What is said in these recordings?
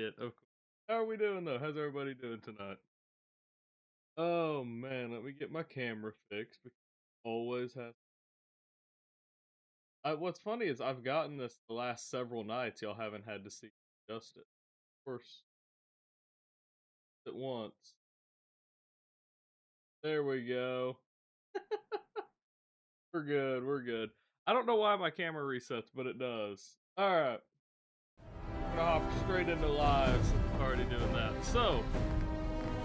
it. Of course. How are we doing though? How's everybody doing tonight? Oh man, let me get my camera fixed because always has. What's funny is I've gotten this the last several nights. Y'all haven't had to see adjust it. Of course, at once. There we go. We're good. We're good. I don't know why my camera resets, but it does. All right, gonna hop straight into live since it's already doing that. So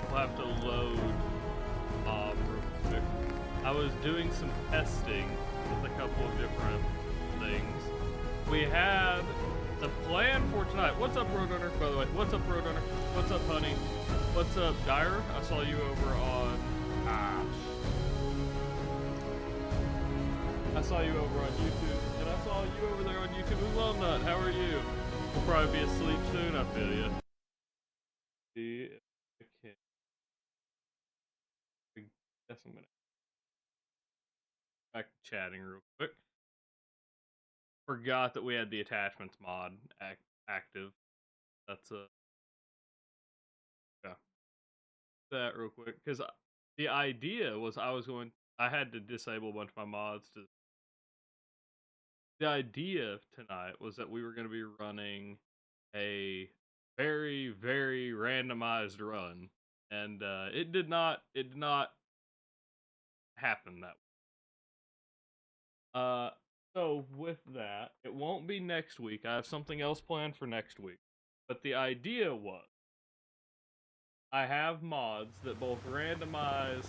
we'll have to load real quick. I was doing some testing with a couple of different things. We had the plan for tonight. What's up, Roadrunner? By the way, what's up, Roadrunner? What's up, Honey? What's up, Dyer? I saw you over on. I saw you over on YouTube, and I saw you over there on YouTube as well, Nut. How are you? We'll probably be asleep soon. I feel you. See if I can. I guess I'm gonna back to chatting real quick. Forgot that we had the attachments mod active. That's yeah. That real quick because the idea was I had to disable a bunch of my mods to. The idea tonight was that we were going to be running a very very randomized run, and it did not happen that way. So with that, it won't be next week. I have something else planned for next week. But the idea was I have mods that both randomize.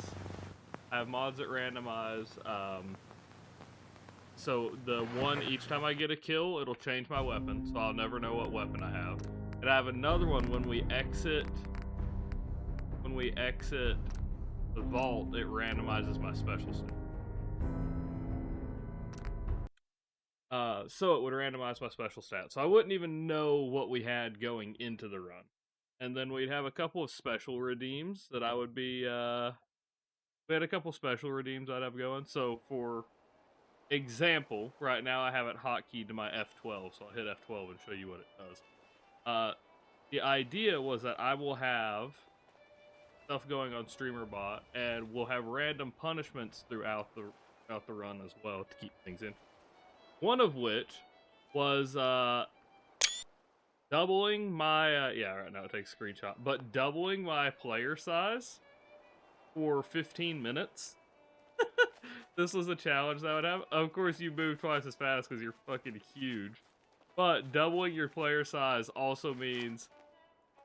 I have mods that randomize. So the one each time I get a kill, it'll change my weapon, so I'll never know what weapon I have. And I have another one when we exit. When we exit the vault, it randomizes my special stat. So it would randomize my special stats. So I wouldn't even know what we had going into the run. And then we'd have a couple of special redeems that I would be, we had a couple special redeems I'd have going. So for example, right now I have it hotkeyed to my F12, so I'll hit F12 and show you what it does. The idea was that I will have stuff going on StreamerBot, and we'll have random punishments throughout the run as well to keep things in. One of which was doubling my yeah, right now it takes a screenshot, but doubling my player size for 15 minutes. This was a challenge that I would have. Of course, you move twice as fast because you're fucking huge. But doubling your player size also means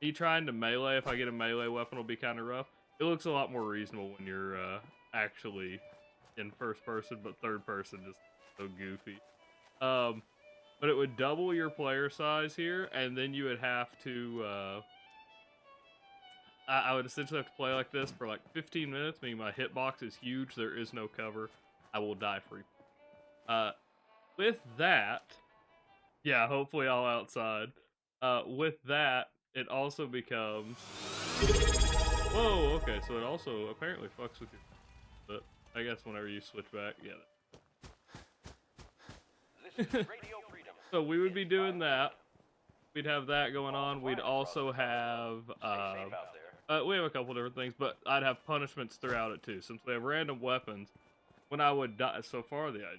me trying to melee, if I get a melee weapon, will be kind of rough. It looks a lot more reasonable when you're actually in first person, but third person just so goofy. But it would double your player size here, and then you would have to, I would essentially have to play like this for like 15 minutes, meaning my hitbox is huge, there is no cover, I will die free. With that, yeah, hopefully all outside. With that, it also becomes, whoa, okay, so it also apparently fucks with your, but I guess whenever you switch back, yeah. So we would be doing that. We'd have that going on. We'd also have, we have a couple different things, but I'd have punishments throughout it too. Since we have random weapons, when I would die, so far the idea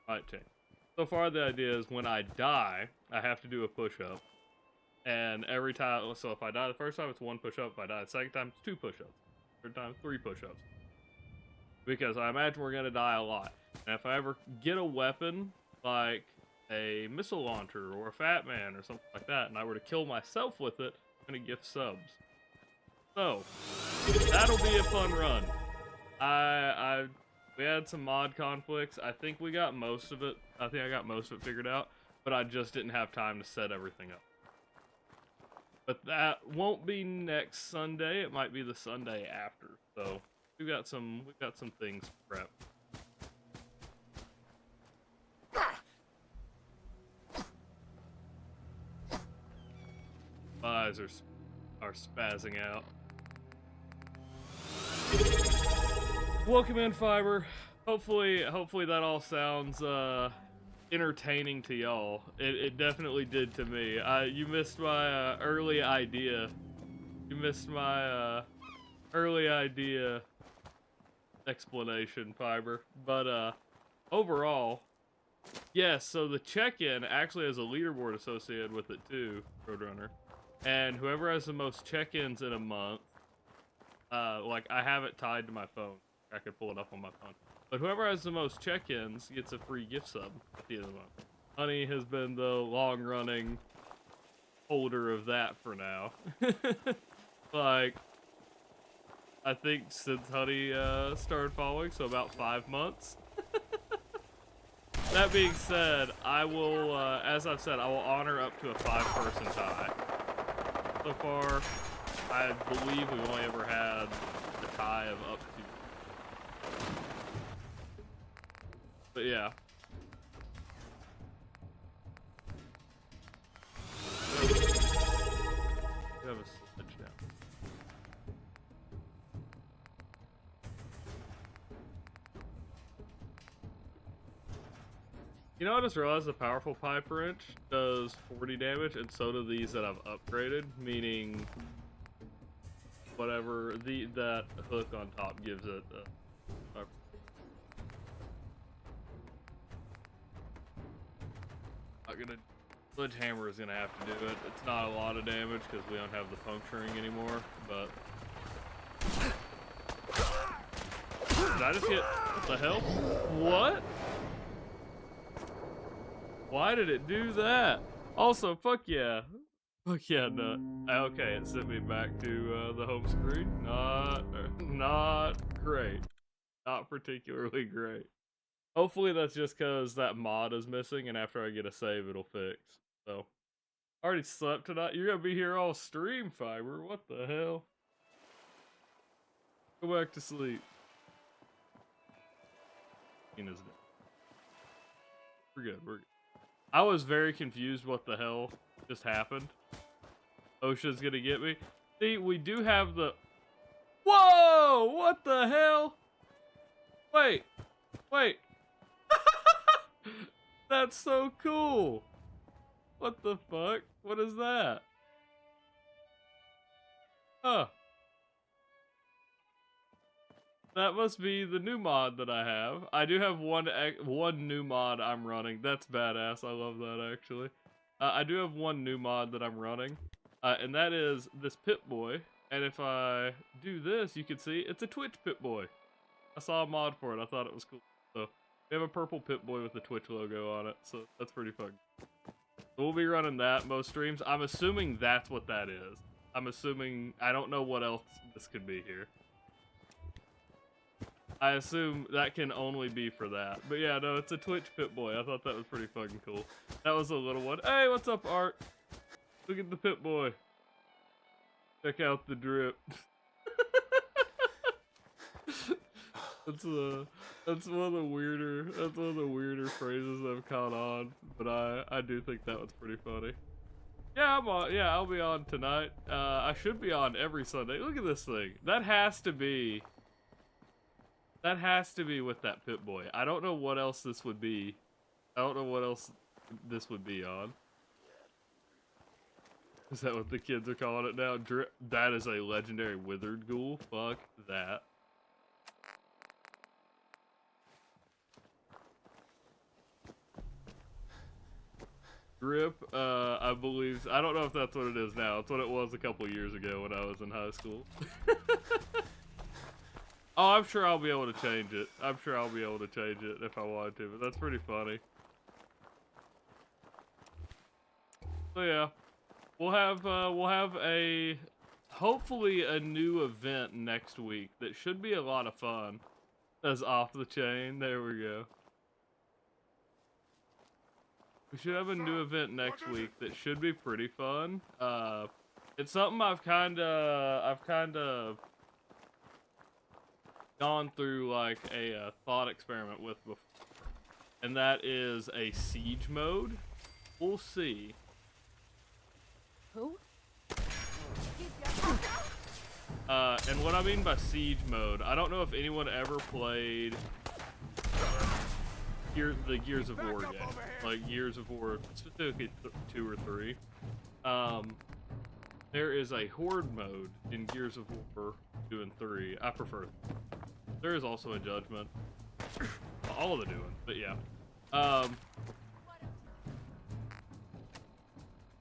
might change. So far the idea is when I die, I have to do a push-up. And every time, so if I die the first time, it's 1 push-up. If I die the second time, it's 2 push-ups. Third time, 3 push-ups. Because I imagine we're going to die a lot. And if I ever get a weapon, like a missile launcher or a Fat Man or something like that, and I were to kill myself with it, I'm going to gift subs. So, that'll be a fun run. We had some mod conflicts. I think we got most of it. I think I got most of it figured out, but I just didn't have time to set everything up. But that won't be next Sunday. It might be the Sunday after. So we've got some things prepped. My eyes are spazzing out. Welcome in, Fiber. Hopefully that all sounds entertaining to y'all. It definitely did to me. You missed my early idea. You missed my early idea explanation, Fiber. But overall, yes, so the check-in actually has a leaderboard associated with it too, Roadrunner. And whoever has the most check-ins in a month, like I have it tied to my phone. I could pull it up on my phone. But whoever has the most check-ins gets a free gift sub at the end of the month. Honey has been the long-running holder of that for now. Like, I think since Honey started following, so about 5 months. That being said, I will, as I've said, I will honor up to a 5-person tie. So far, I believe we've only ever had a tie of up to. But yeah. We have a sledge now. You know, I just realized the powerful pipe wrench does 40 damage, and so do these that I've upgraded, meaning whatever that hook on top gives it. Sledgehammer is gonna have to do it. It's not a lot of damage because we don't have the puncturing anymore, but. Did I just get. What the hell? What? Why did it do that? Also, fuck yeah. Fuck yeah, nut. Okay, it sent me back to the home screen. Not great. Not particularly great. Hopefully that's just because that mod is missing, and after I get a save, it'll fix. So, already slept tonight. You're gonna be here all stream, Fiber. What the hell? Go back to sleep. We're good. We're good. I was very confused what the hell just happened. OSHA's gonna get me. See, we do have the... Whoa! What the hell? Wait. That's so cool. What the fuck? What is that? Huh. That must be the new mod that I have. I do have one new mod I'm running. That's badass. I love that, actually. I do have one new mod that I'm running. And that is this Pip-Boy. And if I do this, you can see it's a Twitch Pip-Boy. I saw a mod for it. I thought it was cool. So we have a purple Pip-Boy with the Twitch logo on it. So that's pretty fun. So we'll be running that most streams. I'm assuming that's what that is. I'm assuming... I don't know what else this could be here. I assume that can only be for that. But yeah, no, it's a Twitch Pip-Boy. I thought that was pretty fucking cool. That was a little one. Hey, what's up, Art? Look at the Pip-Boy. Check out the drip. That's one of the weirder phrases I've caught on. But I do think that was pretty funny. Yeah, I'm on. Yeah, I'll be on tonight. I should be on every Sunday. Look at this thing. That has to be with that Pip-Boy. I don't know what else this would be. I don't know what else this would be on. Is that what the kids are calling it now? That is a legendary withered ghoul. Fuck that. Drip, I believe. I don't know if that's what it is now. It's what it was a couple years ago when I was in high school. Oh, I'm sure I'll be able to change it. I'm sure I'll be able to change it if I wanted to, but that's pretty funny. So yeah, we'll have a hopefully a new event next week that should be a lot of fun. That's off the chain. There we go. We should have a new event next week that should be pretty fun. It's something I've kind of gone through like a thought experiment with before, and that is a siege mode. We'll see. Who? And what I mean by siege mode, I don't know if anyone ever played the Gears of War game, like Gears of War, specifically 2 or 3. There is a horde mode in Gears of War 2 and 3. I prefer. There is also a Judgment. All of the new ones, but yeah.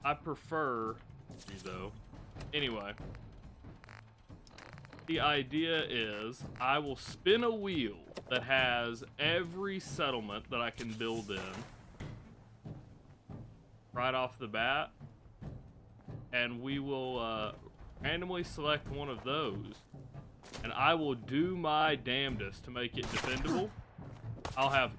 I prefer though. Anyway, the idea is I will spin a wheel that has every settlement that I can build in right off the bat, and we will randomly select one of those, and I will do my damnedest to make it defendable. I'll have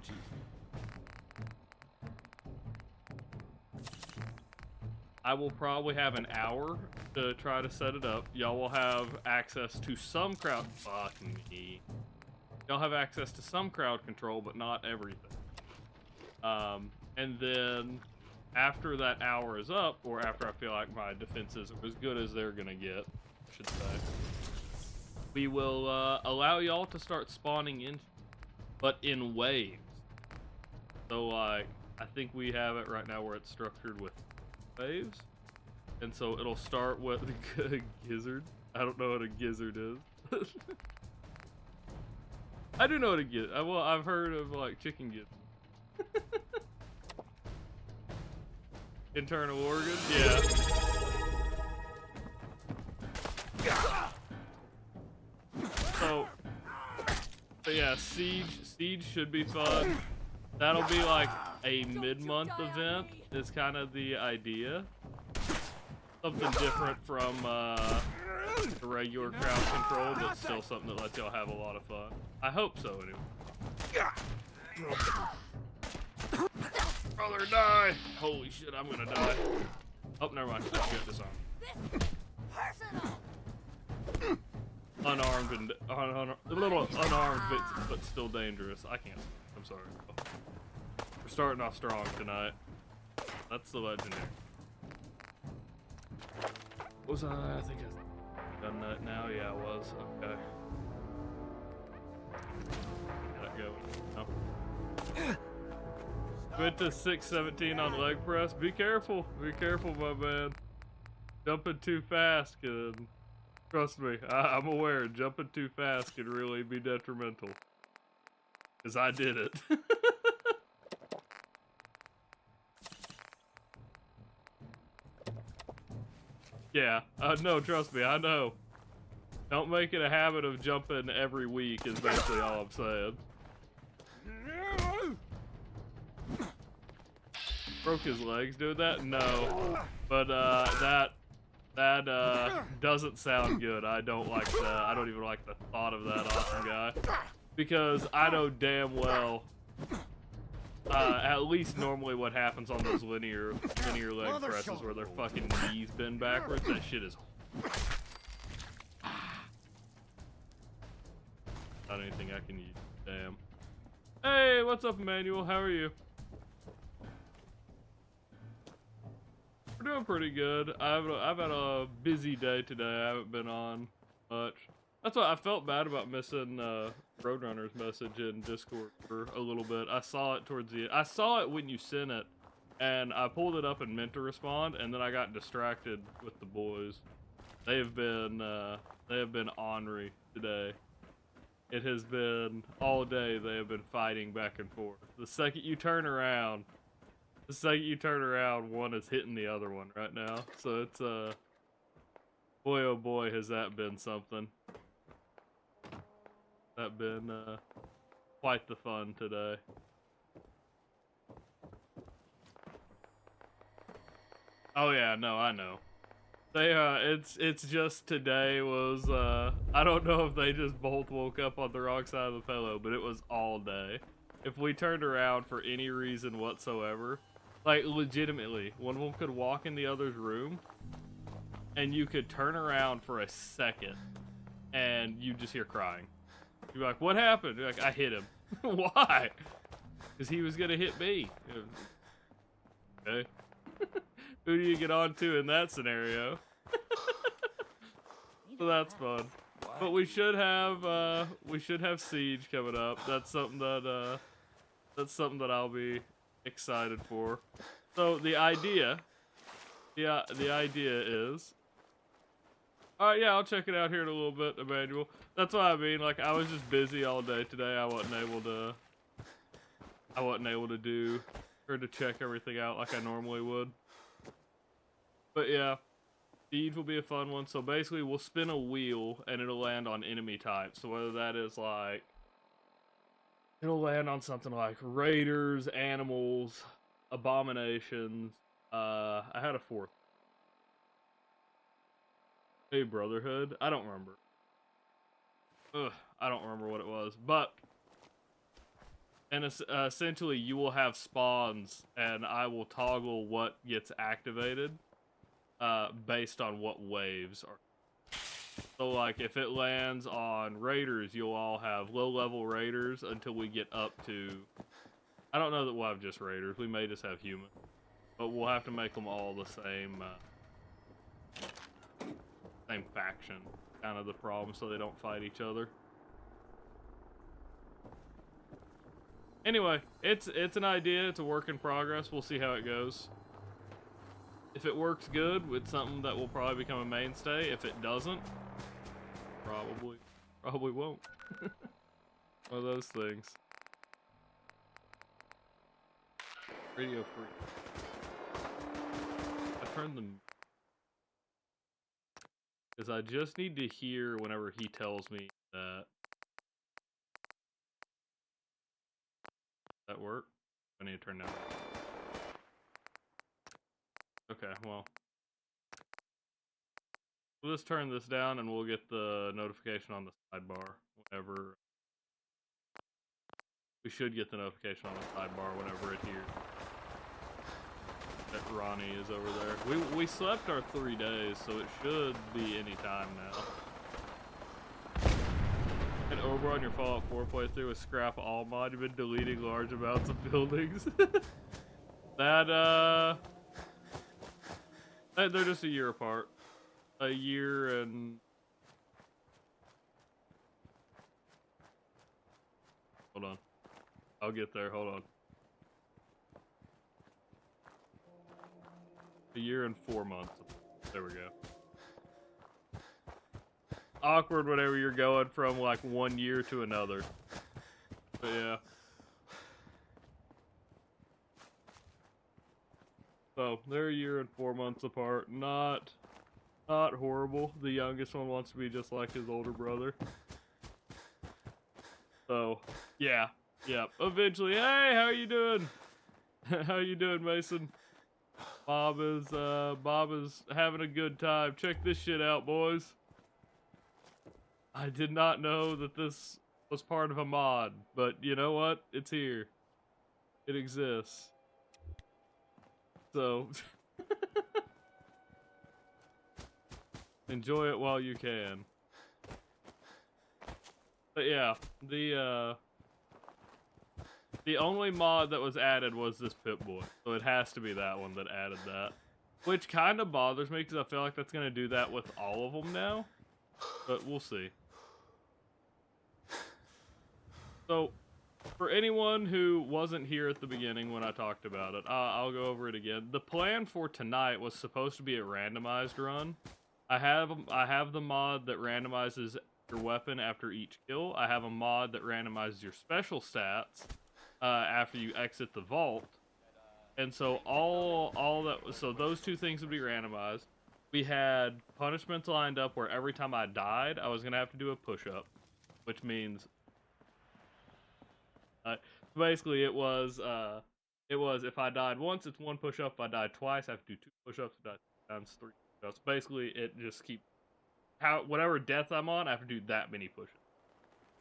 I will probably have an hour to try to set it up. Y'all will have access to some crowd. Fuck me. Y'all have access to some crowd control, but not everything. And then after that hour is up, or after I feel like my defenses are as good as they're gonna get, I should say, we will allow y'all to start spawning in, but in waves. So like, I think we have it right now where it's structured with waves, and so it'll start with a gizzard. I don't know what a gizzard is. I do know what a gizzard. Well, I've heard of like chicken gizzard. Internal organ, yeah. So yeah, Siege should be fun. That'll be like a mid-month event is kind of the idea. Something different from the regular crowd control, but still something that lets y'all have a lot of fun. I hope so, anyway. Brother, die! Holy shit, I'm gonna die. Oh, never mind. I got this arm. Unarmed and a little unarmed, but still dangerous. I can't. I'm sorry. We're starting off strong tonight. That's the legendary. Was I think I done that now? Yeah, I was. Okay. Got it going. No. Went to 617 on leg press. Be careful. Be careful, my man. Jumping too fast can... Trust me, I'm aware. Jumping too fast can really be detrimental. Because I did it. Yeah, no, trust me, I know. Don't make it a habit of jumping every week is basically all I'm saying. Broke his legs doing that? No. But that doesn't sound good. I don't like that. I don't even like the thought of that awesome guy. Because I know damn well at least normally what happens on those linear leg presses where their fucking knees bend backwards, that shit is not anything I can use. Damn. Hey, what's up, Emmanuel? How are you? We're doing pretty good. I've had a busy day today. I haven't been on much. That's why I felt bad about missing Roadrunner's message in Discord for a little bit. I saw it towards the end. I saw it when you sent it, and I pulled it up and meant to respond, and then I got distracted with the boys. They have been ornery today. It has been all day. They have been fighting back and forth. The second you turn around, one is hitting the other one right now. So it's boy oh boy has that been something. That been quite the fun today. Oh yeah, no, I know. They it's just today was I don't know if they just both woke up on the wrong side of the pillow, but it was all day. If we turned around for any reason whatsoever, like legitimately, one of them could walk in the other's room and you could turn around for a second and you just hear crying. You're like, what happened? You're like, I hit him. Why? Because he was gonna hit me. Okay. Who do you get on to in that scenario? So that's fun. But we should have Siege coming up. That's something that That's something that I'll be excited for. So the idea is, yeah, I'll check it out here in a little bit, Emmanuel. That's what I mean. Like, I was just busy all day today. I wasn't able to do or to check everything out like I normally would. But yeah, Siege will be a fun one. So basically, we'll spin a wheel and it'll land on enemy types. So whether that is like, it'll land on something like raiders, animals, abominations. I had a fourth. A Brotherhood. I don't remember. I don't remember what it was, but and essentially you will have spawns, and I will toggle what gets activated based on what waves are. So, like, if it lands on raiders, you'll all have low-level raiders until we get up to. I don't know that we'll have just raiders. We may just have human, but we'll have to make them all the same faction. Kind of the problem, so they don't fight each other. Anyway, it's an idea. It's a work in progress. We'll see how it goes. If it works good, it's something that will probably become a mainstay. If it doesn't, probably won't. One of those things. Radio free. I turned them because I just need to hear whenever he tells me that. That work? I need to turn that on. Okay, well. We'll just turn this down and we'll get the notification on the sidebar whenever. We should get the notification on the sidebar whenever it hears that Ronnie is over there. We slept our 3 days, so it should be any time now. And over on your Fallout 4 playthrough with scrap all mod, you've been deleting large amounts of buildings. They're just a year apart. A year and... Hold on. I'll get there, hold on. A year and 4 months. There we go. Awkward whenever you're going from like 1 year to another. But yeah. So they're a year and 4 months apart. Not horrible. The youngest one wants to be just like his older brother. So yeah. Eventually, hey, how you doing? How you doing, Mason? Bob is having a good time. Check this shit out, boys. I did not know that this was part of a mod, but you know what? It's here. It exists. So, enjoy it while you can. But yeah, the only mod that was added was this Pip-Boy, so it has to be that one that added that. Which kind of bothers me, because I feel like that's going to do that with all of them now. But we'll see. So, for anyone who wasn't here at the beginning when I talked about it, I'll go over it again. The plan for tonight was supposed to be a randomized run. I have the mod that randomizes your weapon after each kill. I have a mod that randomizes your special stats after you exit the vault. And so so those two things would be randomized. We had punishments lined up where every time I died, I was gonna have to do a push-up, which means basically it was if I died once, it's 1 push-up. If I died twice, I have to do 2 push-ups. If I died times 3 push-ups. Basically, it just keeps whatever death I'm on, I have to do that many push-ups.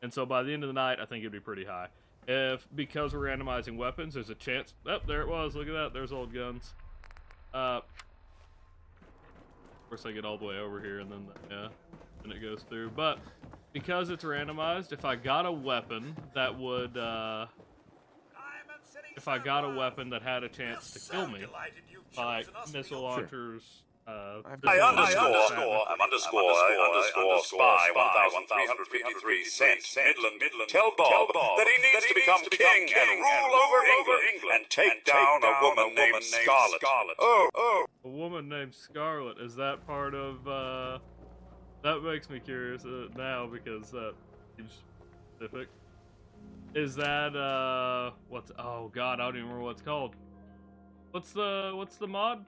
And so by the end of the night, I think it'd be pretty high. Because we're randomizing weapons, there's a chance. Oh, there it was. Look at that. There's old guns. Of course, I get all the way over here, and then then it goes through. But because it's randomized, if I got a weapon that would, if I got a weapon that had a chance to kill me, like missile launchers, I underscore spy 1353 Midland. Tell Bob that he needs to become king and rule over England and take down a woman named Scarlet. Oh. A woman named Scarlet. Is that part of, that makes me curious now because that seems specific. Is that, oh god, I don't even remember what it's called. What's the mod?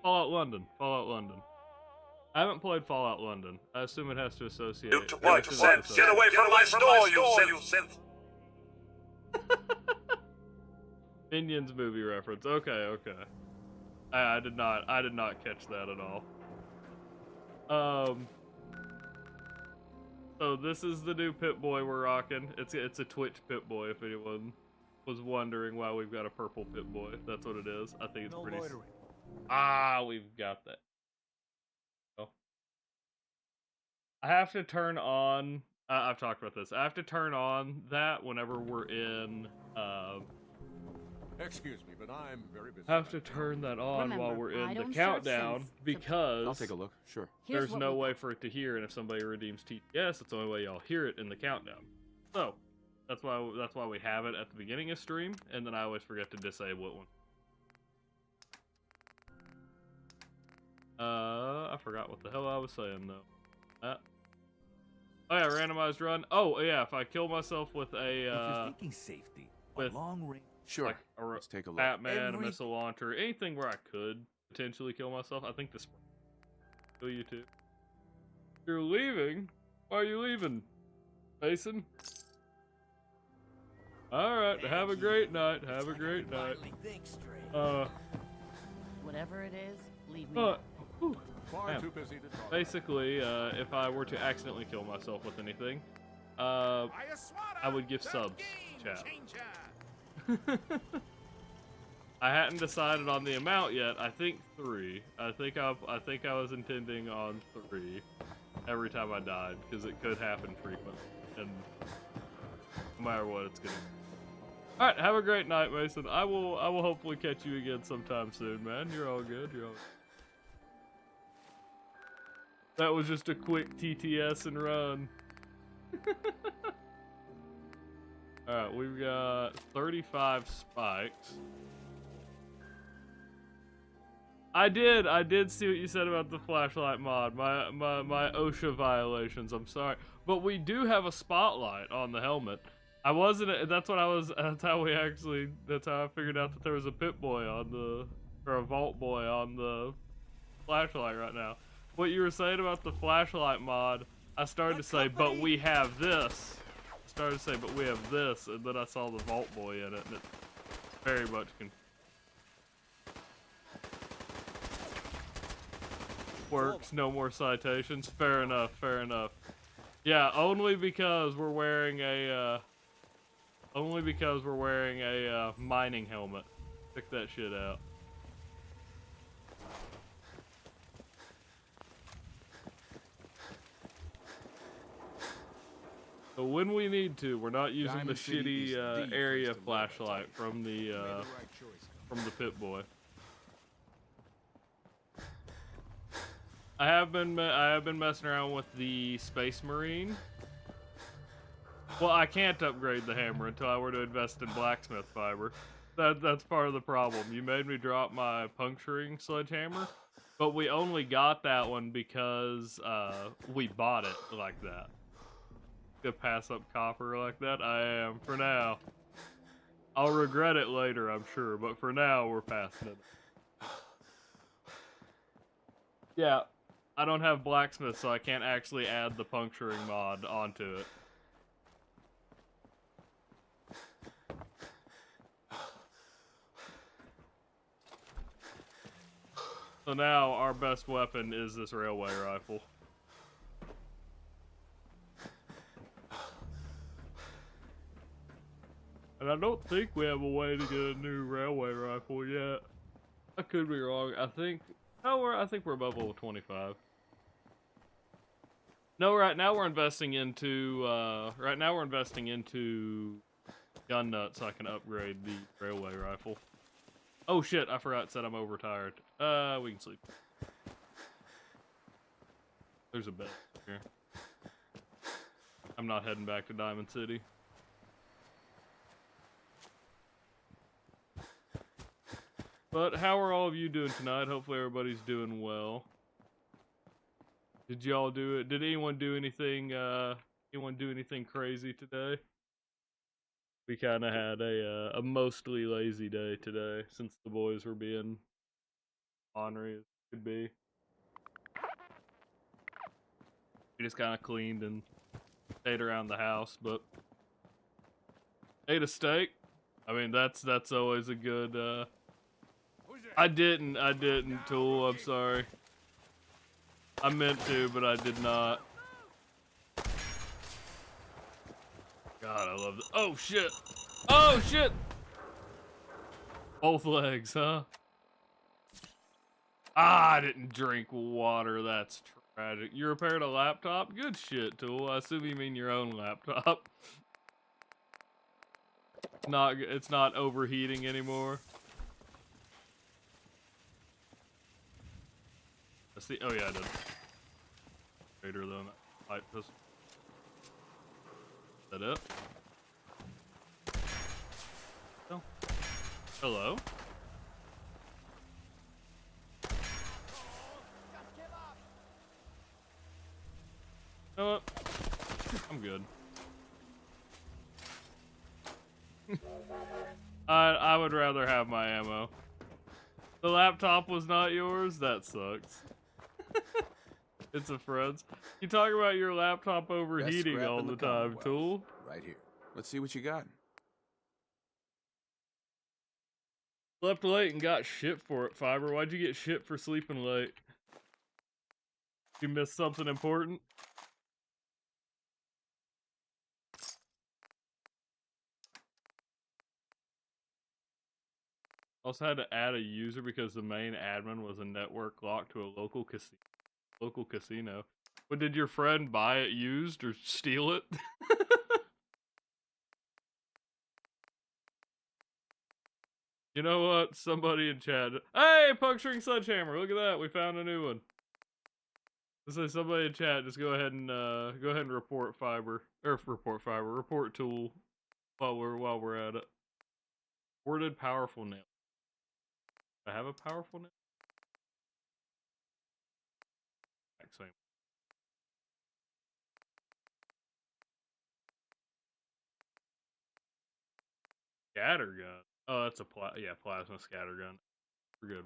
Fallout London. I haven't played Fallout London. I assume it has to associate. What? Get away from my store, you synth! Minions movie reference. Okay. I did not catch that at all. So this is the new Pip-Boy we're rocking. It's a Twitch Pip-Boy if anyone was wondering why we've got a purple Pip-Boy. That's what it is. I think it's pretty. We've got that. Oh. I have to turn on. I've talked about this. I have to turn on that whenever we're in. Excuse me, but I'm very busy. Have to turn that on while we're in the countdown because I'll take a look. Sure. There's no way for it to hear, and if somebody redeems TTS, it's the only way y'all hear it in the countdown. So that's why we have it at the beginning of stream, and then I always forget to disable it one. I forgot what the hell I was saying though. Oh yeah, randomized run. Oh yeah, if I kill myself with a if you're thinking safety, with long range. Sure. Like Let's take a look. Batman, a missile launcher, anything where I could potentially kill myself. I think this kill you too. You're leaving? Why are you leaving, Mason? Alright, have a great night. Have a great night. Whatever it is, leave me. Far too busy to talk. Basically, if I were to accidentally kill myself with anything, I would give subs, chat. I hadn't decided on the amount yet. I think 3. I think I was intending on 3 every time I died because it could happen frequently, and no matter what, it's gonna. All right, have a great night, Mason. I will hopefully catch you again sometime soon, man. You're all good. That was just a quick TTS and run. Alright, we've got 35 spikes. I did see what you said about the flashlight mod. My OSHA violations, I'm sorry. But we do have a spotlight on the helmet. That's how I figured out that there was a Pip-Boy or a Vault Boy on the flashlight right now. What you were saying about the flashlight mod, I started to say, but we have this. But we have this, and then I saw the Vault Boy in it, and it very much works. No more citations. Fair enough. Yeah, only because we're wearing a mining helmet. Check that shit out. So when we need to, we're not using the shitty area flashlight from the Pip-Boy. I have been messing around with the Space Marine. Well, I can't upgrade the hammer until I were to invest in blacksmith fiber. That's part of the problem. You made me drop my puncturing sledgehammer, but we only got that one because we bought it like that. To pass up copper like that, I am for now. I'll regret it later, I'm sure, but for now we're passing it. Yeah, I don't have blacksmith, so I can't actually add the puncturing mod onto it. So now our best weapon is this railway rifle. And I don't think we have a way to get a new railway rifle yet. I could be wrong. I think we're above level 25. No, right now we're investing into gun nuts so I can upgrade the railway rifle. Oh shit, I forgot, said I'm overtired. We can sleep. There's a bed here. I'm not heading back to Diamond City. But how are all of you doing tonight? Hopefully everybody's doing well. Did y'all do it? Did anyone do anything crazy today? We kind of had a mostly lazy day today since the boys were being ornery as could be. We just kind of cleaned and stayed around the house, but ate a steak. I mean, that's always a good. I didn't, Tool. I'm sorry. I meant to, but I did not. God, I love this. Oh shit! Oh shit! Both legs, huh? Ah, I didn't drink water. That's tragic. You repaired a laptop? Good shit, Tool. I assume you mean your own laptop. It's not overheating anymore. Let's see. Oh yeah, I did. Greater than that light pistol. Is that it? Oh. Hello? You know what? I'm good. I would rather have my ammo. The laptop was not yours? That sucks. It's a friend's. You talk about your laptop overheating all the time, Tool. Right here. Let's see what you got. Slept late and got shit for it, Fiber. Why'd you get shit for sleeping late? You missed something important? Also had to add a user because the main admin was a network locked to a local casino. But did your friend buy it used or steal it? You know what? Somebody in chat. Hey, Puncturing Sledgehammer! Look at that. We found a new one. So somebody in chat, just go ahead and report Fiber or report Tool while we're at it. Worded powerful nail. I have a powerful nail. Same. Scattergun. Oh, that's a plasma scattergun. We're good.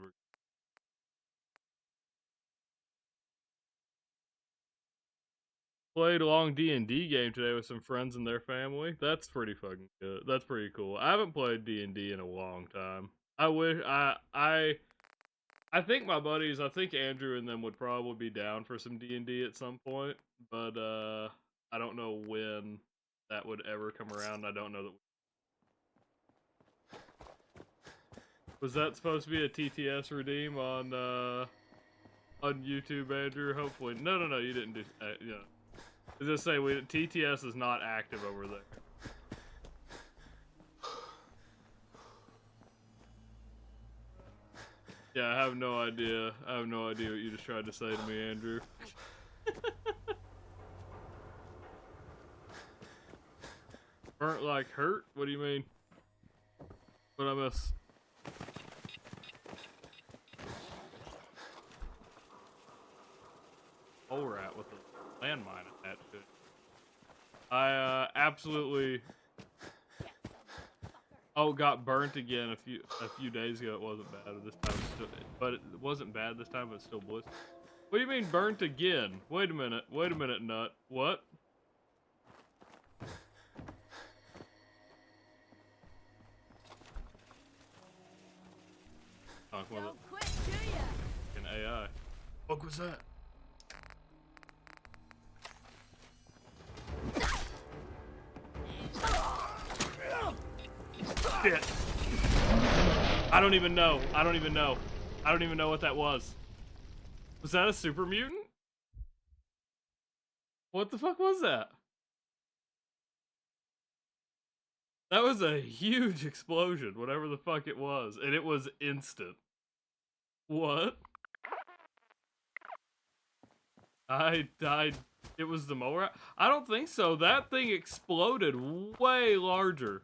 Played a long D&D game today with some friends and their family. That's pretty fucking good. That's pretty cool. I haven't played D&D in a long time. I wish I think my buddies, I think Andrew and them would probably be down for some D&D at some point, but I don't know when that would ever come around. I don't know that. Was that supposed to be a TTS redeem on YouTube, Andrew? Hopefully. No, you didn't do. Yeah. I was just saying, TTS is not active over there. Yeah, I have no idea. I have no idea what you just tried to say to me, Andrew. Burnt like hurt? What do you mean? What I miss? Hole rat with a landmine attached to it. I absolutely. Oh, got burnt again a few days ago. It wasn't bad this time, but it wasn't bad this time. But it's still bliss. What do you mean burnt again? Wait a minute, nut. What? Oh, well, quick to ya. An AI. What was that? Shit. I don't even know. I don't even know what that was. Was that a super mutant? What the fuck was that? That was a huge explosion, whatever the fuck it was, and it was instant. What? It was the mole rat? I don't think so. That thing exploded way larger.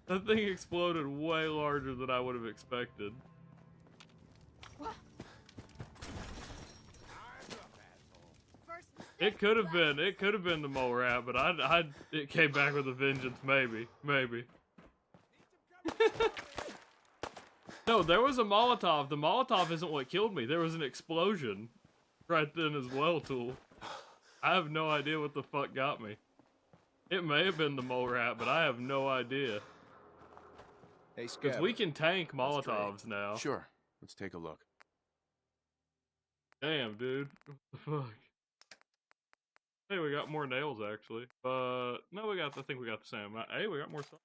That thing exploded way larger than I would have expected. It could have been the mole rat, but it came back with a vengeance, maybe. No, there was a Molotov. The Molotov isn't what killed me. There was an explosion right then as well, Tool. I have no idea what the fuck got me. It may have been the mole rat, but I have no idea. Hey, Because we can tank Let's Molotovs trade. now. Sure. Let's take a look. Damn, dude. What the fuck? Hey, we got more nails, actually. No, I think we got the same amount. Hey, we got more stuff.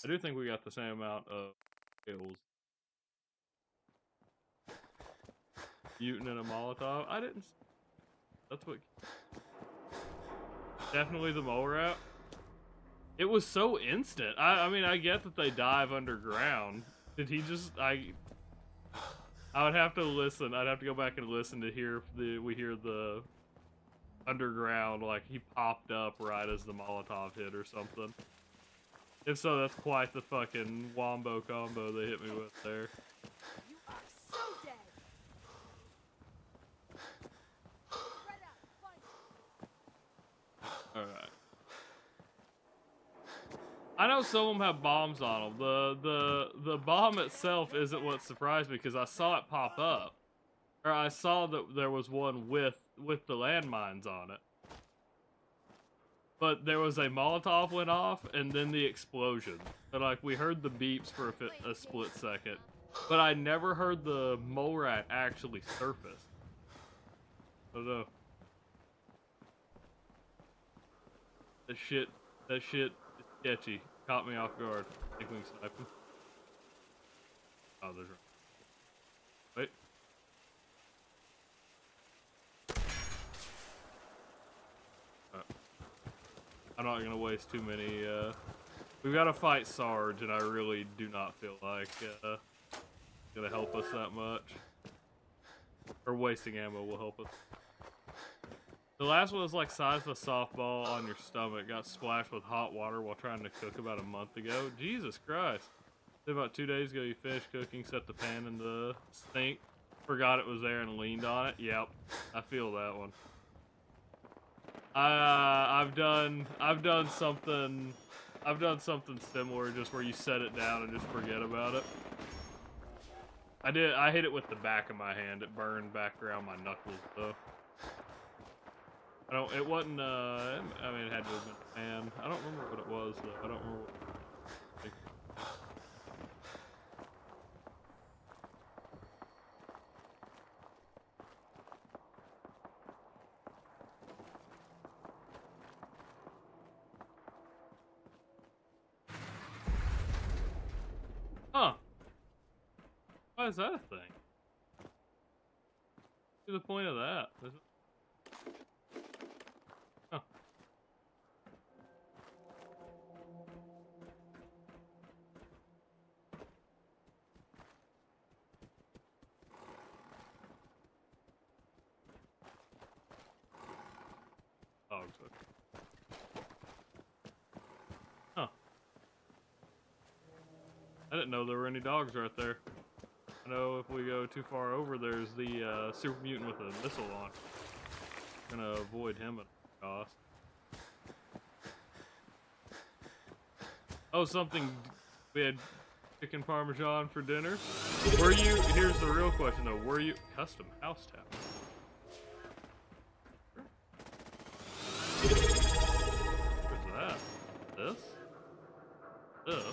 I do think we got the same amount of nails. Mutant and a Molotov. I didn't... That's what... Definitely the mole rat. It was so instant. I mean, I get that they dive underground. Did he just... I would have to listen. I'd have to go back and listen to hear if we hear the underground, like he popped up right as the Molotov hit or something. If so, that's quite the fucking wombo combo they hit me with there. You are so dead. Spread out, fight. Alright. I know some of them have bombs on them. The bomb itself isn't what surprised me because I saw it pop up. Or I saw that there was one with the landmines on it. But there was a Molotov went off and then the explosion. So like we heard the beeps for a split second. But I never heard the mole rat actually surface. I don't know. That shit is sketchy. Caught me off guard. I think we can snipe him. Oh, there's... Wait. I'm not gonna waste too many, we've gotta fight Sarge, and I really do not feel like, it's gonna help us that much. Or wasting ammo will help us. The last one was like size of a softball on your stomach. Got splashed with hot water while trying to cook about a month ago. Jesus Christ. About 2 days ago you finished cooking, set the pan in the sink, forgot it was there and leaned on it. Yep, I feel that one. I've done something similar, just where you set it down and just forget about it. I hit it with the back of my hand. It burned back around my knuckles though. It wasn't, I mean, it had to have been a pan. I don't remember what it was though. I don't remember what... Huh. Why is that a thing? What's the point of that? Huh. Oh, good. Huh. I didn't know there were any dogs right there. I know if we go too far over, there's the super mutant with a missile launcher. Gonna avoid him at all costs. Oh, something. We had chicken parmesan for dinner. Were you? Here's the real question though. Were you custom house town? Where's that? This? This?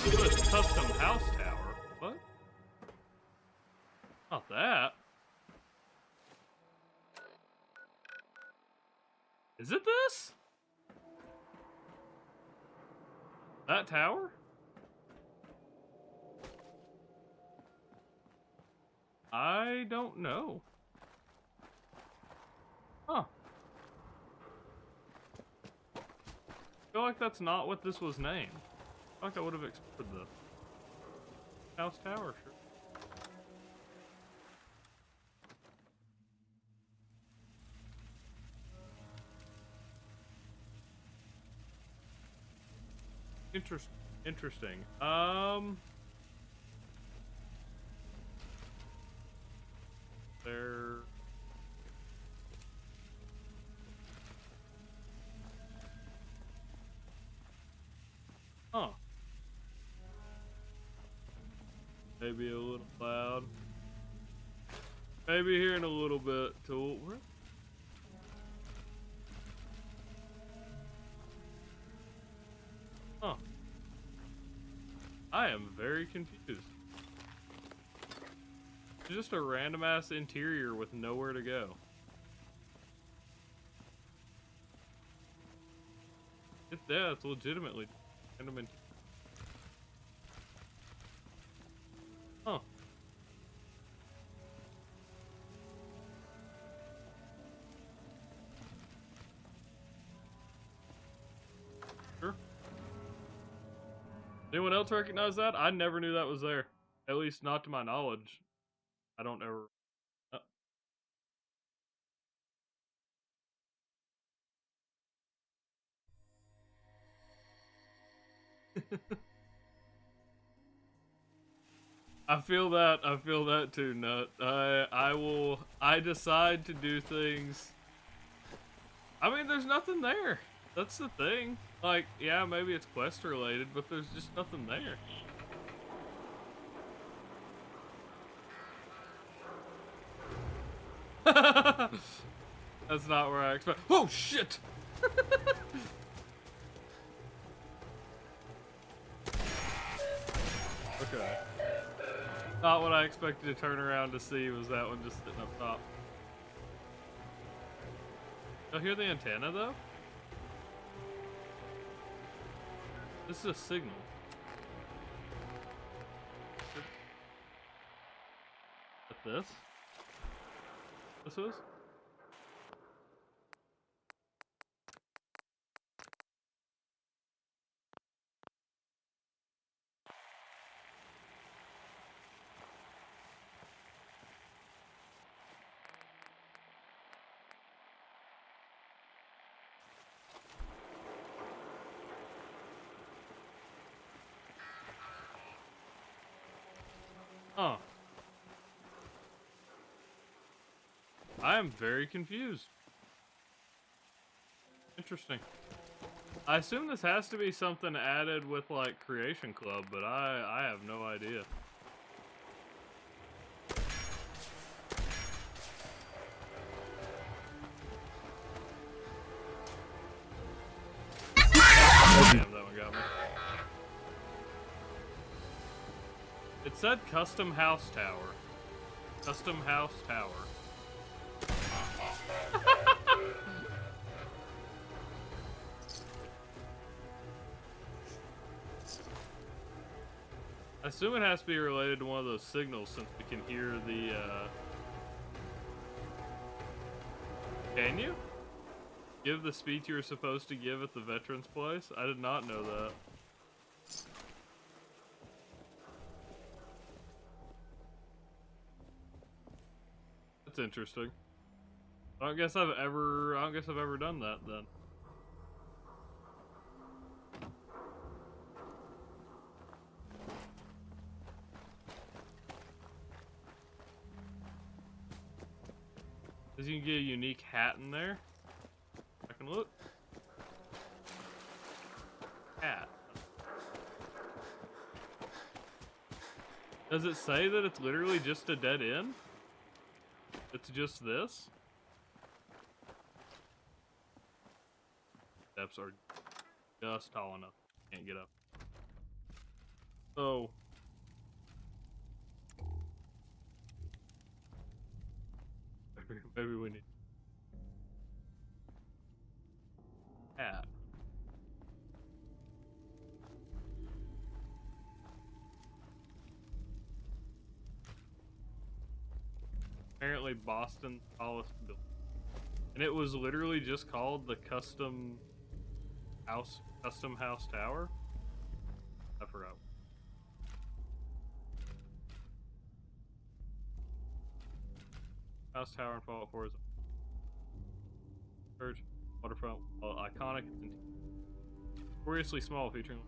This custom house tower. What? Not that. Is it this? That tower? I don't know. Huh. I feel like that's not what this was named. I feel like I would have explored the house tower, sure. Interesting. There. Huh. Maybe a little loud. Maybe here in a little bit. Tool. Where? Huh. I am very confused. It's just a random ass interior with nowhere to go. It's legitimately random interior. Huh. Sure. Anyone else recognize that? I never knew that was there. At least not to my knowledge. I don't ever. I feel that. I feel that too, Nut. I decide to do things. I mean, there's nothing there. That's the thing. Like, yeah, maybe it's quest related, but there's just nothing there. That's not where I expect. Oh shit! Okay. Not what I expected to turn around to see was that one just sitting up top. Y'all hear the antenna though? This is a signal. At this? This is? Huh. I am very confused. Interesting. I assume this has to be something added with like Creation Club, but I have no idea. Damn, that one got me. It said Custom House Tower. Custom House Tower. I assume it has to be related to one of those signals since we can hear the, Can you? Give the speech you were supposed to give at the Veterans Place? I did not know that. That's interesting. I don't guess I've ever done that then. Cause you can get a unique hat in there. I can look. Hat. Does it say that it's literally just a dead end? It's just this? Steps are just tall enough. Can't get up. So maybe we need hat. Apparently Boston's tallest building. And it was literally just called the Custom House Tower? I forgot. House Tower and Fallout 4 is church, waterfront, iconic, and notoriously small, featuring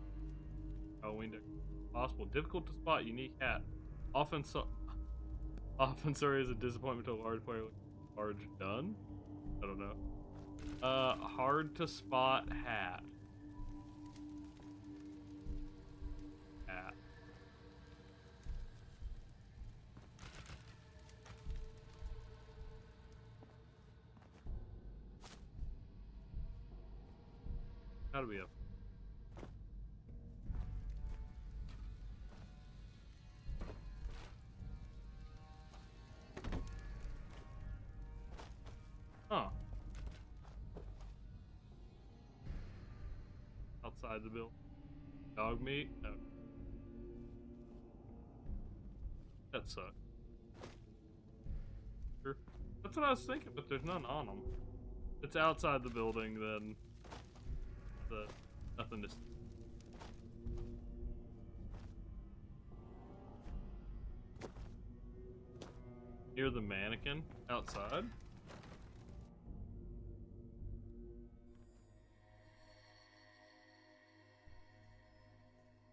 Halloween decorations possible. Difficult to spot. Unique hat. Often serves as a disappointment to a large player. Large done? I don't know. Hard to spot hat. Hat. Gotta be up. Huh. Outside the building. Dog meat? No. That sucks. Sure. That's what I was thinking, but there's none on them. If it's outside the building, then nothing to see. Near the mannequin outside?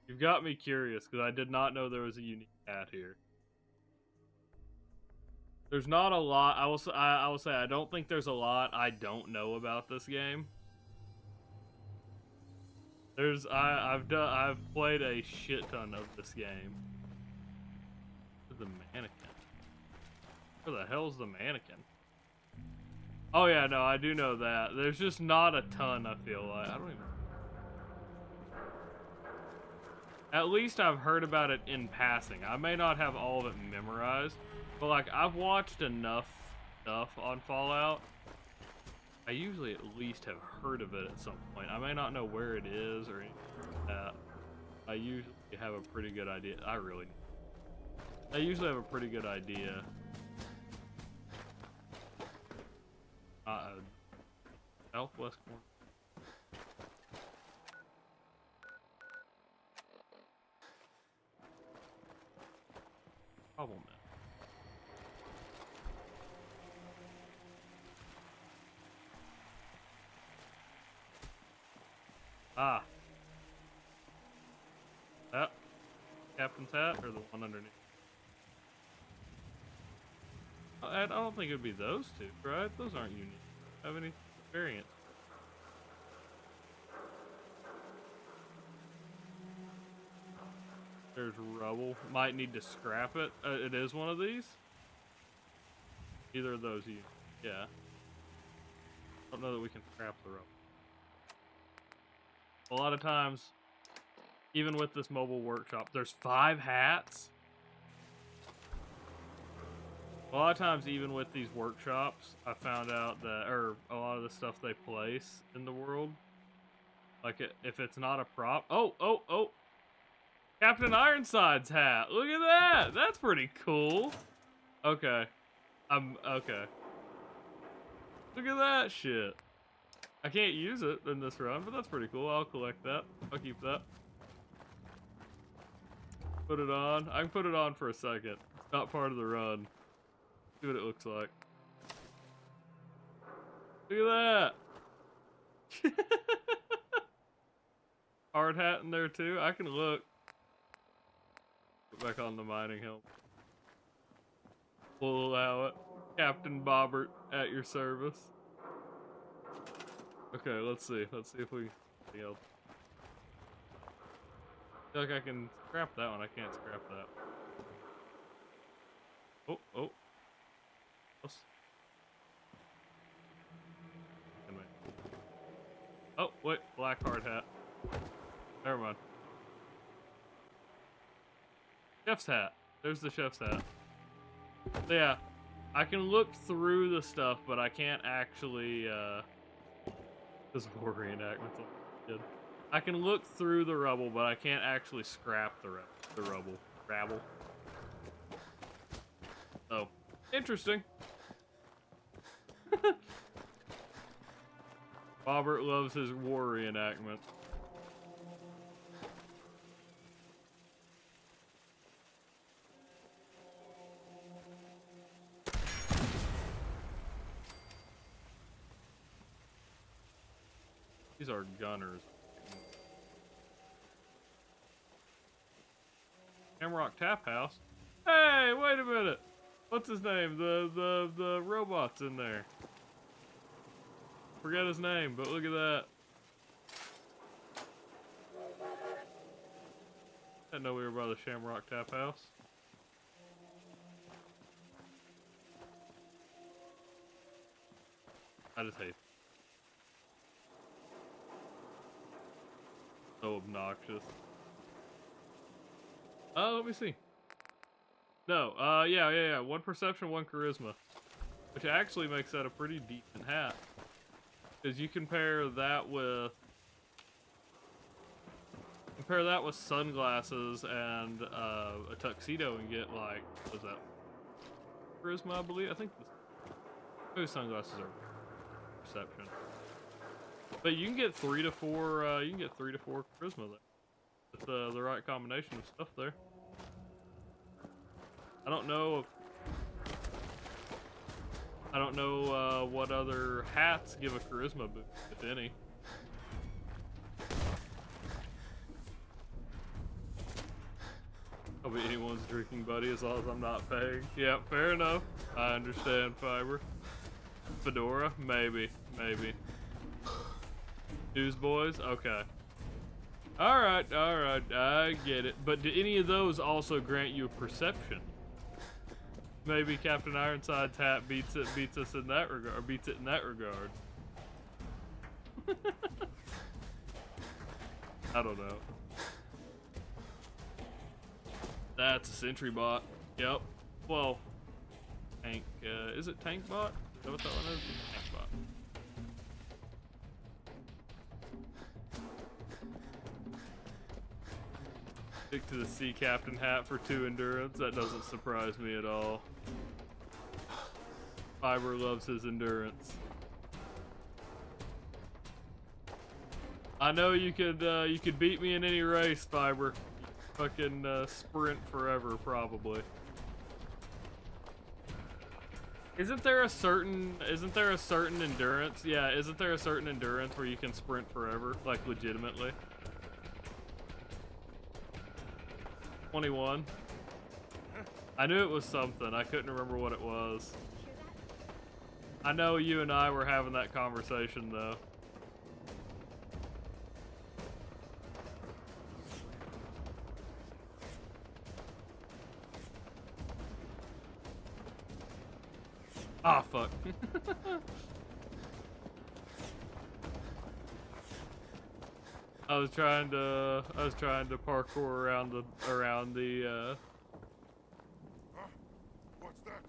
You've got me curious because I did not know there was a unique hat here. There's not a lot. I will say I don't think there's a lot I don't know about this game. I've played a shit ton of this game. The mannequin. Where the hell's the mannequin? Oh yeah, no, I do know that. There's just not a ton, I feel like. I don't even. At least I've heard about it in passing. I may not have all of it memorized, but like I've watched enough stuff on Fallout. I usually at least have heard of it at some point. I may not know where it is or anything like that. I usually have a pretty good idea. I usually have a pretty good idea. Southwest corner. Problem now. Ah. That captain's hat or the one underneath? I don't think it would be those two, right? Those aren't unique. Have any variants? There's rubble. Might need to scrap it. It is one of these? Either of those you. Yeah. Don't know that we can scrap the rubble. A lot of times, even with this mobile workshop, there's 5 hats. A lot of times, even with these workshops, I found out that, or a lot of the stuff they place in the world, like if it's not a prop. Oh! Captain Ironside's hat. Look at that. That's pretty cool. Okay. Okay. Look at that shit. I can't use it in this run, but that's pretty cool. I'll collect that. I'll keep that. Put it on. I can put it on for a second. It's not part of the run. See what it looks like. Look at that. Hard hat in there too. I can look. Put back on the mining helm. We'll allow it. Captain Bobbert at your service. Okay, let's see. Let's see if we can help. I feel like I can scrap that one. I can't scrap that. Oh. Oh, wait. Black hard hat. Never mind. Chef's hat. There's the chef's hat. So yeah, I can look through the stuff, but I can't actually, this war reenactment's good. I can look through the rubble, but I can't actually scrap the rubble. Rabble. Oh, interesting. Robert loves his war reenactment. These are gunners. Shamrock Tap House. Hey, wait a minute. What's his name? The robot's in there. Forget his name, but look at that. I didn't know we were by the Shamrock Tap House. I just hate it. So obnoxious. Let me see. No, yeah. 1 perception, 1 charisma. Which actually makes that a pretty decent hat. Because you compare that with sunglasses and a tuxedo and get like, what was that? Charisma, I believe. I think those sunglasses are perception. But you can get 3 to 4. You can get 3 to 4 charisma there. With the right combination of stuff there. I don't know what other hats give a charisma boost, if any. I'll be anyone's drinking buddy as long as I'm not paying. Yeah, fair enough. I understand, Fiber. Fedora? Maybe. Newsboys? Okay. Alright, I get it. But do any of those also grant you a perception? Maybe Captain Ironside's hat beats us in that regard, or beats it in that regard. I don't know. That's a sentry bot. Yep. Well, tank. Is it tank bot? Is that what that one is? Tank bot. Stick to the sea captain hat for 2 endurance. That doesn't surprise me at all. Fiber loves his endurance. I know you could beat me in any race, Fiber. Fucking sprint forever, probably. Isn't there a certain endurance? Yeah, isn't there a certain endurance where you can sprint forever, like legitimately? 21. I knew it was something. I couldn't remember what it was. I know you and I were having that conversation though. Ah, fuck. I was trying to parkour around the What's that?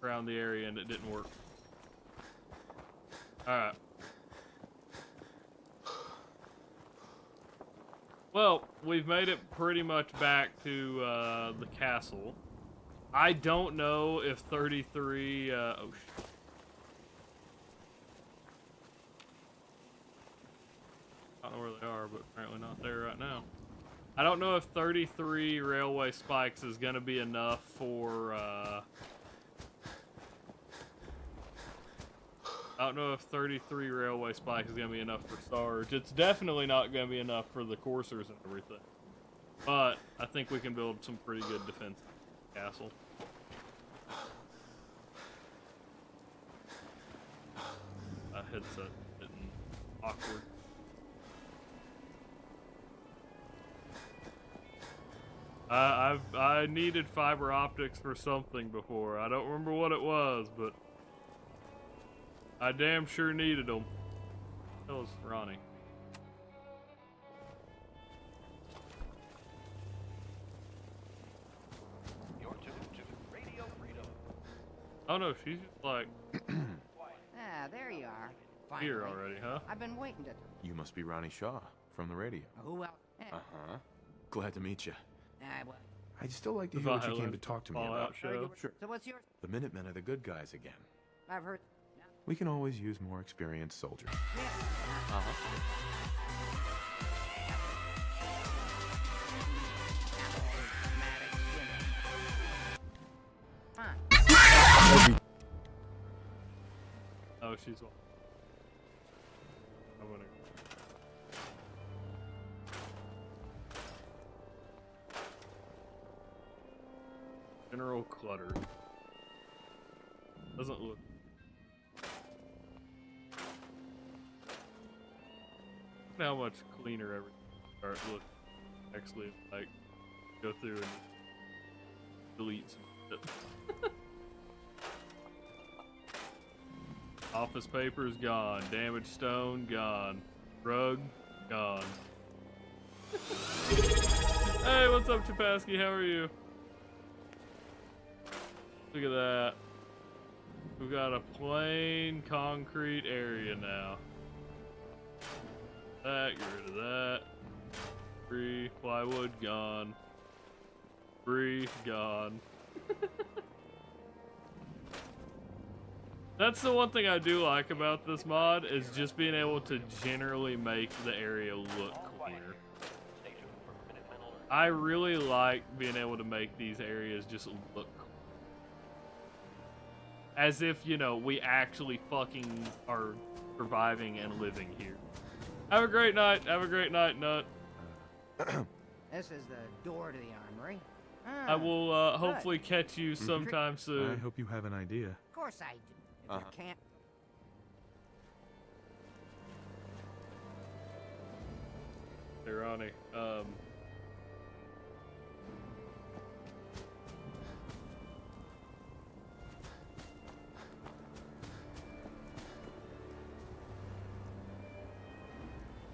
around the area and it didn't work. Alright. Well, we've made it pretty much back to the castle. I don't know if 33 oh shit. I don't know where they are, but apparently not there right now. I don't know if 33 railway spikes is gonna be enough for I don't know if 33 railway spikes is gonna be enough for Sarge. It's definitely not gonna be enough for the coursers and everything. But I think we can build some pretty good defense in the castle. My headset getting awkward. I needed fiber optics for something before. I don't remember what it was, but I damn sure needed them. That was Ronnie. You're tuned to Radio Freedom. Oh no, she's just like Ah, there you are. Finally. here already, huh? I've been waiting to. You must be Ronnie Shaw from the radio. Who else? Uh-huh. Glad to meet you. Well, I'd still like to hear what you came to talk to me Fallout about. show. so what's yours? The Minutemen are the good guys again. I've heard. We can always use more experienced soldiers. Yeah. Fine. Oh, she's one. I'm gonna. general clutter. Doesn't look. Look how much cleaner everything start looking. Actually, like, go through and delete some shit. Office papers gone. Damaged stone gone. Rug gone. Hey, what's up, Chapasky? How are you? Look at that. We've got a plain concrete area now. That, get rid of that. Debris, plywood gone. Debris gone. That's the one thing I do like about this mod, is just being able to generally make the area look cleaner. I really like being able to make these areas just look clean. As if, you know, we actually fucking are surviving and living here. Have a great night. Have a great night, Nut. This is the door to the armory. I will hopefully catch you sometime soon. I hope you have an idea. Of course I do. If you can't. Hey, Ronnie.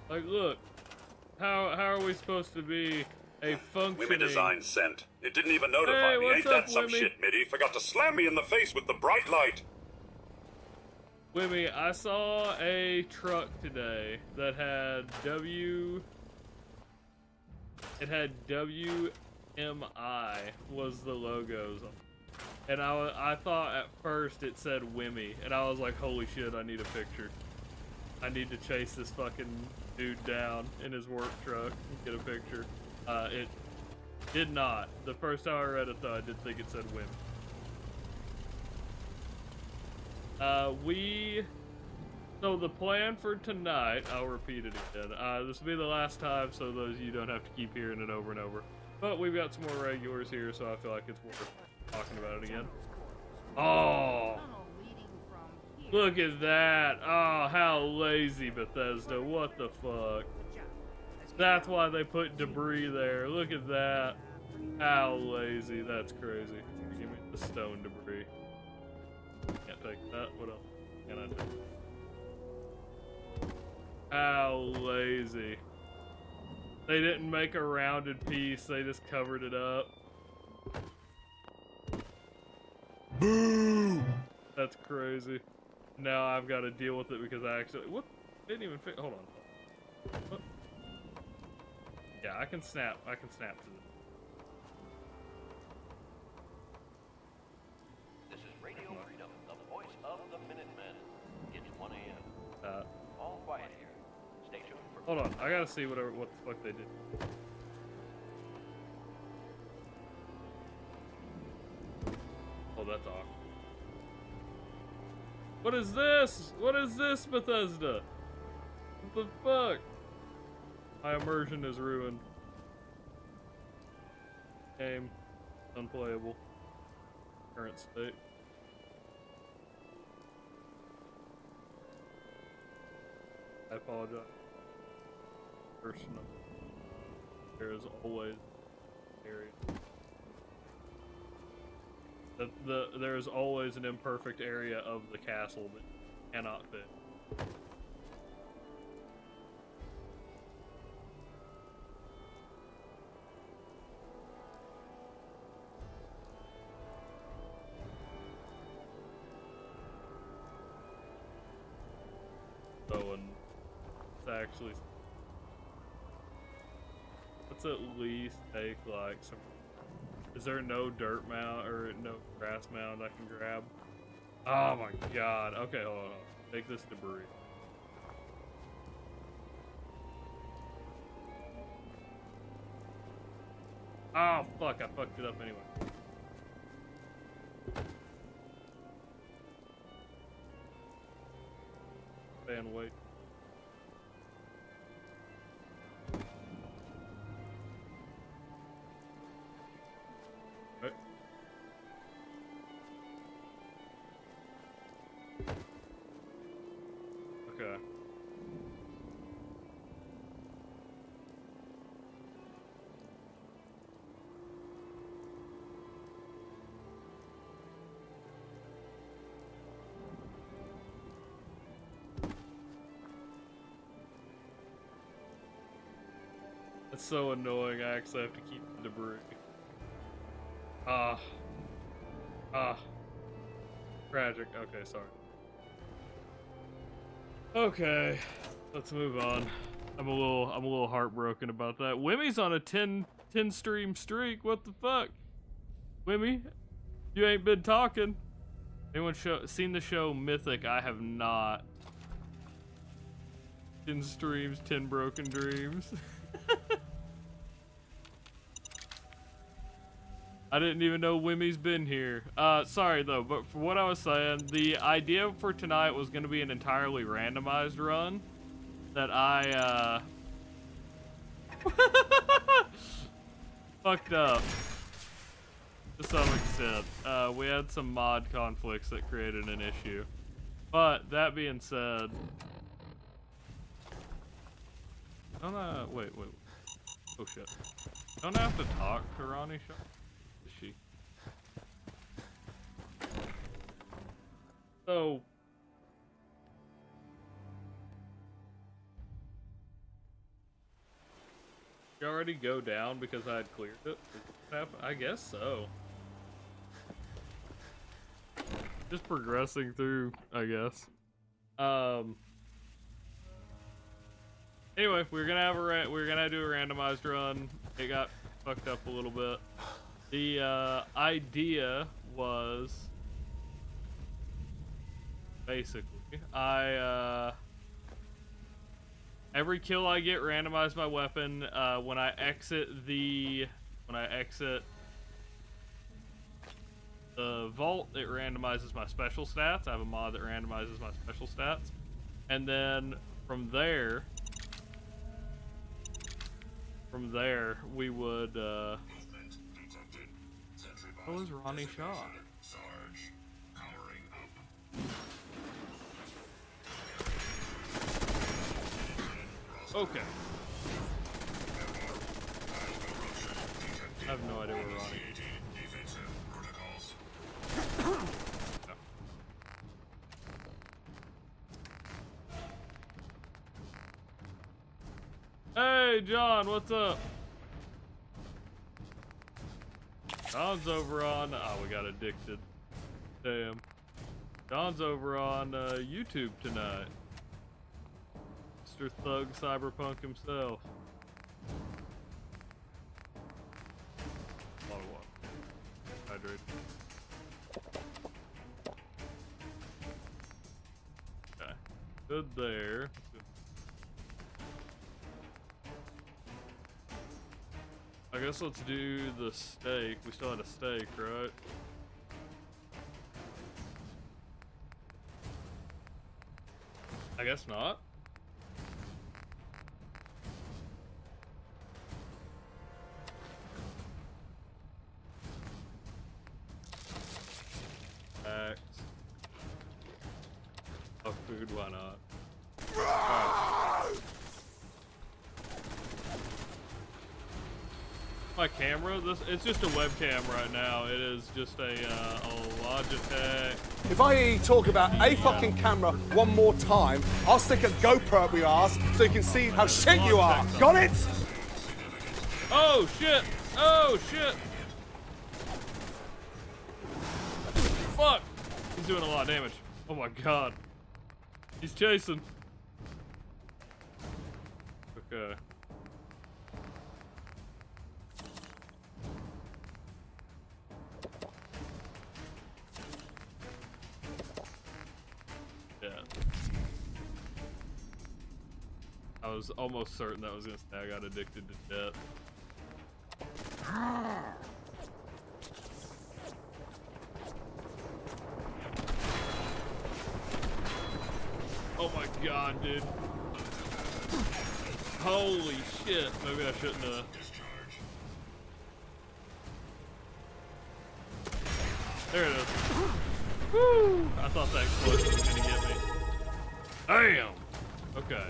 Like, look. How are we supposed to be a functioning... Wimmy Design sent. It didn't even notify me. what's Ain't that up, some Wimmy? shit, Mitty? Forgot to slam me in the face with the bright light. Wimmy, I saw a truck today that had It had WMI was the logos on. And I thought at first it said Wimmy, and I was like, holy shit, I need a picture. I need to chase this fucking dude down in his work truck and get a picture. It did not. The first time I read it, though, I did think it said Wimmy. So the plan for tonight, I'll repeat it again. This will be the last time, so those of you don't have to keep hearing it over and over. But we've got some more regulars here, so I feel like it's worth talking about it again. Oh! Look at that! Oh, how lazy, Bethesda. What the fuck? That's why they put debris there. Look at that. How lazy. That's crazy. Give me the stone debris. Can't take that. What else can I do? How lazy. They didn't make a rounded piece. They just covered it up. Boo! That's crazy. Now I've got to deal with it because I actually... What? Didn't even fit. Hold on. What? Yeah, I can snap. I can snap to this. This is Radio Freedom, the voice of the Minutemen. It's 1 a.m. All quiet here. Stay tuned for... Hold on. I gotta see what the fuck they did. Oh, that's awkward. What is this? What is this, Bethesda? What the fuck? My immersion is ruined. Game. Unplayable. Current state. I apologize. Personal. There is always area. There is always an imperfect area of the castle that cannot fit. So, and it's actually, let's at least take like some. Is there no dirt mound or no grass mound I can grab? Oh my god. Okay, hold on. Take this debris. Oh fuck, I fucked it up anyway. Fan wait. Okay. It's so annoying, I actually have to keep the debris. Tragic. Okay, sorry. Okay, let's move on. I'm a little heartbroken about that. Wimmy's on a 10 stream streak. What the fuck? Wimmy, you ain't been talking. Anyone seen the show Mythic? I have not. 10 streams, 10 broken dreams. I didn't even know Wimmy's been here. Sorry though, but for what I was saying, the idea for tonight was going to be an entirely randomized run that I, fucked up to some extent. We had some mod conflicts that created an issue. But, that being said... wait. Oh shit. Don't I have to talk to Ronnie Shaw? Is she? So... You already go down because I had cleared it? I guess so. Just progressing through, I guess. Anyway, we're gonna do a randomized run. It got fucked up a little bit. The idea was basically every kill I get randomize my weapon. When I exit the vault, it randomizes my special stats. I have a mod that randomizes my special stats, and then from there we would. What was Ronnie Shaw? Okay. I have no idea where Ronnie is. No. Hey, John, what's up? John's over on... Oh, we got addicted. Damn. John's over on YouTube tonight. Mr. Thug Cyberpunk himself. A lot of water. Hydrate. Okay. Good there. I guess let's do the steak. We still had a steak, right? I guess not. X. Oh, food, why not? My camera, it's just a webcam right now. It is just a Logitech. If I hear you talk about a fucking camera one more time, I'll stick a GoPro up your ass so you can see how shit you are. Got it? Oh shit! Oh shit! Fuck! He's doing a lot of damage. Oh my god. He's chasing. Okay. I was almost certain that was gonna say I got addicted to death. Oh my god, dude. Holy shit. Maybe I shouldn't have. There it is. Woo! I thought that explosion was gonna get me. Damn! Okay.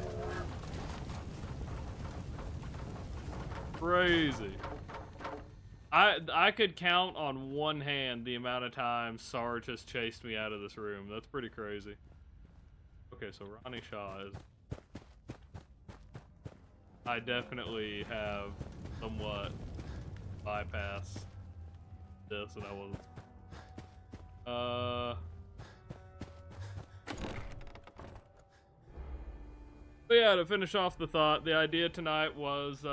Crazy. I could count on one hand the amount of times Sarge has chased me out of this room. That's pretty crazy. Okay, so Ronnie Shaw is... I definitely have somewhat bypassed this, and I wasn't... But yeah, to finish off the thought, the idea tonight was,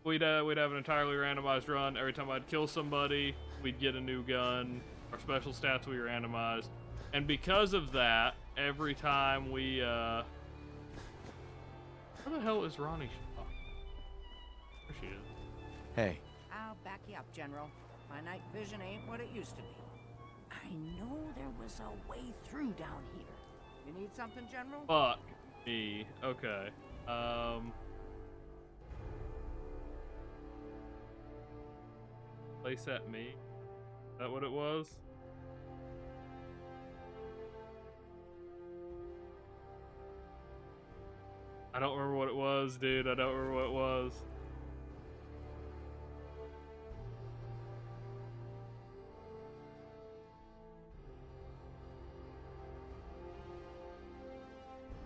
we'd have an entirely randomized run. Every time I'd kill somebody, we'd get a new gun. Our special stats we randomized. And because of that, every time we, where the hell is Ronnie Shaw? There she is. Hey. I'll back you up, General. My night vision ain't what it used to be. I know there was a way through down here. You need something, General? Fuck me. Okay. Place at me? Is that what it was? I don't remember what it was, dude. I don't remember what it was.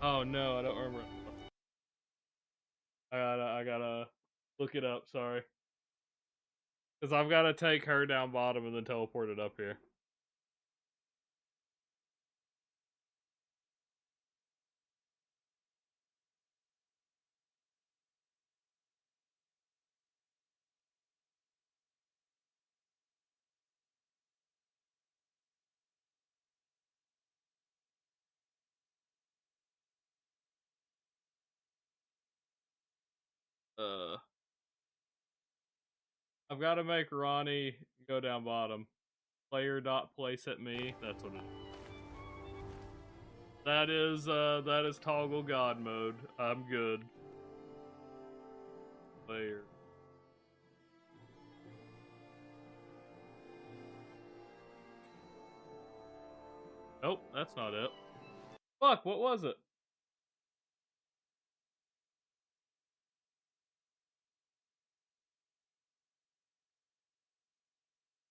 Oh no, I don't remember. I gotta look it up, sorry. Cause I've gotta take her down bottom and then teleport it up here. I've got to make Ronnie go down bottom. Player dot place at me. That's what it is. That is toggle god mode. I'm good. Player. Nope, that's not it. Fuck, what was it?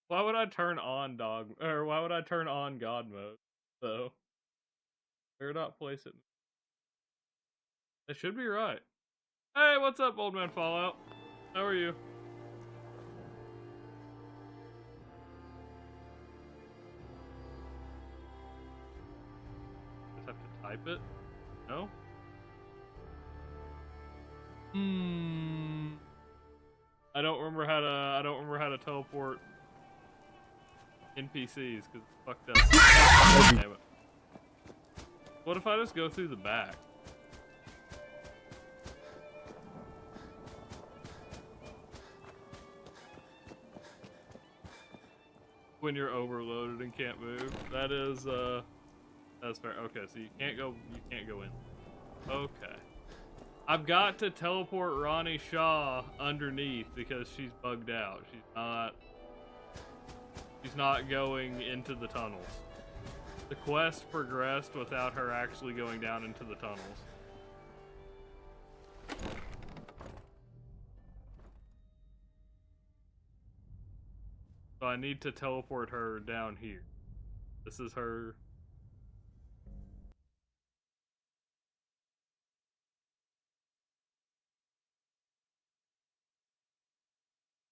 Why would I turn on why would I turn on God mode? So, where dot place it? That should be right. Hey, what's up, old man Fallout? How are you? Just have to type it? No? I don't remember how to teleport NPCs because it's fucked up. Damn it. What if I just go through the back? When you're overloaded and can't move. That is that's fair. Okay, so you can't go in. Okay. I've got to teleport Ronnie Shaw underneath because she's bugged out. She's not going into the tunnels. The quest progressed without her actually going down into the tunnels. So I need to teleport her down here. This is her.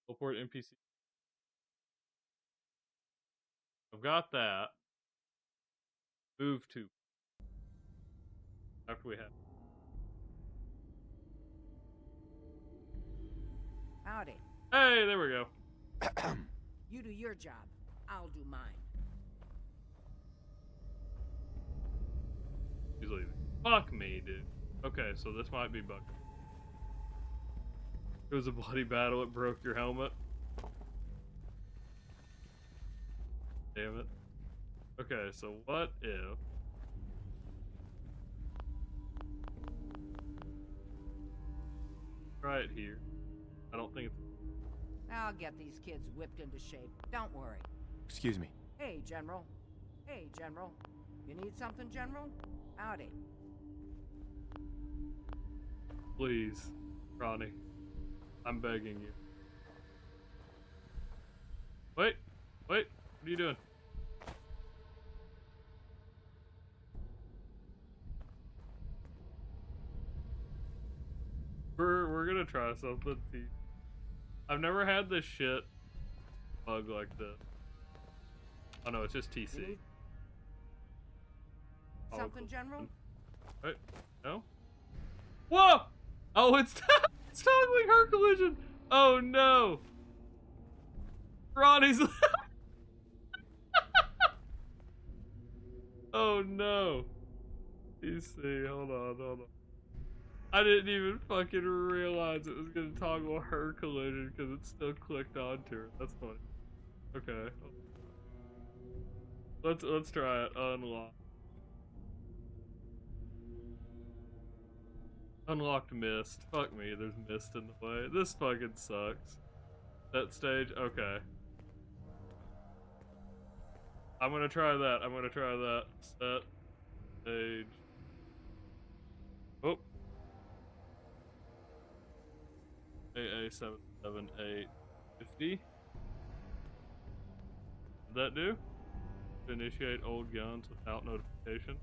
Teleport NPC. I've got that. Move to. After we have. Howdy. Hey, there we go. You do your job. I'll do mine. He's leaving. Fuck me, dude. Okay, so this might be bugged. It was a bloody battle. It broke your helmet. Damn it. Okay, so what if... Right here. I don't think it's... I'll get these kids whipped into shape. Don't worry. Excuse me. Hey, General. Hey, General. You need something, General? Howdy. Please, Ronnie. I'm begging you. Wait, what are you doing? We're gonna try something. I've never had this shit bug like this. Oh no, it's just TC. Something, General? Wait, no? Whoa! Oh, it's it's toggling her collision. Oh no! Ronnie's. Oh no! TC, hold on. I didn't even fucking realize it was gonna toggle her collision because it still clicked onto her. That's funny. Okay. Let's try it. Unlock. Unlocked mist. Fuck me, there's mist in the way. This fucking sucks. That stage? Okay. I'm gonna try that. Set. Stage. Oh. AA77850. Did that do? To initiate old guns without notification.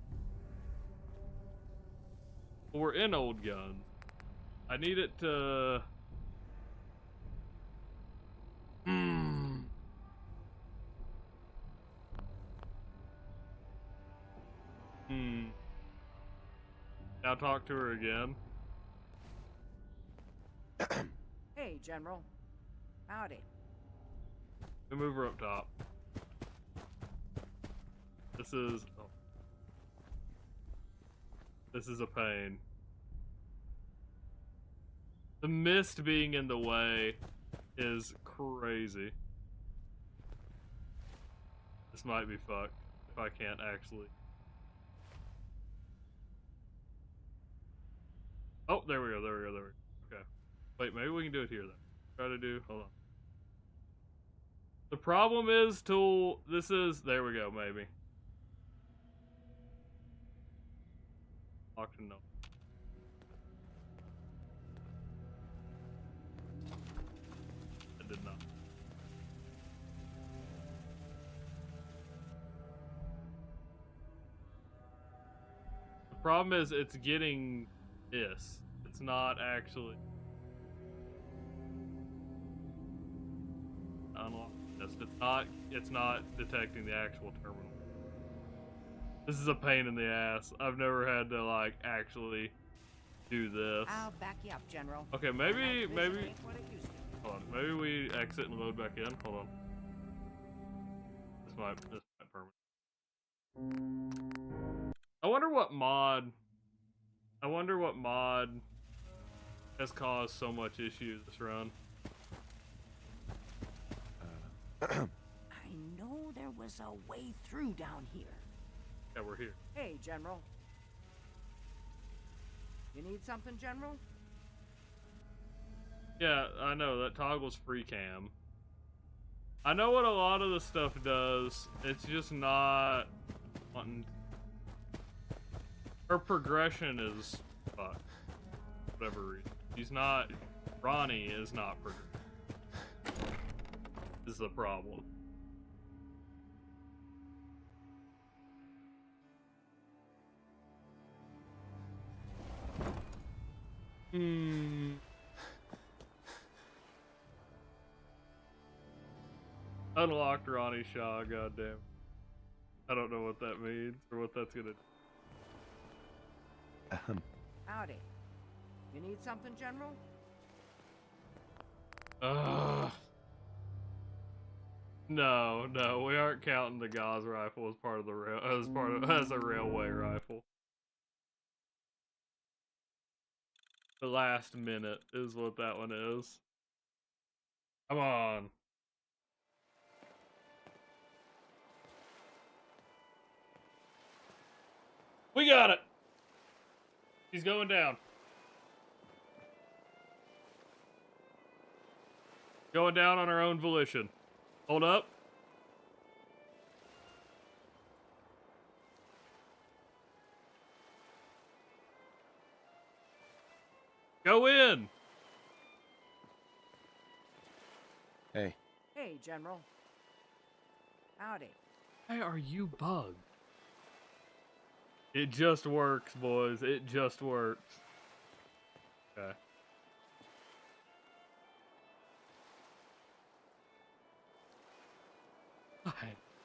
Well, we're in old guns. I need it to... Now talk to her again. Hey, General. Howdy. We move her up top. This is... Oh. This is a pain. The mist being in the way is crazy. This might be fucked if I can't actually... Oh, there we go. Okay. Wait, maybe we can do it here then. Try to do... Hold on. The problem is, Tool, this is... There we go, maybe. Auction, no. I did not. The problem is, it's getting this. It's not actually... Unlock this. It's not detecting the actual terminal. This is a pain in the ass. I've never had to, like, actually do this. I'll back you up, General. Okay, maybe... What it used to be. Hold on. Maybe we exit and load back in. Hold on. This might permit. I wonder what mod has caused so much issue this run. I know there was a way through down here. Yeah, we're here. Hey, General. You need something, General? Yeah, I know, that toggles free cam. I know what a lot of the stuff does. It's just not wanting... Her progression is fucked. Whatever reason. She's not... Ronnie is not progressing. This is the problem. Unlocked Ronnie Shaw, goddamn. I don't know what that means or what that's gonna do. Howdy. You need something, General? No, we aren't counting the Gauss rifle as part of the as a railway rifle. The last minute is what that one is. Come on. We got it! She's going down. Going down on her own volition. Hold up. Go in! Hey. Hey, General. Howdy. Why are you bugged? It just works, boys. It just works. Okay.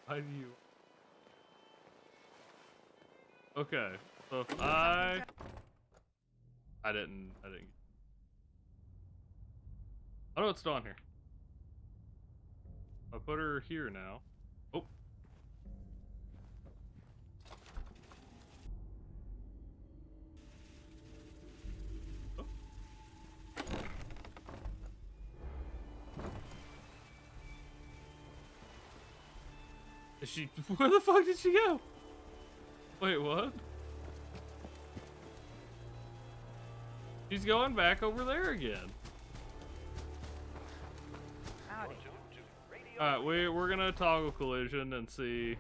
Why do you... Okay, so if I didn't... I know it's still on here. I'll put her here now. Oh. Oh. Is she... Where the fuck did she go? Wait, what? She's going back over there again. Howdy. Alright, we're gonna toggle collision and see...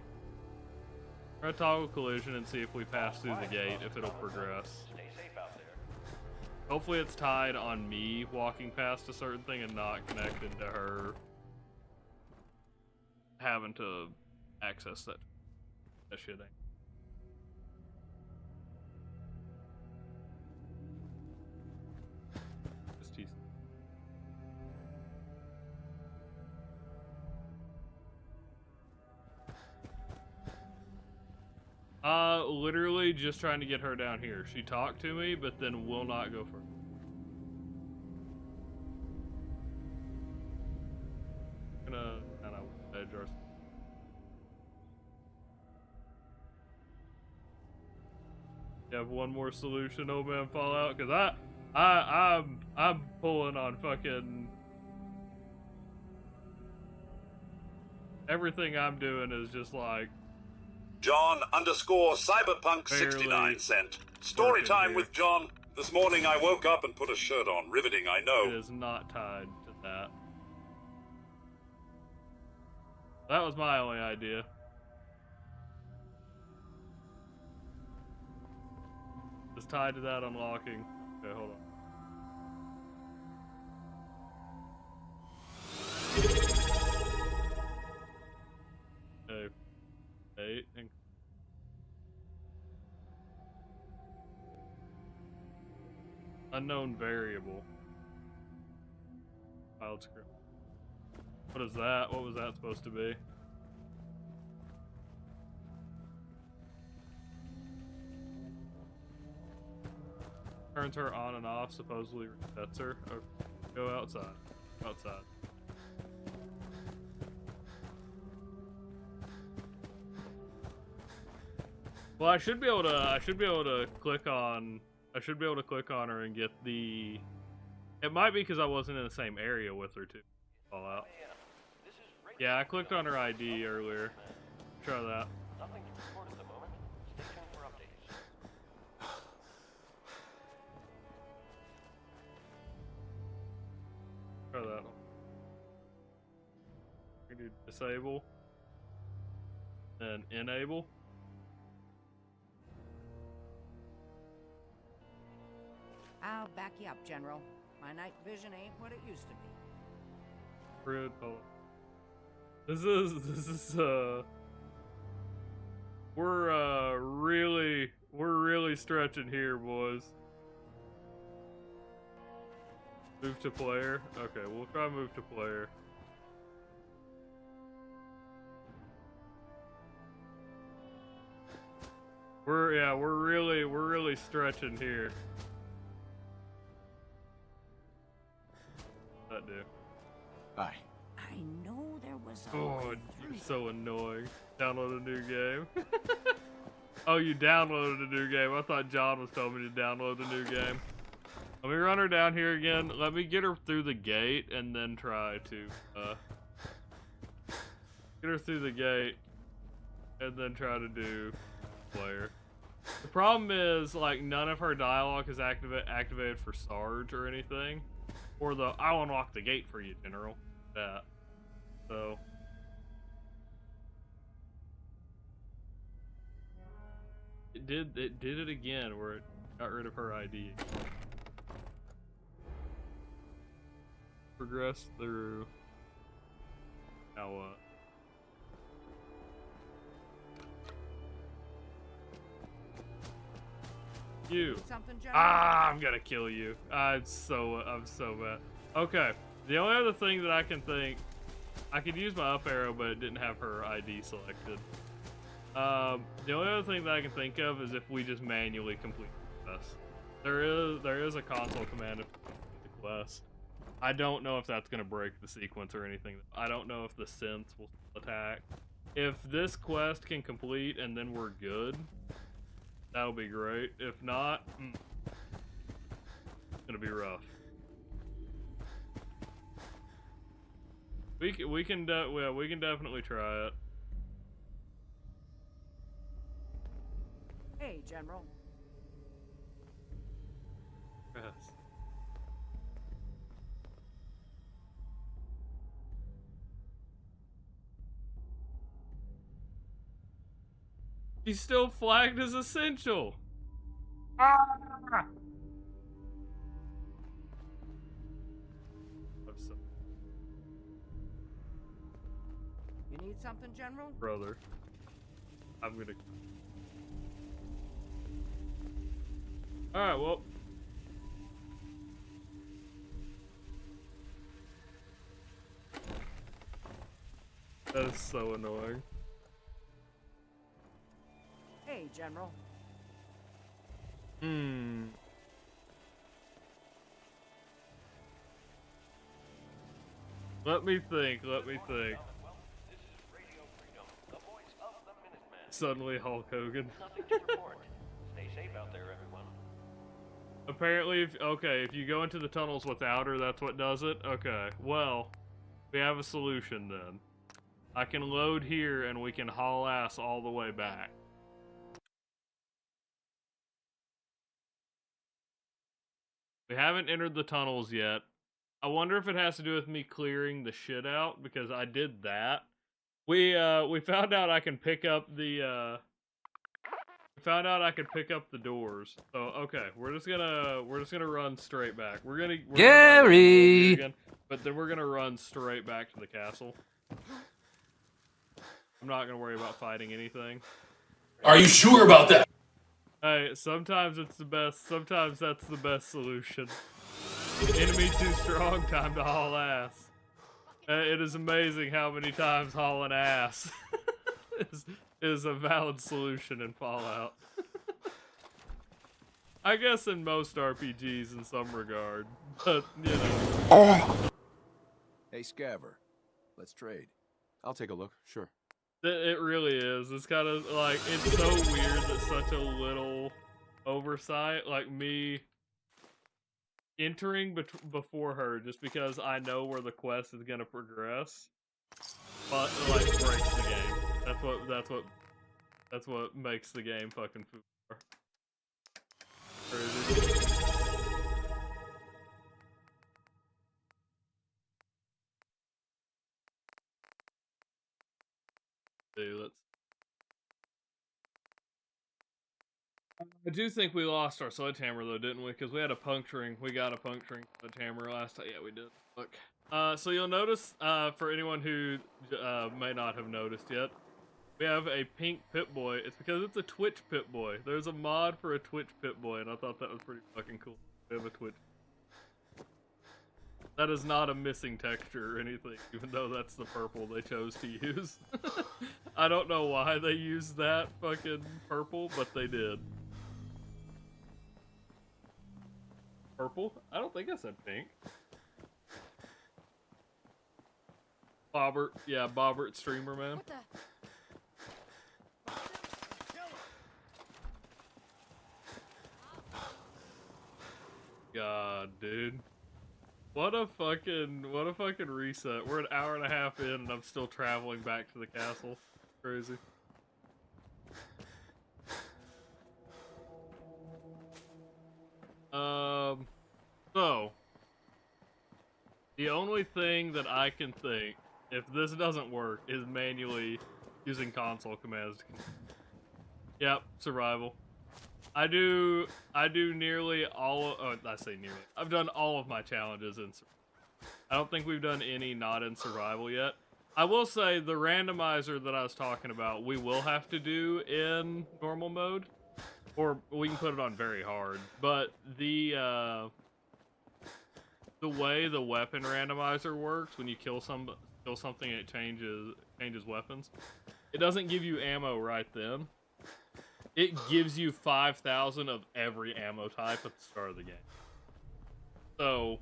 We're gonna toggle collision and see if we pass through the gate, if it'll progress. Stay safe out there. Hopefully it's tied on me walking past a certain thing and not connected to her having to access that shit. Just teasing. Literally just trying to get her down here. She talked to me, but then will not go further. Gonna kind of edge our... You have one more solution, old man Fallout? Cause I'm pulling on fucking... Everything I'm doing is just like... John_Cyberpunk69 sent. Story time with John. This morning I woke up and put a shirt on. Riveting, I know. It is not tied to that. That was my only idea. It's tied to that unlocking. Okay, hold on. Okay. 8 and unknown variable. Filed script. What is that? What was that supposed to be? Turns her on and off, supposedly resets her. Okay. Go outside. Outside. Well, I should be able to click on her and get the... It might be because I wasn't in the same area with her, too. Fallout. Yeah, I clicked on her ID earlier. Try that. Nothing to report at the moment. Stay tuned for updates. Try that. We do disable. And enable. I'll back you up, General. My night vision ain't what it used to be. Rude poet. This is we're really stretching here, boys. Move to player. Okay, we'll try move to player. We're really stretching here. That do. Bye. I know there was a Oh, way you're through. so annoying. Download a new game. Oh, you downloaded a new game. I thought John was telling me to download the new game. Let me run her down here again. Let me get her through the gate and then try to get her through the gate and then try to do player. The problem is, like, none of her dialogue is activated for Sarge or anything. Or the I'll unlock the gate for you, General. That. So. It did it again where it got rid of her ID. progress through. Now what? You. Something, General? Ah, I'm gonna kill you. I'm so bad. Okay. The only other thing that I can think, I could use my up arrow, but it didn't have her ID selected. The only other thing that I can think of is if we just manually complete the quest. There is a console command to complete the quest. I don't know if that's gonna break the sequence or anything. I don't know if the synths will attack. If this quest can complete and then we're good, that'll be great. If not, it's gonna be rough. We can definitely try it. Hey, General. Yes. He's still flagged as essential. Ah! You need something, General? Brother, I'm gonna. Alright, well. That is so annoying. Hey, General. Let me think. Suddenly Hulk Hogan. Stay safe out there, everyone. Apparently, if you go into the tunnels without her, that's what does it? Okay, well, we have a solution then. I can load here and we can haul ass all the way back. We haven't entered the tunnels yet. I wonder if it has to do with me clearing the shit out, because I did that. We found out I can pick up the doors. So okay, we're just gonna run straight back. We're gonna Gary, again, but then we're gonna run straight back to the castle. I'm not gonna worry about fighting anything. Are you sure about that? Hey, sometimes it's the best. Sometimes that's the best solution. Enemy too strong. Time to haul ass. It is amazing how many times hauling ass is a valid solution in Fallout. I guess in most RPGs in some regard, but you know. Hey, Scaver, let's trade. I'll take a look, sure. It really is. It's kind of like, it's so weird that such a little oversight, like me entering before her just because I know where the quest is gonna progress, but like breaks the game. That's what makes the game fucking fool. Crazy. Dude, I do think we lost our sledgehammer though, didn't we? Because we got a puncturing sledgehammer last time. Yeah, we did. Look. So you'll notice, for anyone who may not have noticed yet, we have a pink Pip-Boy. It's because it's a Twitch Pip-Boy. There's a mod for a Twitch Pip-Boy, and I thought that was pretty fucking cool. We have a Twitch. That is not a missing texture or anything, even though that's the purple they chose to use. I don't know why they used that fucking purple, but they did. Purple? I don't think I said pink. Bobbert. Yeah, Bobbert streamer, man. What the? God, dude. What a fucking reset. We're an hour and a half in and I'm still traveling back to the castle. Crazy. So the only thing that I can think, if this doesn't work, is manually using console commands. Yep, survival. I do nearly all of, I say nearly. I've done all of my challenges in survival. I don't think we've done any not in survival yet. I will say the randomizer that I was talking about, we will have to do in normal mode, or we can put it on very hard. But the way the weapon randomizer works, when you kill something, it changes weapons. It doesn't give you ammo right then. It gives you 5,000 of every ammo type at the start of the game. So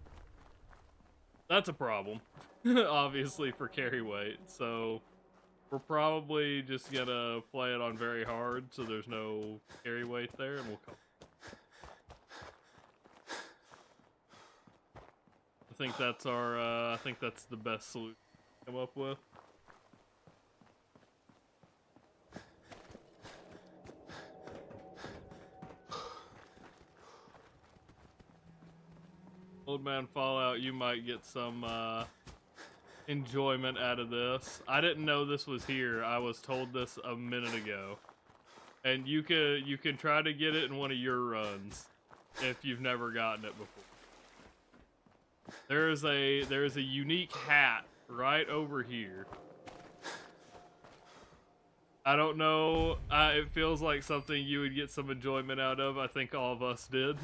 that's a problem, obviously, for carry weight. So we're probably just gonna play it on very hard, so there's no carry weight there, and we'll come. I think that's our. I think that's the best solution to come up with. Old Man Fallout, you might get some enjoyment out of this. I didn't know this was here. I was told this a minute ago. And you can try to get it in one of your runs if you've never gotten it before. There is a unique hat right over here. I don't know, it feels like something you would get some enjoyment out of. I think all of us did.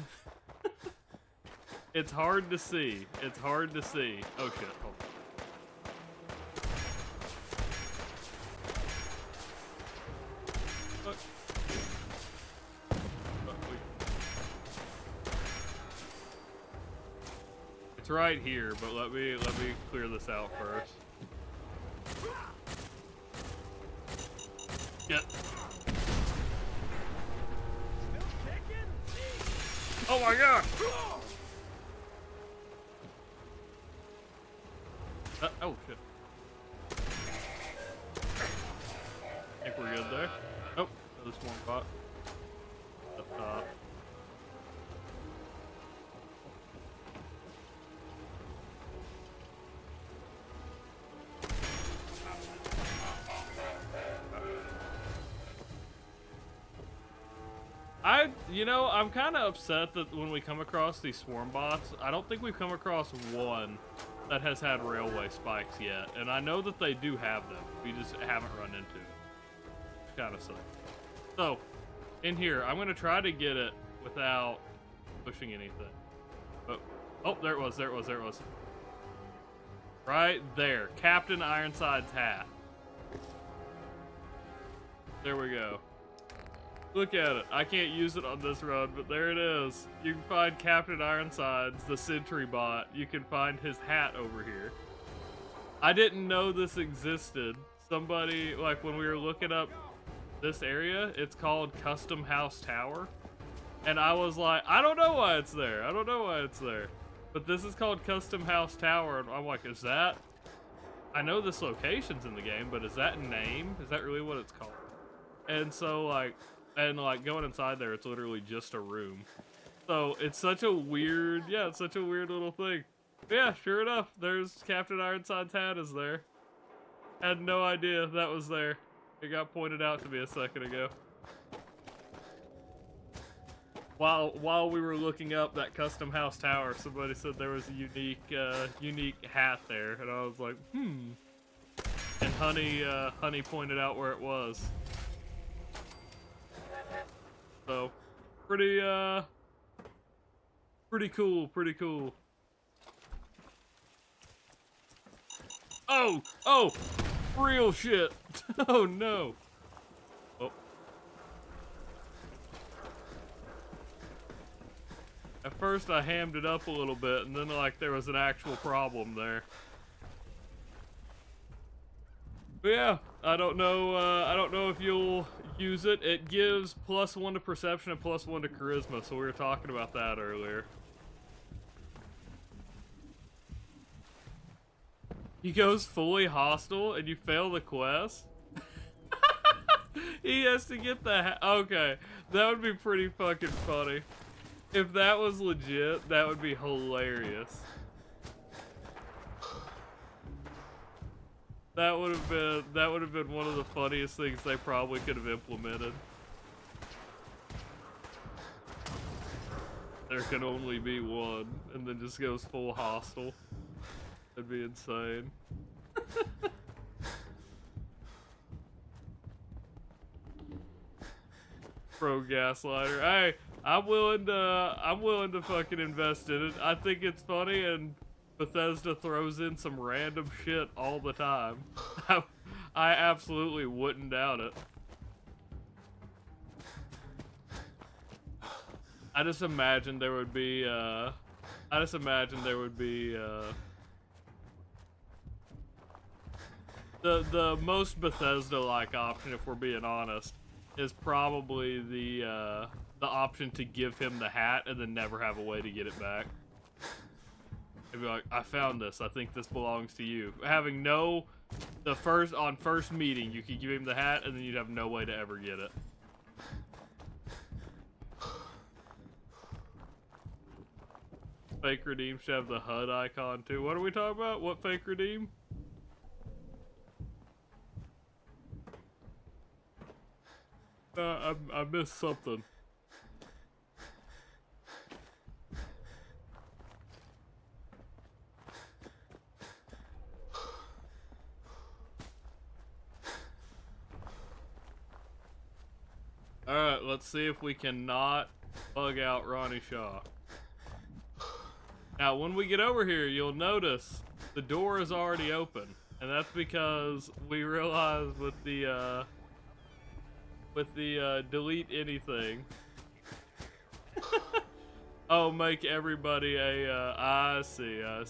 It's hard to see. It's hard to see. Oh shit, hold on. It's right here, but let me clear this out first. Yep. Oh my god! Oh shit. I think we're good there. Oh, another swarm bot. Up top. I'm kind of upset that when we come across these swarm bots, I don't think we've come across one that has had railway spikes yet. And I know that they do have them. We just haven't run into it. It's kind of sucks. So, in here, I'm going to try to get it without pushing anything. Oh, there it was. Right there. Captain Ironside's hat. There we go. Look at it. I can't use it on this run, but there it is. You can find Captain Ironsides, the sentry bot. You can find his hat over here. I didn't know this existed. Somebody, like, when we were looking up this area, it's called Custom House Tower. And I was like, I don't know why it's there. But this is called Custom House Tower, and I'm like, is that... I know this location's in the game, but is that name? Is that really what it's called? And so, like... And, like, going inside there, it's literally just a room. So, it's such a weird... Yeah, it's such a weird little thing. But yeah, sure enough, there's Captain Ironside's hat is there. Had no idea that was there. It got pointed out to me a second ago. While we were looking up that Custom House Tower, somebody said there was a unique hat there. And I was like, And Honey pointed out where it was. So, pretty cool. Oh, real shit. Oh no. Oh. At first I hammed it up a little bit, and then like there was an actual problem there. But yeah, I don't know if you'll use it. It gives +1 to perception and +1 to charisma, so we were talking about that earlier. He goes fully hostile and you fail the quest? He has to get the okay, that would be pretty fucking funny. If that was legit, that would be hilarious. That would have been one of the funniest things they probably could have implemented. There can only be one, and then just goes full hostile. That'd be insane. Pro Gaslighter. Hey, I'm willing to fucking invest in it. I think it's funny, and Bethesda throws in some random shit all the time. I absolutely wouldn't doubt it. I just imagine there would be the most Bethesda-like option, if we're being honest, is probably the option to give him the hat and then never have a way to get it back. They'd be like, I found this. I think this belongs to you. Having on first meeting, you could give him the hat and then you'd have no way to ever get it. Fake redeem should have the HUD icon too. What are we talking about? What fake redeem? I missed something. Alright, let's see if we cannot bug out Ronnie Shaw. Now, when we get over here, you'll notice the door is already open. And that's because we realized with the delete anything. Oh, make everybody a, I see. I'm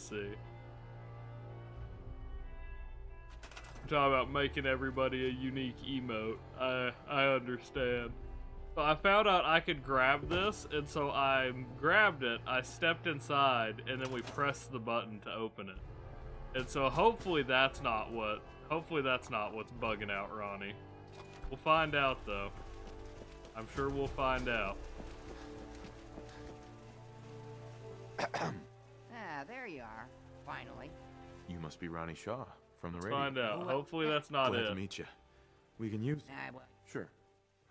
talking about making everybody a unique emote. I understand. So I found out I could grab this, and so I grabbed it, I stepped inside, and then we pressed the button to open it. And so hopefully that's not what's bugging out Ronnie. We'll find out, though. I'm sure we'll find out. There you are. Finally. You must be Ronnie Shaw from the Let's radio. find out. Hopefully that's not Glad it. to meet you. We can use... Well, Sure.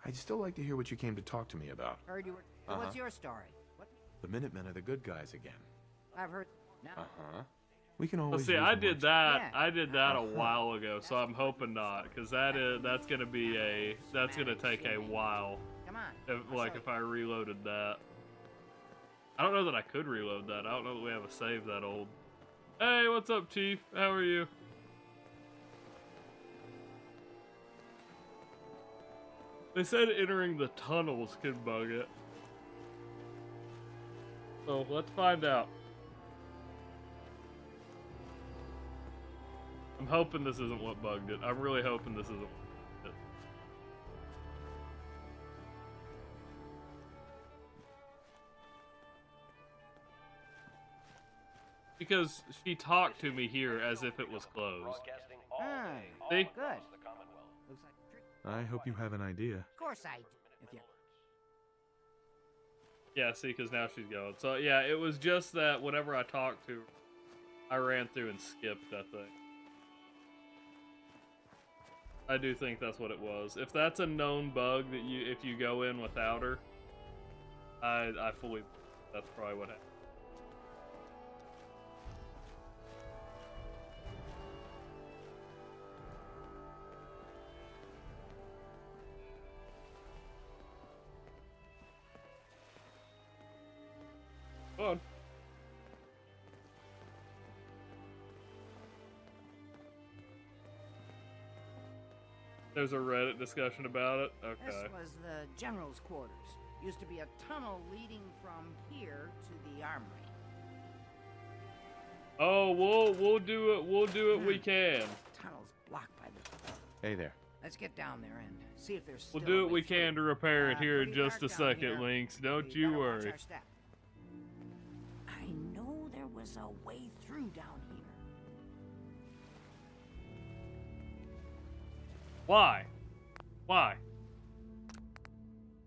I'd still like to hear what you came to talk to me about. heard you were... What's your story? What? The Minutemen are the good guys again. I've heard... No. Uh-huh. We can always Let's see, use I more did ex- that. Yeah. I did that a while ago, so I'm hoping not, because that's gonna take a while. Come on. If I reloaded that. I don't know that I could reload that. I don't know that we have a save that old. Hey, what's up, Chief? How are you? They said entering the tunnels could bug it. So let's find out. I'm hoping this isn't what bugged it. I'm really hoping this isn't what bugged it. Because she talked to me here as if it was closed. Broadcasting all Ah, day, all See? across the Commonwealth. Looks like a trick. I hope you have an idea. Of course I do. If you... Yeah, see, because now she's going. So, yeah, it was just that whenever I talked to her, I ran through and skipped that thing. I do think that's what it was. If that's a known bug that if you go in without her, I fully, that's probably what happened. Come on. There's a Reddit discussion about it? Okay. This was the general's quarters. Used to be a tunnel leading from here to the armory. Oh, we'll do it. We'll do it. We can. Tunnel's blocked by the... Hey there. Let's get down there and see if there's We'll still do a what way we can to through. repair it here in Pretty just a dark down second, here. Lynx. Don't We you gotta watch worry. our step. I know there was a way through down here. Why? Why?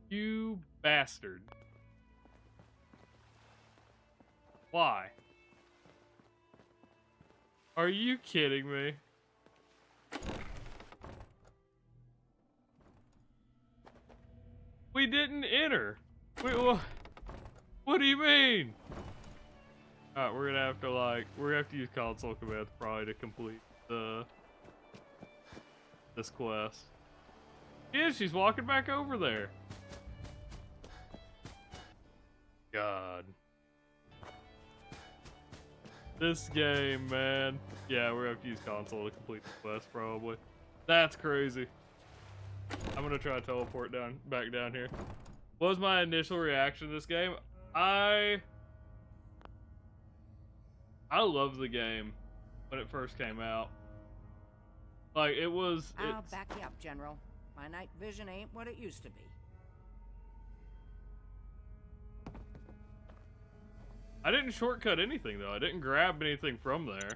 You bastard. Why? Are you kidding me? We didn't enter. Wait, what do you mean? Alright, we're gonna have to use console commands probably to complete this quest. Yeah, she's walking back over there. God. This game, man. Yeah, we're gonna have to use console to complete the quest, probably. That's crazy. I'm gonna try to teleport back down here. What was my initial reaction to this game? I loved the game when it first came out. Like, it was... I'll back you up, General. My night vision ain't what it used to be. I didn't shortcut anything, though. I didn't grab anything from there.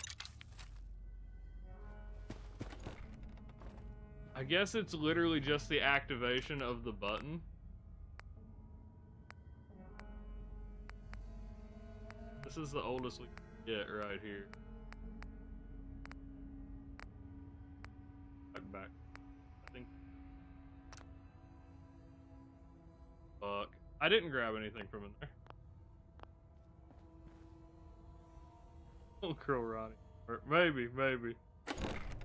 I guess it's literally just the activation of the button. This is the oldest we can get right here. Back. I think. Fuck. I didn't grab anything from in there. Little girl Ronnie. Or maybe.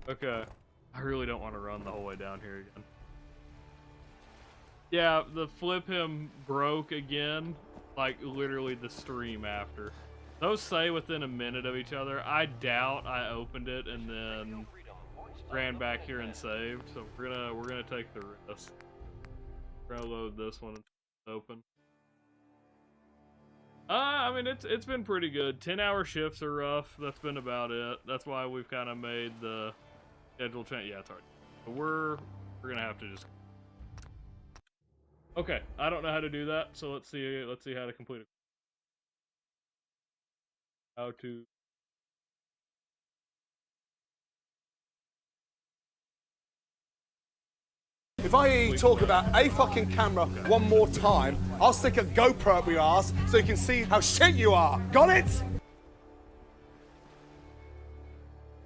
Okay. I really don't want to run the whole way down here again. Yeah, the flip him broke again. Like, literally the stream after. Those say within a minute of each other. I doubt I opened it and then ran back here and saved. So we're gonna take the risk. We're gonna load this one and open. I mean, it's been pretty good. 10-hour shifts are rough. That's been about it. That's why we've kind of made the schedule change. Yeah, it's hard. But we're gonna have to just. Okay, I don't know how to do that, so let's see how to complete it. How to. If I hear you talk about a fucking camera one more time, I'll stick a GoPro up your ass so you can see how shit you are. Got it?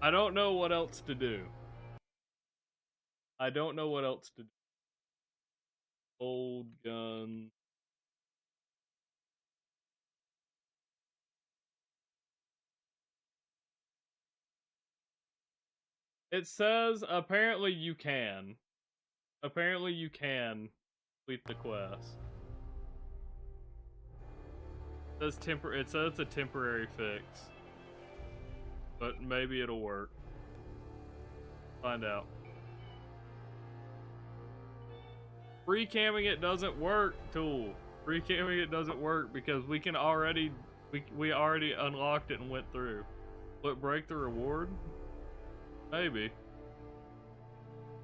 I don't know what else to do. Old gun. It says apparently you can. Apparently you can complete the quest. It says it's a temporary fix. But maybe it'll work. Find out. Free camming it doesn't work, Tool. Free camming it doesn't work because we can already we already unlocked it and went through. Will it break the reward? Maybe.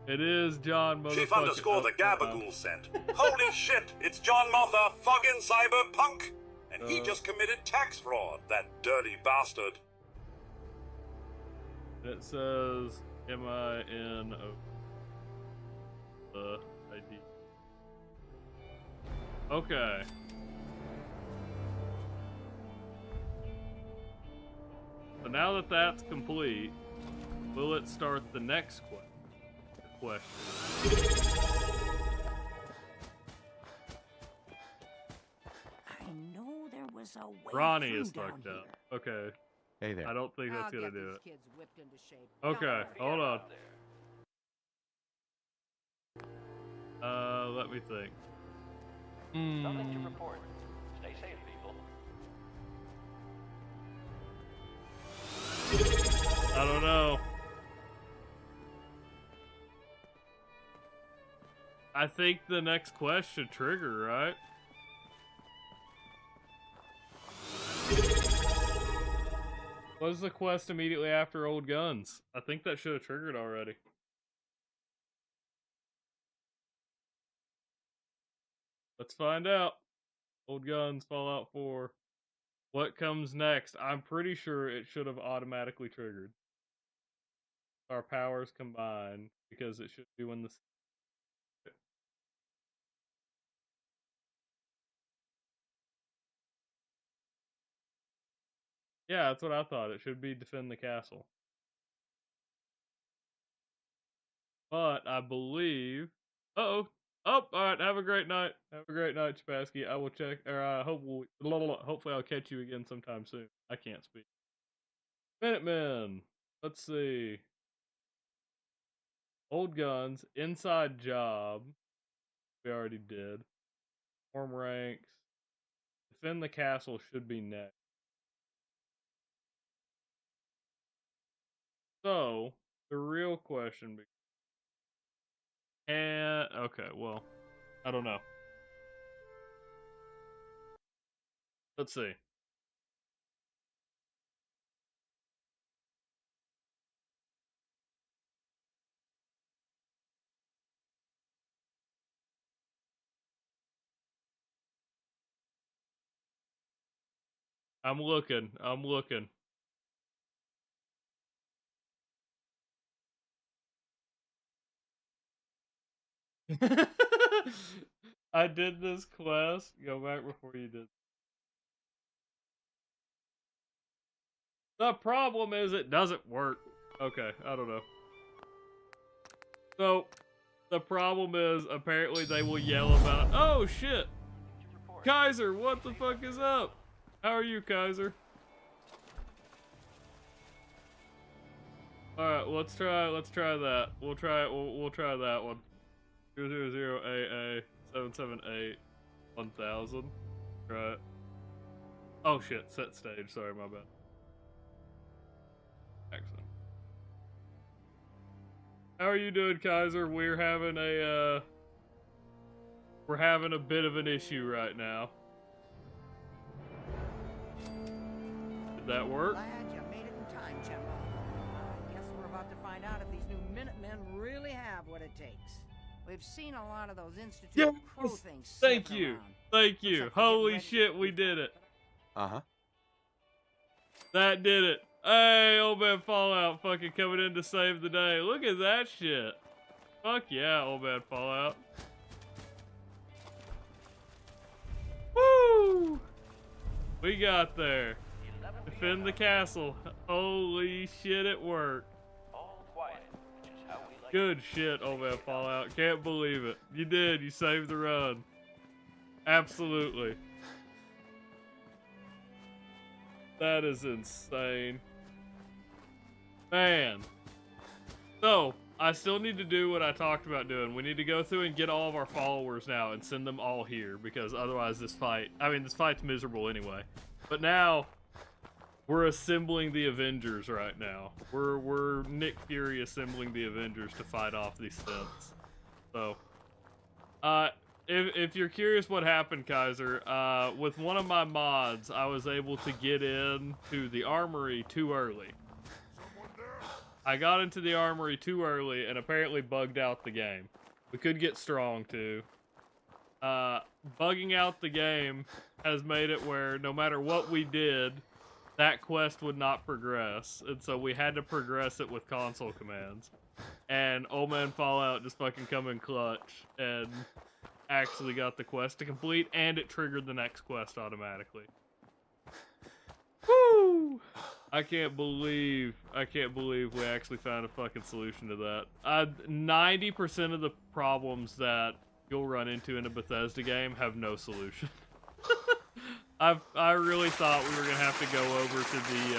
It is John motherfucking... Chief underscore the Gabagool sent. Holy shit, it's John Mother fucking cyberpunk! And he just committed tax fraud, that dirty bastard. It says MINO the ID. Okay. So now that that's complete, will it start the next question? I know there was a way Ronnie through is down fucked here. up. Okay. Hey there. I don't think that's I'll gonna get do these it. kids whipped into shape. Don't Okay, worry. hold on. Let me think. Nothing to report. Stay safe, people. I don't know. I think the next quest should trigger, right? What is the quest immediately after Old Guns? I think that should have triggered already. Let's find out. Old Guns, Fallout 4. What comes next? I'm pretty sure it should have automatically triggered. Our powers combined, because it should be when the... Yeah, that's what I thought. It should be defend the castle. But I believe... Uh-oh. Oh, all right. Have a great night. Have a great night, Spassky. I will check, or hopefully I'll catch you again sometime soon. I can't speak. Minutemen. Let's see. Old guns. Inside job. We already did. Form ranks. Defend the castle should be next. So, the real question okay, well, I don't know. Let's see. I'm looking. I did this quest. Go back before you did. The problem is it doesn't work. Okay, I don't know. So, the problem is apparently they will yell about, oh shit! Kaiser, what the fuck is up? How are you, Kaiser? Alright, let's try that. We'll try that one. 000 AA 778 1000. Right. Oh shit, set stage, sorry, my bad. Excellent. How are you doing, Kaiser? We're having a bit of an issue right now. Did that work? Glad you made it in time, General. I guess we're about to find out if these new Minutemen really have what it takes. We've seen a lot of those Institute Crow things. Thank you. Around. Thank you. Holy shit, we did it. Uh-huh. That did it. Hey, old man Fallout fucking coming in to save the day. Look at that shit. Fuck yeah, old man Fallout. Woo! We got there. Defend the castle. Holy shit, it worked. All quiet, which is how we like Good shit, old man Fallout. Can't believe it. You did. You saved the run. Absolutely. That is insane. Man. So, I still need to do what I talked about doing. We need to go through and get all of our followers now and send them all here, because otherwise this fight's miserable anyway. But now, we're assembling the Avengers right now. We're Nick Fury assembling the Avengers to fight off these synths. So, if you're curious what happened, Kaiser, with one of my mods, I was able to get into the armory too early. I got into the armory too early and apparently bugged out the game. We could get strong too. Bugging out the game has made it where no matter what we did, that quest would not progress. And so we had to progress it with console commands. And old man Fallout just fucking come in clutch and actually got the quest to complete, and it triggered the next quest automatically. Woo! I can't believe we actually found a fucking solution to that. 90% of the problems that you'll run into in a Bethesda game have no solution. I really thought we were gonna have to go over to the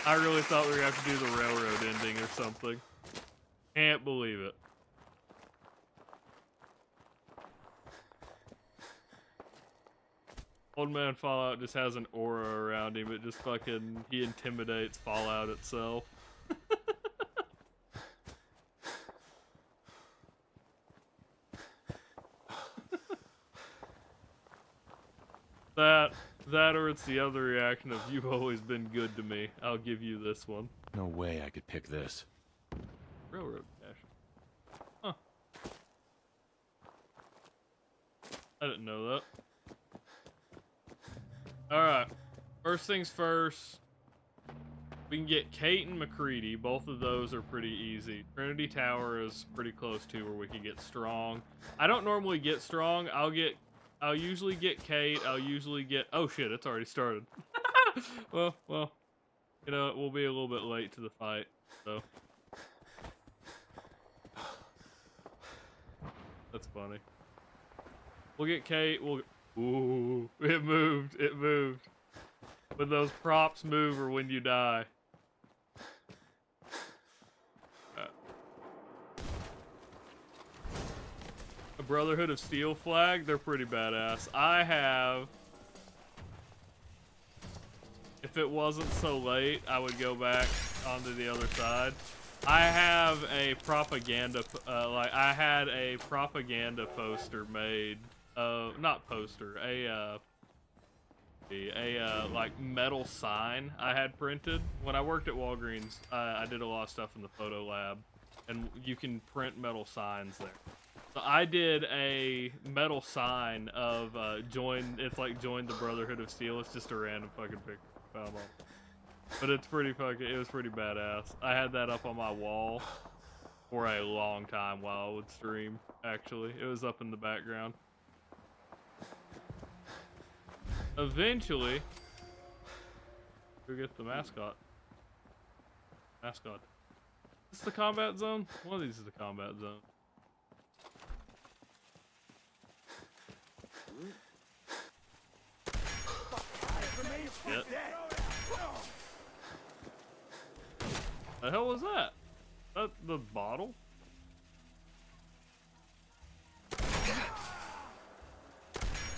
I really thought we were gonna have to do the railroad ending or something. Can't believe it. Old man Fallout just has an aura around him. It just fucking, he intimidates Fallout itself. That or it's the other reaction of, you've always been good to me. I'll give you this one. No way I could pick this. Railroad dash. Huh. I didn't know that. Alright. First things first. We can get Kate and McCready. Both of those are pretty easy. Trinity Tower is pretty close to where we can get strong. I don't normally get strong. I'll usually get Kate. I'll usually get... Oh shit, it's already started. well, you know, we'll be a little bit late to the fight, so... That's funny. We'll get Kate. Ooh, it moved. It moved. When those props move or when you die. A Brotherhood of Steel flag. They're pretty badass. I have... If it wasn't so late, I would go back onto the other side. I have a propaganda, I had a propaganda poster made, not poster, like metal sign I had printed. When I worked at Walgreens, I did a lot of stuff in the photo lab, and you can print metal signs there. So I did a metal sign of, it's like join the Brotherhood of Steel. It's just a random fucking picture. But it's pretty fucking, it was pretty badass. I had that up on my wall for a long time while I would stream, actually. It was up in the background. Eventually, we'll get the mascot. Mascot. Is this the combat zone? One of these is the combat zone. Yep. The hell was that? That the bottle?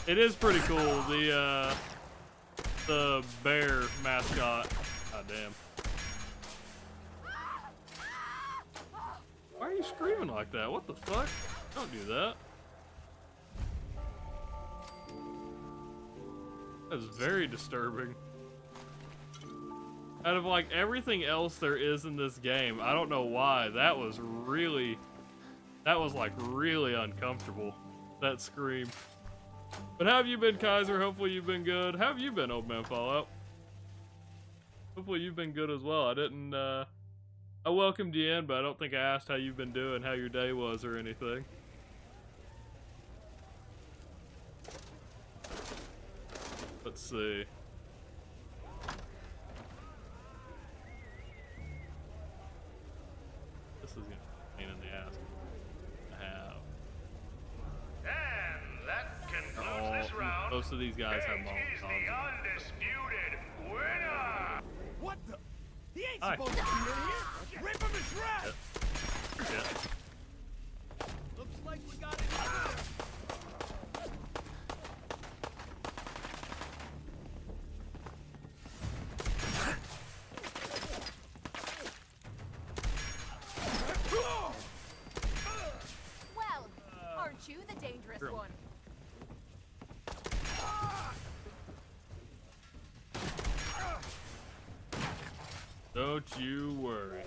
It is pretty cool. The bear mascot. God damn. Why are you screaming like that? What the fuck? Don't do that. That's very disturbing. Out of like everything else there is in this game, I don't know why, that was like really uncomfortable, that scream. But how have you been, Kaiser? Hopefully you've been good. How have you been, Old Man Fallout? Hopefully you've been good as well. I welcomed you in, but I don't think I asked how you've been doing, how your day was or anything. Let's see. This is gonna be a pain in the ass. I have. And that concludes this round. Most of these guys have long He's the undisputed winner. What the? He ain't supposed to be in here. Rip him to shreds. Yeah. Looks like we got it. Well, aren't you the dangerous one? Don't you worry.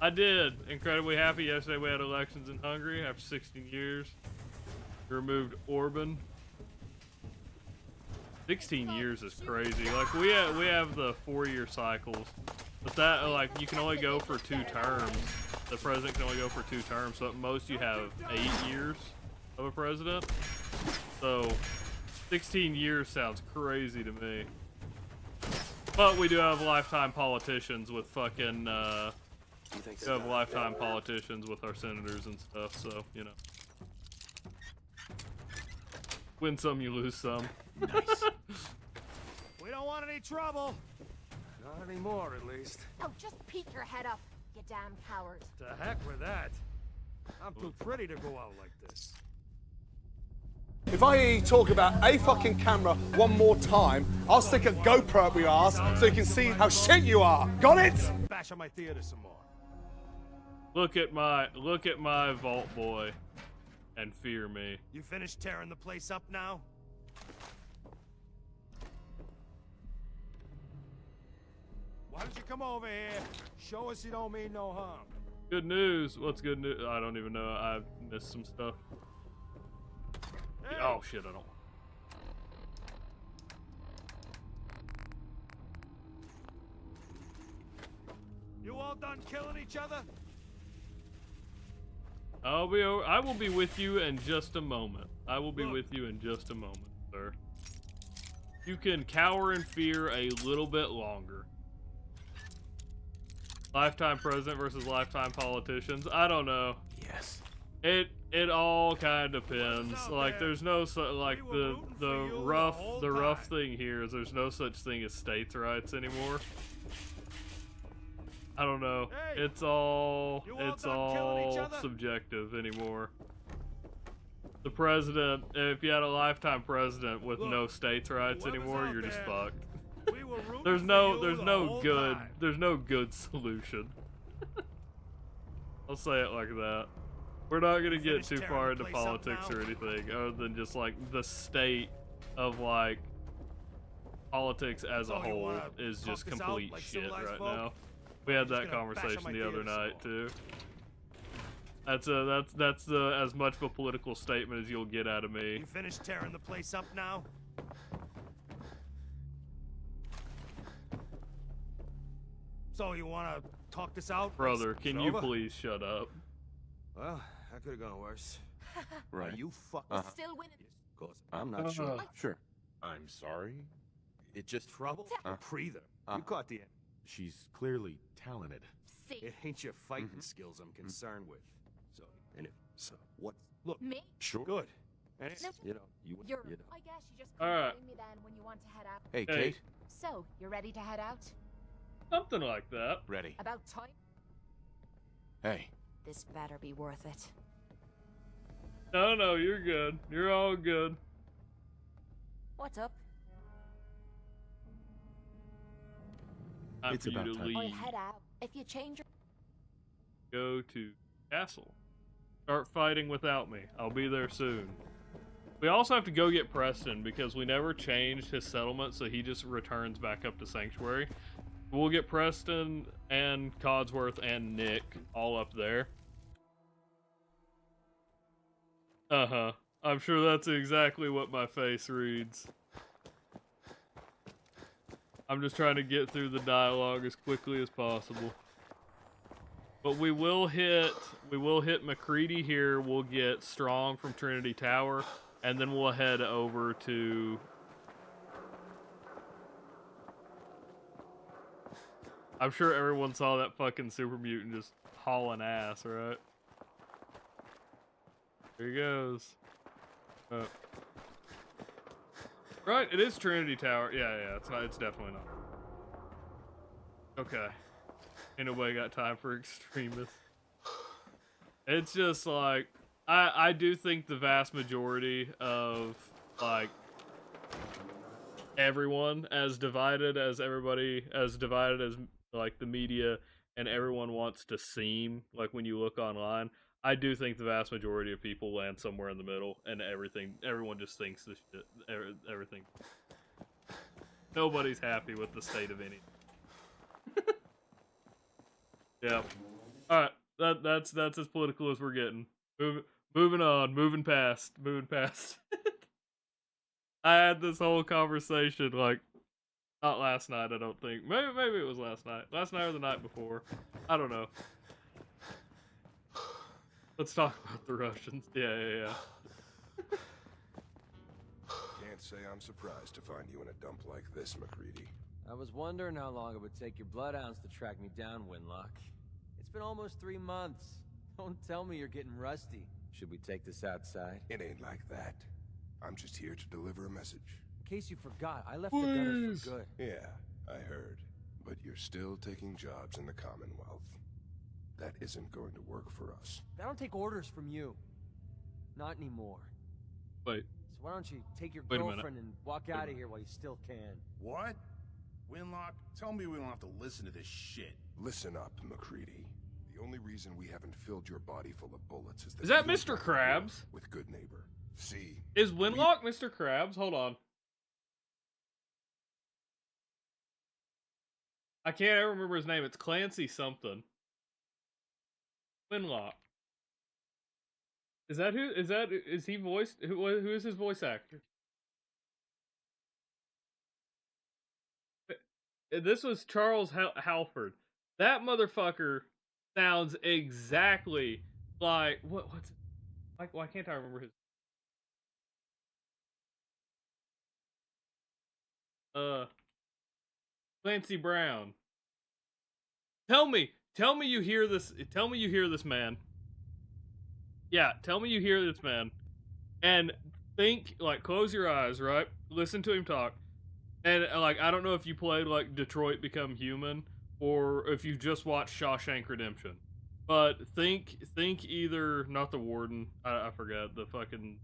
I did. Incredibly happy. Yesterday we had elections in Hungary after 16 years. We removed Orban. 16 years is crazy. Like we have the 4-year cycles, but that like you can only go for 2 terms. The president can only go for 2 terms. So at most you have 8 years of a president. So 16 years sounds crazy to me. But we do have lifetime politicians with fucking, we have lifetime politicians with our senators and stuff, so, you know. Win some, you lose some. Nice. We don't want any trouble. Not anymore, at least. Oh, just peek your head up, you damn coward. To heck with that. I'm too pretty to go out like this. If I hear you talk about a fucking camera one more time, I'll stick a GoPro up your ass so you can see how shit you are. Got it? Bash on my theater some more. Look at my Vault Boy and fear me. You finished tearing the place up now? Why don't you come over here? Show us you don't mean no harm. Good news. What's good news? I don't even know. I missed some stuff. Hey. Oh shit, I don't. You all done killing each other? I will be with you in just a moment. I will be with you in just a moment, sir. You can cower in fear a little bit longer. Lifetime president versus lifetime politicians. I don't know. Yes. It all kind of depends. Like there's no like the rough thing here is there's no such thing as states' rights anymore. I don't know. It's all subjective anymore. The president, if you had a lifetime president with no states' rights anymore, you're just fucked. There's no good solution. I'll say it like that. We're not gonna get too far into politics or anything, other than just like the state of like politics as a whole is just complete shit right now. We had that conversation the other night too. That's as much of a political statement as you'll get out of me. You finished tearing the place up now? So you want to talk this out? Brother, can you please shut up? Well, that could have gone worse. Right. Are you fucking Still winning. Of course. I'm not sure. Sure. I'm sorry. It just trouble? Breather. You caught the end. She's clearly talented. See. It ain't your fighting skills I'm concerned with. So, what? Look. Me? Sure. Good. And No. you know, You're. you know. I guess you just Alright. couldn't me then when you want to head out. Hey, Hey. Kate. So, you're ready to head out? Something like that. Ready. About time? Hey. This better be worth it. No, you're good. You're all good. What's up? Time It's for you about to time. Or leave. head out. If you change your... Go to castle. Start fighting without me. I'll be there soon. We also have to go get Preston because we never changed his settlement, so he just returns back up to Sanctuary. We'll get Preston and Codsworth and Nick all up there. Uh-huh. I'm sure that's exactly what my face reads. I'm just trying to get through the dialogue as quickly as possible. But we will hit McCready here. We'll get Strong from Trinity Tower, and then we'll head over to... I'm sure everyone saw that fucking super mutant just hauling ass, right? There he goes. Right, it is Trinity Tower. Yeah, it's not. It's definitely not. Okay. Ain't nobody got time for extremists. It's just like I do think the vast majority of like everyone as divided as like the media and everyone wants to seem like when you look online. I do think the vast majority of people land somewhere in the middle, and everyone just thinks this shit, everything. Nobody's happy with the state of any. Yeah. All right. That's as political as we're getting. Moving on. Moving past. I had this whole conversation like not last night. I don't think. Maybe it was last night. Last night or the night before. I don't know. Let's talk about the Russians. Yeah. Can't say I'm surprised to find you in a dump like this, McCready. I was wondering how long it would take your bloodhounds to track me down, Winlock. It's been almost 3 months. Don't tell me you're getting rusty. Should we take this outside? It ain't like that. I'm just here to deliver a message. In case you forgot, I left the gunners for good. Yeah, I heard. But you're still taking jobs in the Commonwealth. That isn't going to work for us. I don't take orders from you. Not anymore. Wait. So why don't you take your Wait a minute. girlfriend and walk out of here while you still can? What? Winlock, tell me we don't have to listen to this shit. Listen up, McCready. The only reason we haven't filled your body full of bullets is that... Is that you Mr. Krabs? ...with good neighbor. See? Is Winlock Mr. Krabs? Hold on. I can't ever remember his name. It's Clancy something. Winlock. Is that who? Is he voiced? Who is his voice actor? This was Charles Halford. That motherfucker sounds exactly like what's like? Why can't I remember his? Clancy Brown. Tell me you hear this. Tell me you hear this man. Yeah, tell me you hear this man, and think, like, close your eyes, right? Listen to him talk, and, like, I don't know if you played, like, Detroit Become Human, or if you just watched Shawshank Redemption, but think either, not the warden, I forget, the fucking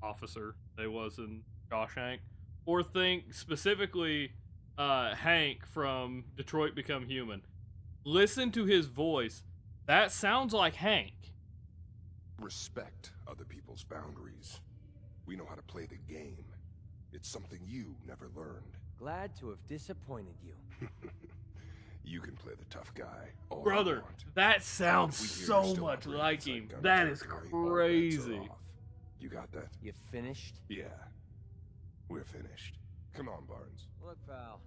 officer they was in Shawshank, or think specifically Hank from Detroit Become Human. Listen to his voice. That sounds like Hank. Respect other people's boundaries. We know how to play the game. It's something you never learned. Glad to have disappointed you. You can play the tough guy. All Brother, you want. that sounds We hear so you're still much operating like inside him. gun That is territory. All bets are crazy. off. You got that? You finished? Yeah. We're finished. Come on, Barnes. Look, pal.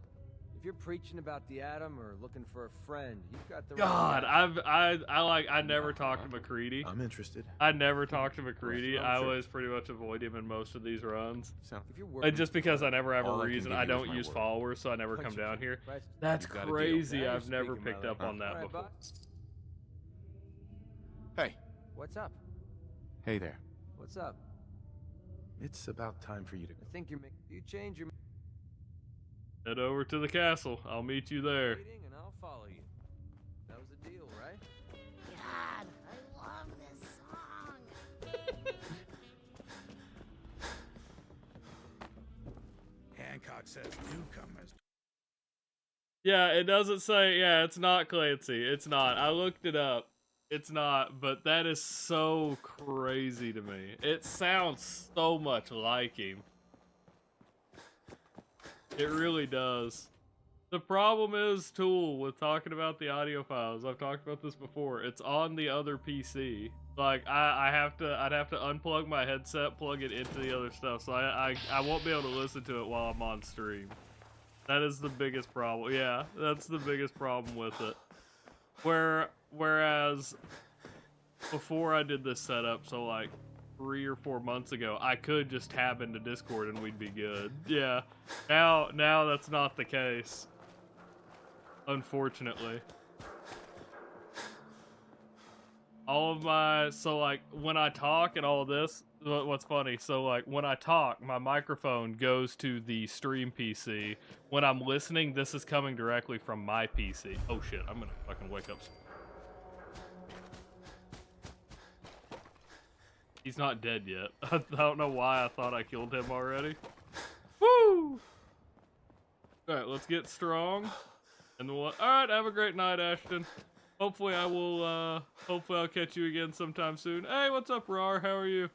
If you're preaching about the atom or looking for a friend, you've got the God, right guy. I never talked to McCready. I'm interested. I never talked to McCready. I always pretty much avoid him in most of these runs. If you're And working just because I never have All a I can reason, give I you is don't my use word. followers, so I never come down here. That's You got a deal. crazy. Now you're I've never speaking picked my up on language. that All right, before. boss. Hey. What's up? Hey there. What's up? It's about time for you to I think you're making. You change your Head over to the castle. I'll meet you there. meeting and I'll follow you. That was the deal, right? God, I love this song. Hancock says newcomers. Yeah, it doesn't say. Yeah, it's not Clancy. It's not. I looked it up. It's not, but that is so crazy to me. It sounds so much like him. It really does. The problem is, Tool, with talking about the audio files. I've talked about this before. It's on the other PC. Like, I'd have to unplug my headset, plug it into the other stuff, so I won't be able to listen to it while I'm on stream. That is the biggest problem. Yeah, that's the biggest problem with it. Whereas before I did this setup, so like 3 or 4 months ago, I could just tab into Discord and we'd be good. Yeah. Now that's not the case. Unfortunately. All of my, so like when I talk and all this, what's funny, so like when I talk, my microphone goes to the stream PC. When I'm listening, this is coming directly from my PC. Oh shit, I'm gonna fucking wake up. He's not dead yet. I don't know why I thought I killed him already. Woo! Alright, let's get strong. And then we'll, alright, have a great night, Ashton. Hopefully hopefully I'll catch you again sometime soon. Hey, what's up, Rar? How are you?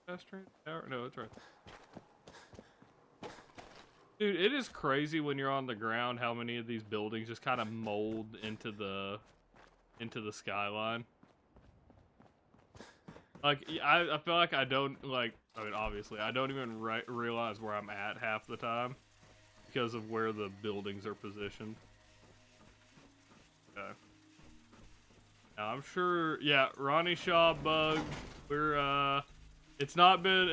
Fast train tower? No, that's right. Dude, it is crazy when you're on the ground how many of these buildings just kind of mold into the skyline. Like, I feel like I don't, like, I mean, obviously, I don't even realize where I'm at half the time because of where the buildings are positioned. Okay. Now, I'm sure, yeah, Ronnie Shaw bug, we're, it's not been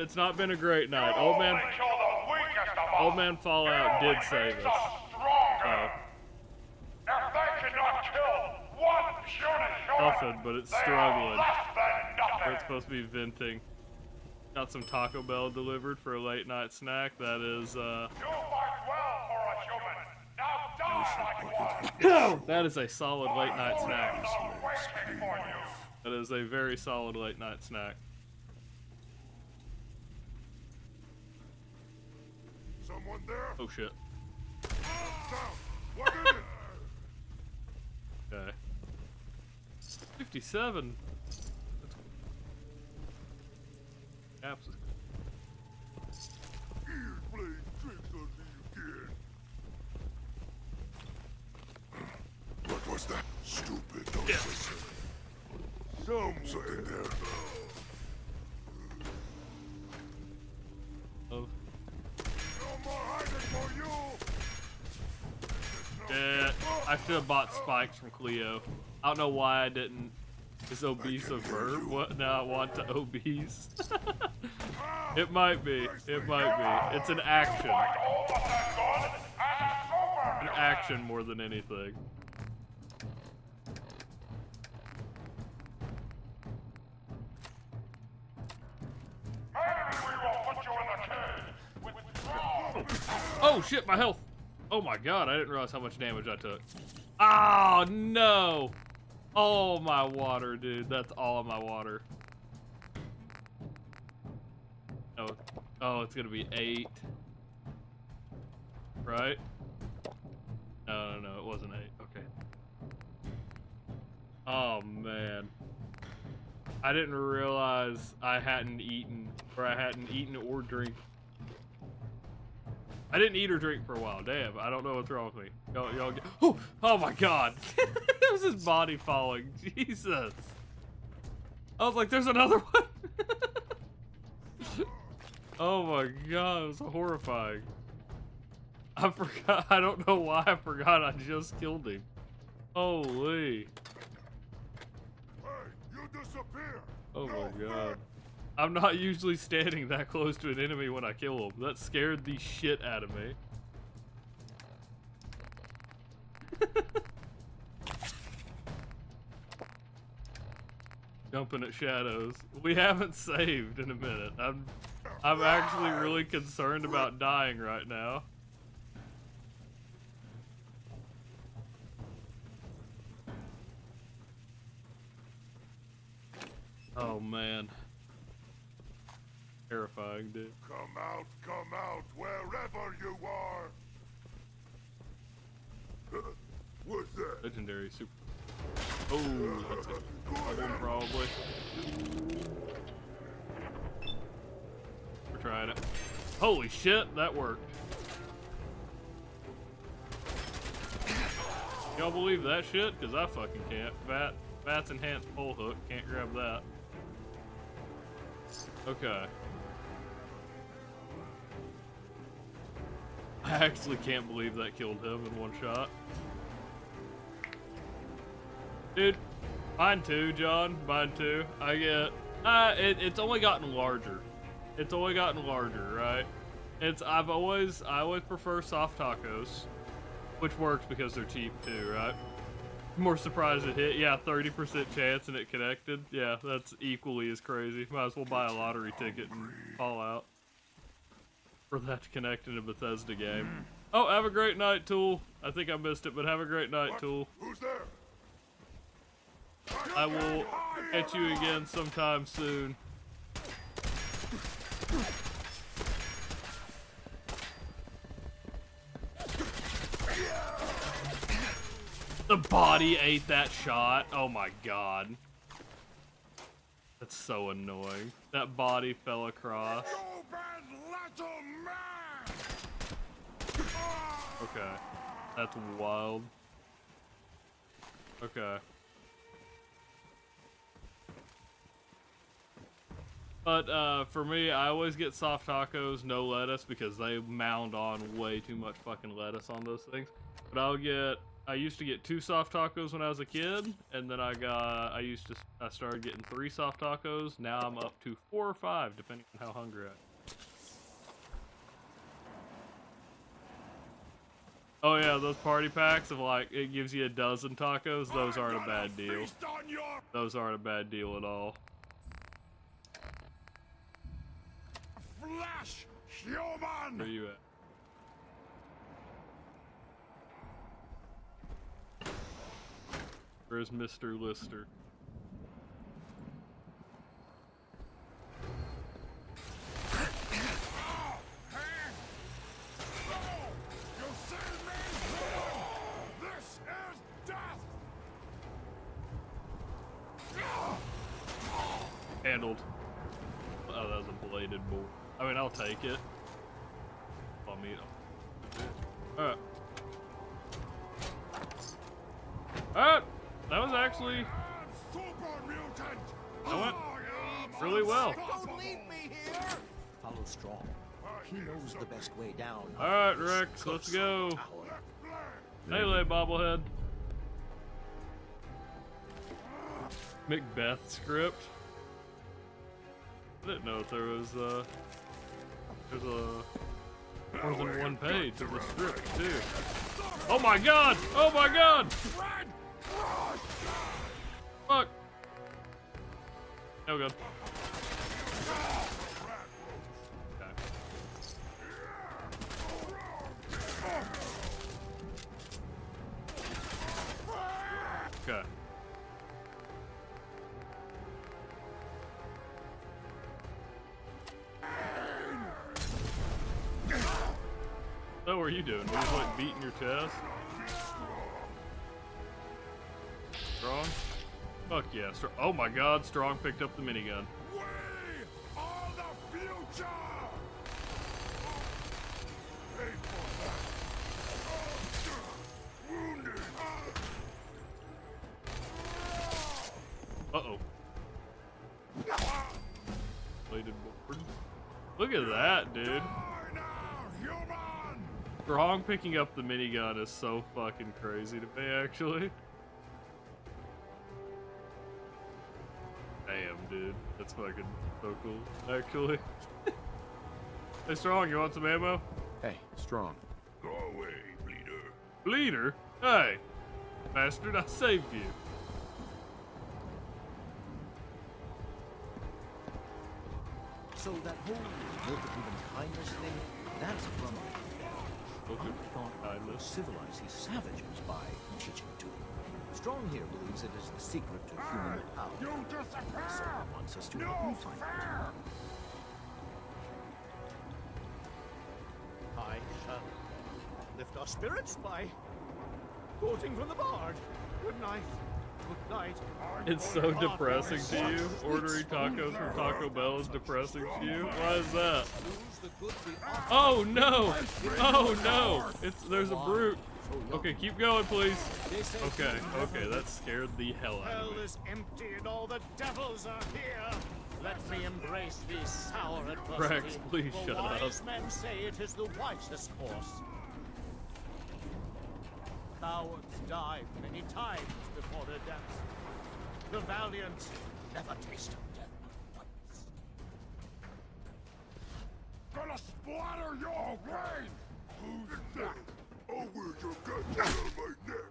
a great night. Old Man Fallout did save us. Nothing, but it's struggling. It's supposed to be venting. Got some Taco Bell delivered for a late night snack. That is, that is a solid late night snack. That is a very solid late night snack. Someone there? Oh shit. What is it? Okay. 57. Caps is Playing tricks on me again. What was that? Stupid. Don't say something there. Oh. No more hiding for you. Yeah, I should have bought spikes from Cleo. I don't know why I didn't. Is obese a verb? What? Now I want to obese. It might be. It might be. It's an action. An action more than anything. Oh shit, my health. Oh my god, I didn't realize how much damage I took. Oh no. Oh my water, dude. That's all of my water. Oh, it's gonna be 8. Right? No, it wasn't 8. Okay. Oh man. I didn't realize I hadn't eaten, or I hadn't eaten or drink. I didn't eat or drink for a while. Damn, I don't know what's wrong with me. Y'all get, oh my god. It was his body falling. Jesus. I was like, there's another one. Oh my god, it was horrifying. I forgot, I don't know why I forgot I just killed him. Holy. Oh my god. I'm not usually standing that close to an enemy when I kill him. That scared the shit out of me. Jumping at shadows. We haven't saved in a minute. I'm actually really concerned about dying right now. Oh man. Terrifying, dude. Come out, wherever you are. What's that? Legendary super. Oh, that's a one probably. We're trying it. Holy shit, that worked. Y'all believe that shit? Cause I fucking can't. Vats enhanced pole hook, can't grab that. Okay. I actually can't believe that killed him in one shot. Dude, mine too, John. Mine too. I get... it's only gotten larger. It's only gotten larger, right? I always prefer soft tacos, which works because they're cheap too, right? More surprised it hit. Yeah, 30% chance and it connected. Yeah, that's equally as crazy. Might as well buy a lottery ticket and fall out for that to connect in a Bethesda game. Oh, have a great night, Tool. I think I missed it, but have a great night, Tool. Who's there? I will catch you again sometime soon. The body ate that shot. Oh my god. That's so annoying. That body fell across. Okay. That's wild. Okay. But for me, I always get soft tacos, no lettuce, because they mound on way too much fucking lettuce on those things. But I used to get 2 soft tacos when I was a kid, and then I started getting 3 soft tacos. Now I'm up to 4 or 5, depending on how hungry I am. Oh yeah, those party packs of like, it gives you a dozen tacos, those aren't a bad deal. Those aren't a bad deal at all. Flash human! Where are you at? Where's Mr. Lister? Handled. Oh, that was a bladed bull. I mean, I'll take it. I'll meet him. Alright. Alright! That was actually... That went really well. Don't leave me here! Follow Strong. He knows the best way down. Alright, Rex, let's go. Melee bobblehead. Macbeth script. I didn't know if there was there's a more than one page of the script too. Oh my god! Oh my god! Fuck! Oh god. Okay. what were you doing? You just like beating your chest? Strong? Fuck yeah. Oh my god, Strong picked up the minigun. We are the future! Pay for that. Wounded. Uh-oh. Bladed board. Look at that, dude. Strong picking up the minigun is so fucking crazy to me, actually. Damn, dude. That's fucking so cool, actually. Hey, Strong, you want some ammo? Hey, Strong. Go away, bleeder. Bleeder? Hey, bastard, I saved you. So that whole milk of human kindness thing, that's from I thought civilize these savages by teaching to them. Strong here believes it is the secret to human power. You disappear! So he wants us to help him find it. I shall lift our spirits by quoting from the bard. Good night. Good night. It's so depressing to you. Ordering tacos from Taco Bell is depressing to you. Why is that? Oh no! Oh no! There's a brute. Okay, keep going, please. Okay, that scared the hell out of Hell me. is empty and all the devils are here. Let me embrace this sour adversity. Rex, please For shut up. wise men say it is the wisest course. Cowards die many times before their deaths. The valiant never taste of death once. Gonna splatter your brain! Who's that? Oh, where's your gun out of my neck?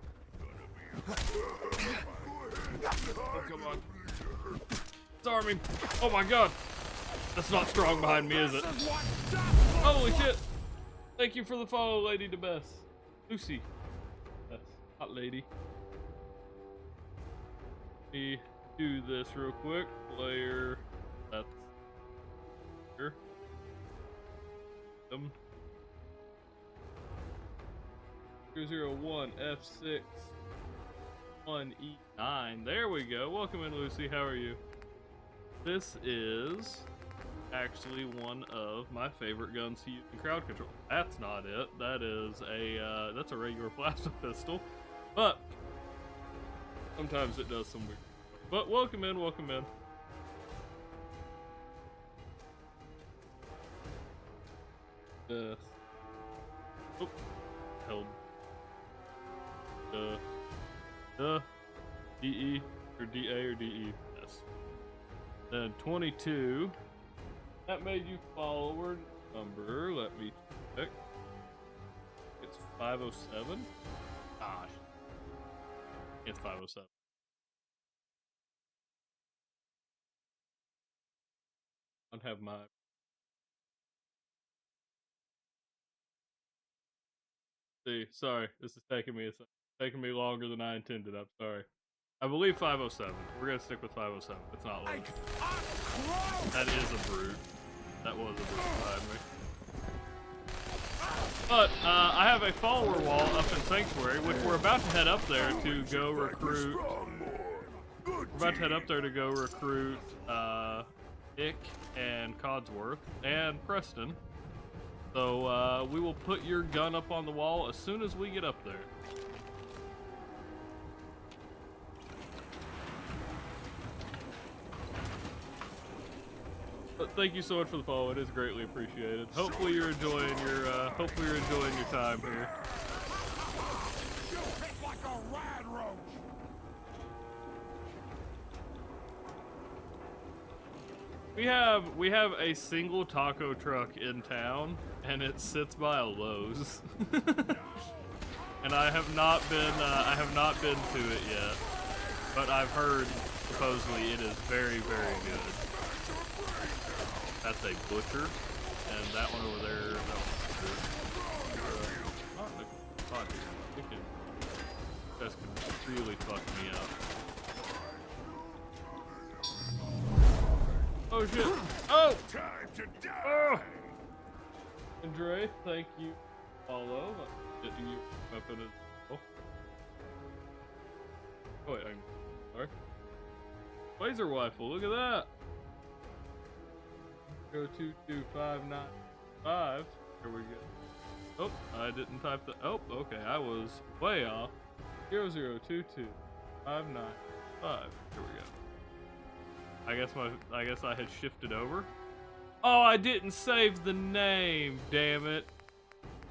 Oh, come on. Disarm him. Oh my god. That's not Strong behind me, is it? Holy shit. Thank you for the follow, Lady DeBess. Lucy. Yes, hot lady. Let me do this real quick. Player. That's here. 201 F6 1E9. There we go. Welcome in, Lucy. How are you? This is actually one of my favorite guns to use in crowd control. That's not it. That is a that's a regular plasma pistol, but sometimes it does some weird. But welcome in. Welcome in. Oh, held. DE or DA or DE. Yes. Then 22. That made you follower number. Let me check. It's 507. Gosh. It's 507. I don't have my. See, sorry, this is taking me longer than I intended. I'm sorry. I believe 507. We're gonna stick with 507. It's not low. That is a brute. That was a brute behind me. But I have a follower wall up in Sanctuary, which we're about to head up there to go recruit. We're about to head up there to go recruit Ick and Codsworth and Preston. So we will put your gun up on the wall as soon as we get up there. But thank you so much for the follow. It is greatly appreciated. Hopefully you're enjoying your time here. We have a single taco truck in town, and it sits by a Lowe's. And I have not been to it yet, but I've heard supposedly it is very, very good. That's a butcher, and that one over there, that one's good. You guys can really fuck me up. Oh shit! Oh! Time to die! Oh! Andre, thank you Follow. Getting you weapon as well. Oh wait, sorry. Laser rifle, look at that. 022595. Here we go. Oh, I didn't type the. Oh, okay, I was way off. 0022595. Here we go. I guess I had shifted over. Oh, I didn't save the name. Damn it.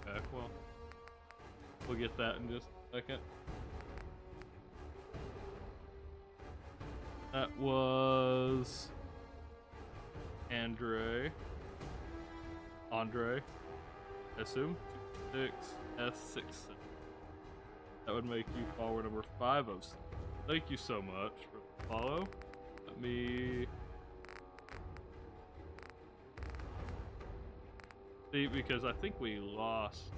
Okay, well, we'll get that in just a second. That was Andre, I assume, 26S6. That would make you follower number 506. Thank you so much for the follow. Let me see, because I think we lost.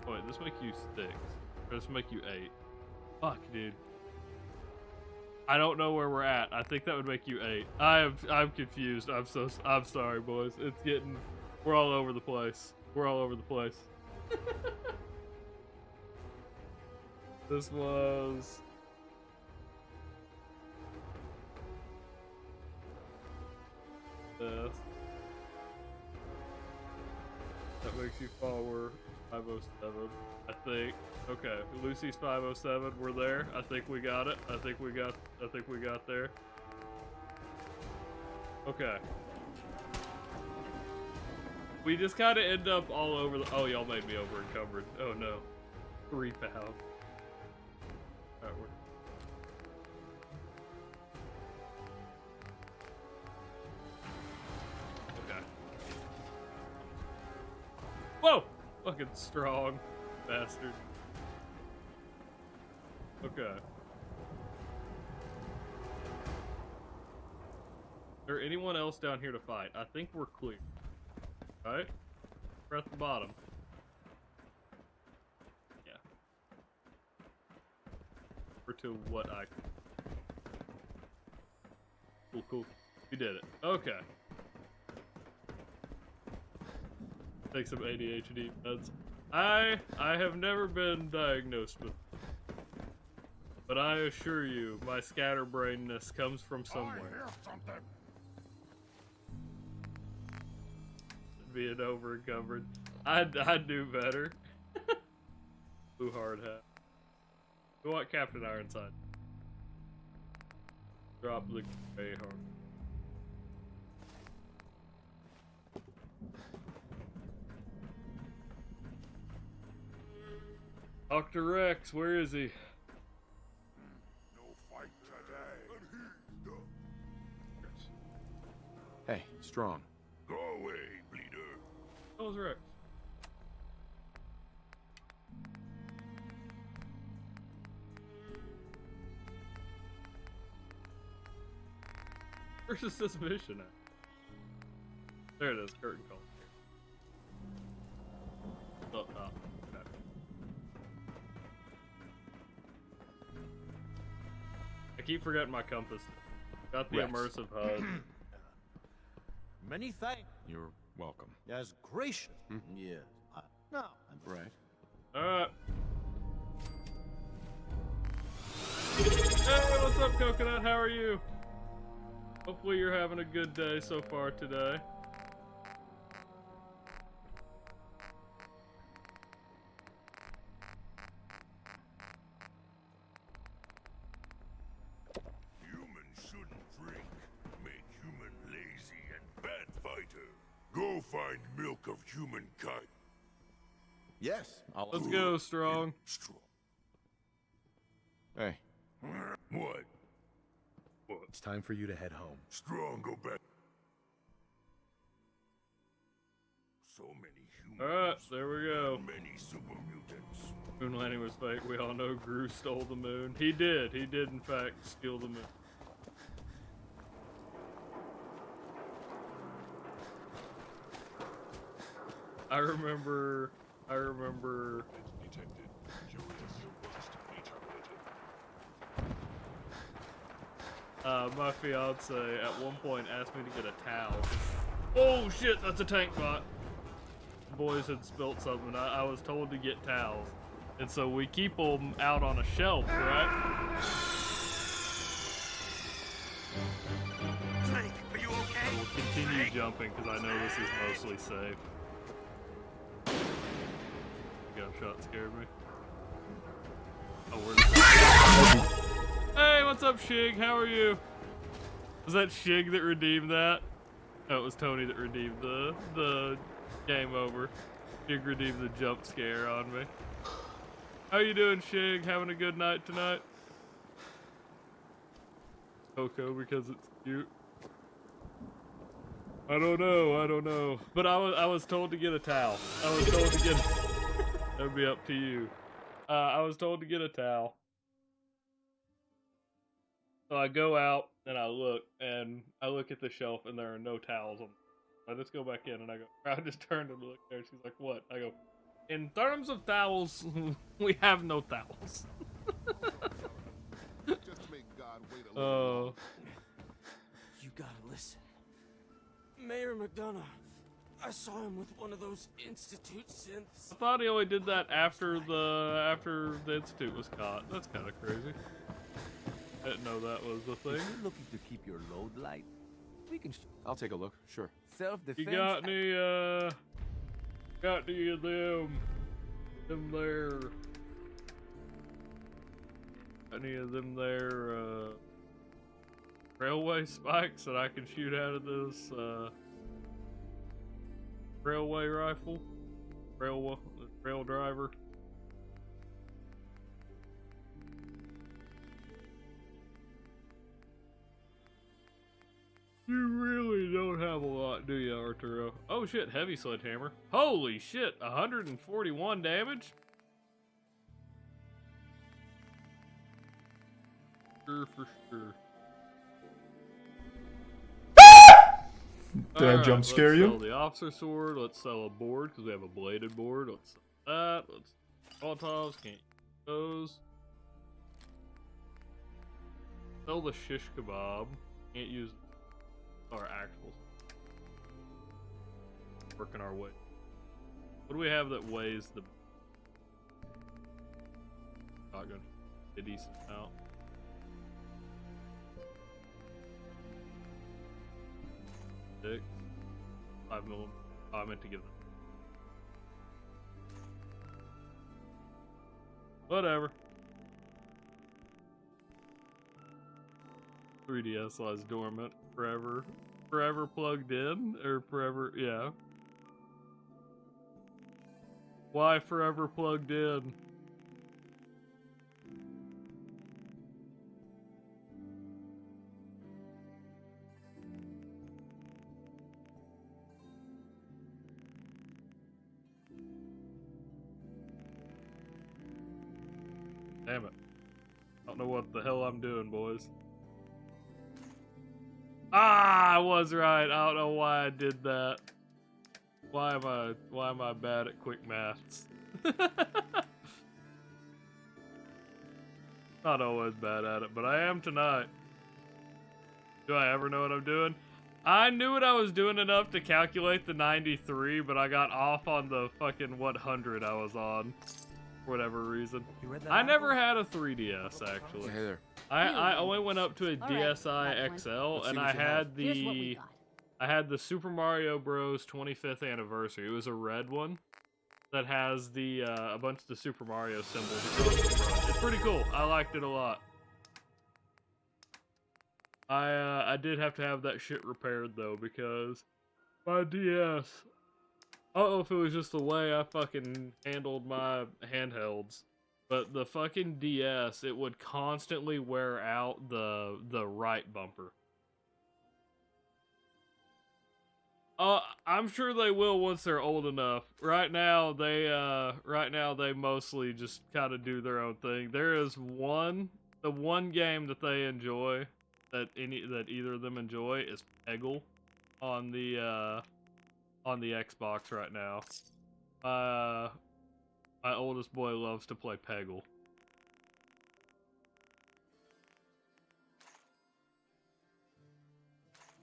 Oh wait, this make you 6. Or this make you 8. Fuck, dude. I don't know where we're at. I think that would make you 8. I'm confused. I'm sorry, boys. It's getting. We're all over the place. We're all over the place. This was. This. That makes you follower 507. I think. Okay, Lucy's 507. We're there. I think we got it. I think we got there. Okay. We just kind of end up all over the. Oh, y'all made me over encumbered. Oh no. 3 pounds. Alright, we're. Okay. Whoa! Fucking strong bastard. Okay. Is there anyone else down here to fight? I think we're clear. Right? We're at the bottom. Yeah. Or to what I... Cool, cool. You did it. Okay. Take some ADHD meds. I have never been diagnosed with, but I assure you, my scatterbrainness comes from somewhere. Being over encumbered. I'd do better. Blue hard hat. We want Captain Ironside. Drop the gray heart. Dr. Rex, where is he? No fight today. Hey, Strong. Go away, bleeder. That was Rex. Where's this mission at? There it is, curtain call. Up top. Okay. I keep forgetting my compass. Got the Rex. immersive HUD. Many thanks. You're welcome. As gracious. Yes. No, I'm Right. Alright. Hey, what's up, Coconut? How are you? Hopefully you're having a good day so far today. Humans shouldn't drink. Make human lazy and bad fighter. Go find milk of humankind. Yes. Let's go, Strong. Strong. Hey. What? It's time for you to head home. Strong, go back. So many humans. Alright, there we go. Many super mutants. Moon landing was fake. We all know Gru stole the moon. He did. He did, in fact, steal the moon. I remember. Detected. Your must be terminated. My fiance at one point asked me to get a towel. Oh shit, that's a tank bot. boys had spilt something. I was told to get towels. And so we keep them out on a shelf, right? Drake, are you okay? We'll continue jumping because I know this is mostly safe. Gunshot scared me. Oh, where's Hey, what's up, Shig? How are you? Was that Shig that redeemed that? No, it was Tony that redeemed the game over. Shig redeemed the jump scare on me. How you doing, Shig? Having a good night tonight? Coco, because it's cute. I don't know. But I was told to get a towel. I was told to get. That'd be up to you. I was told to get a towel. So I go out and I look at the shelf and there are no towels on. I just go back in and I just turned and looked there. She's like, "What?" I go, "In terms of towels, we have no towels." Oh. You gotta listen. Mayor McDonough, I saw him with one of those Institute synths. I thought he only did that after the Institute was caught. That's kind of crazy. I didn't know that was the thing. If you're looking to keep your load light, we can. I'll take a look. Sure. Self-defense. You got any of them there? Any of them there? Railway spikes that I can shoot out of this railway rifle? Rail driver? You really don't have a lot, do you, Arturo? Oh shit, heavy sledgehammer. Holy shit, 141 damage? Sure, for sure. Did I jump scare you? Let's sell the officer sword. Let's sell a board because we have a bladed board. Let's sell that. Let's Molotovs. Can't use those. Sell the shish kebab. Can't use our actuals. Working our way. What do we have that weighs the shotgun? A decent amount. Six. 5mm. Oh, I meant to give them. Whatever. 3DS lies dormant forever. Forever plugged in? Or forever, yeah. Why forever plugged in? Damn it. I don't know what the hell I'm doing, boys. Ah, I was right. I don't know why I did that. Why am I bad at quick maths? Not always bad at it, but I am tonight. Do I ever know what I'm doing? I knew what I was doing enough to calculate the 93, but I got off on the fucking 100 I was on. For whatever reason. I never had a 3DS, actually. Hey there. I only went up to a DSi XL, and I had the Super Mario Bros. 25th anniversary. It was a red one that has the a bunch of the Super Mario symbols across the front. It's pretty cool. I liked it a lot. I did have to have that shit repaired though because my DS. I don't know if it was just the way I fucking handled my handhelds, but the fucking DS, it would constantly wear out the right bumper. I'm sure they will once they're old enough. Right now they mostly just kind of do their own thing. There is the one game that they enjoy, that either of them enjoy, is Peggle on the Xbox right now. My oldest boy loves to play Peggle.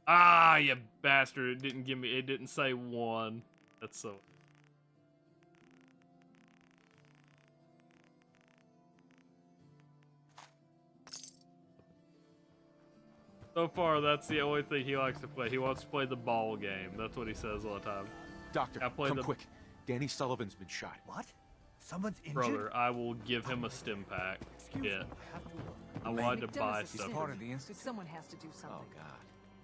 Ah, you bastard! It didn't say one. That's so. So far, that's the only thing he likes to play. He wants to play the ball game. That's what he says all the time. Doctor, come quick. Danny Sullivan's been shot. What? Someone's injured? Brother, I will give him a stim pack. Yeah. I wanted to buy stuff. Part of the institute. Someone has to do something. Oh, God.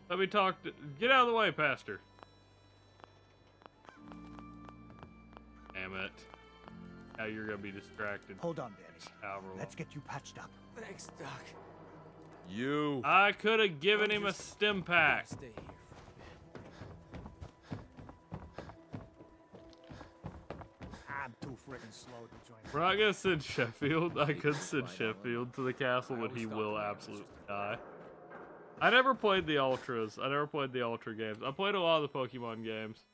Let me talk to... Get out of the way, Pastor. Damn it. Now you're gonna be distracted. Hold on, Danny. Let's get you patched up. Thanks, Doc. You. I could have given him a stim pack. Stay here I'm too freaking slow to join. We're not gonna send Sheffield. I could send Sheffield to the castle, but he will absolutely die. I never played the Ultras. I never played the Ultra games. I played a lot of the Pokemon games.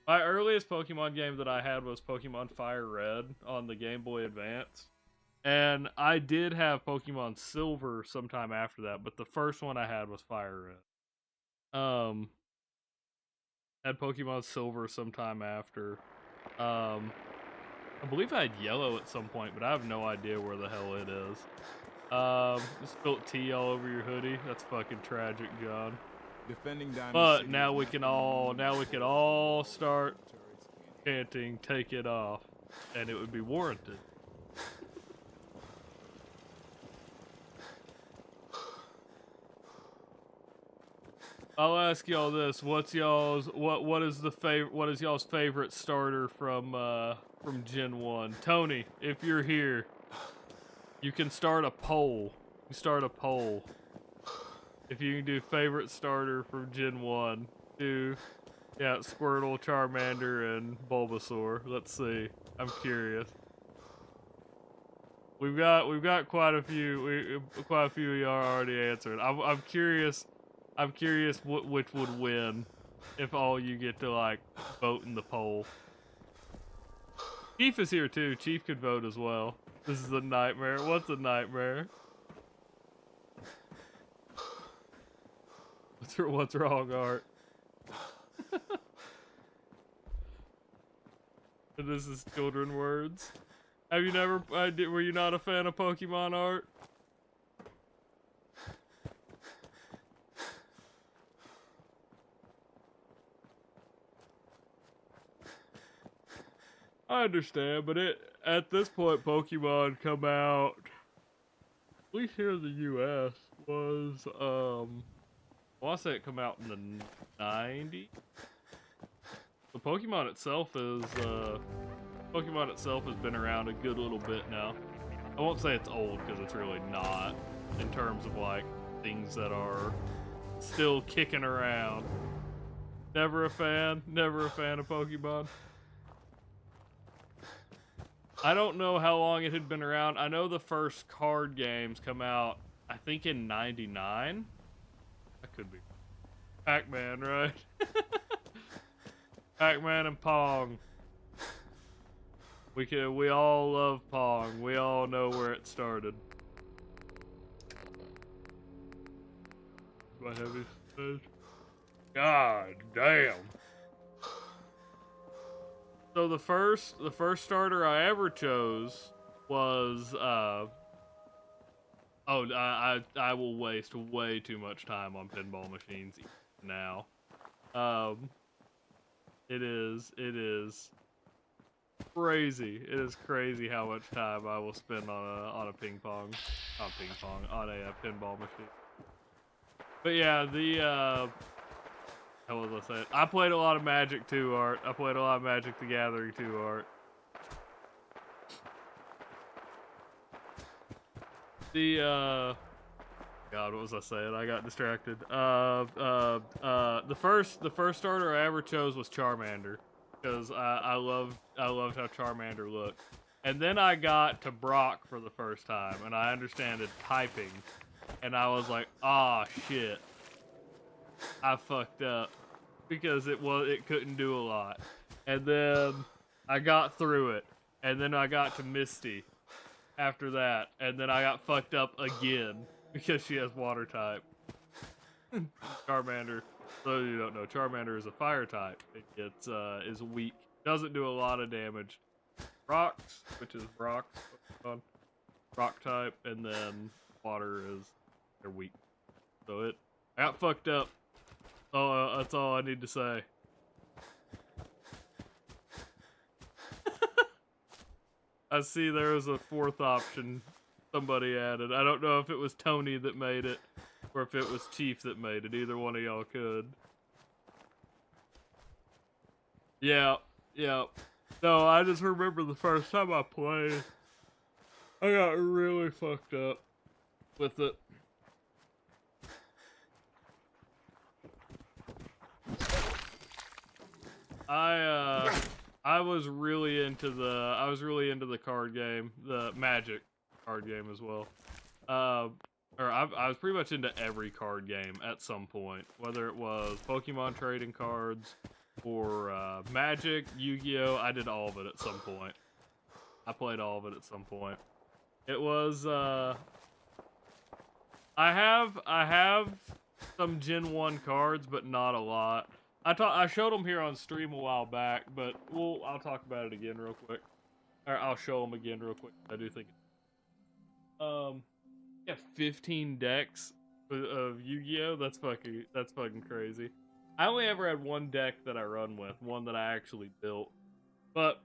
My earliest Pokemon game that I had was Pokemon Fire Red on the Game Boy Advance. And I did have Pokemon Silver sometime after that, but the first one I had was Fire Red. Had Pokemon Silver sometime after. I believe I had Yellow at some point, but I have no idea where the hell it is. Spilt tea all over your hoodie. That's fucking tragic, John. Defending Diamond But City. now we can all start chanting "Take it off," and it would be warranted. I'll ask y'all this: what is y'all's favorite starter from Gen 1? Tony, if you're here, you can start a poll. If you can do favorite starter from Gen 1, do Squirtle, Charmander, and Bulbasaur. Let's see. I'm curious. We've got quite a few. Quite a few of y'all already answered. I'm curious. I'm curious which would win if all you get to like vote in the poll. Chief is here too. Chief could vote as well. This is a nightmare. What's a nightmare? What's wrong, Art? This is children words. Have you never? Were you not a fan of Pokemon, Art? I understand, but at this point, Pokemon come out, at least here in the U.S., was, I want to say it come out in the 90s. The Pokemon itself has been around a good little bit now. I won't say it's old, because it's really not, in terms of, like, things that are still kicking around. Never a fan of Pokemon. I don't know how long it had been around. I know the first card games come out, I think in 99? That could be. Pac-Man, right? Pac-Man and Pong. We all love Pong. We all know where it started. My heavy stage. God damn. So the first starter I ever chose was I will waste way too much time on pinball machines now. It is crazy. It is crazy how much time I will spend on a pinball machine. But yeah, how was I saying? I played a lot of Magic too, Art. I played a lot of Magic the Gathering too, Art. God, what was I saying? I got distracted. The first starter I ever chose was Charmander, because I loved how Charmander looked. And then I got to Brock for the first time, and I understood typing, and I was like, ah, shit. I fucked up because it couldn't do a lot. And then I got through it, and then I got to Misty after that, and then I got fucked up again because she has water type. Charmander, so you don't know, Charmander is a fire type. It is weak, doesn't do a lot of damage. Rocks, which is Brock's rock type, and then water is they're weak. So I got fucked up. Oh, that's all I need to say. I see there was a fourth option somebody added. I don't know if it was Tony that made it or if it was Chief that made it. Either one of y'all could. Yeah, yeah. No, I just remember the first time I played, I got really fucked up with it. I was really into the card game, the Magic card game as well. I was pretty much into every card game at some point, whether it was Pokemon trading cards or Magic, Yu-Gi-Oh. I did all of it at some point. I played all of it at some point. It was I have some Gen 1 cards, but not a lot. I showed them here on stream a while back, but I'll talk about it again real quick. Or I'll show them again real quick. I do think. Yeah, 15 decks of Yu-Gi-Oh. That's fucking crazy. I only ever had one deck that I run with, one that I actually built. But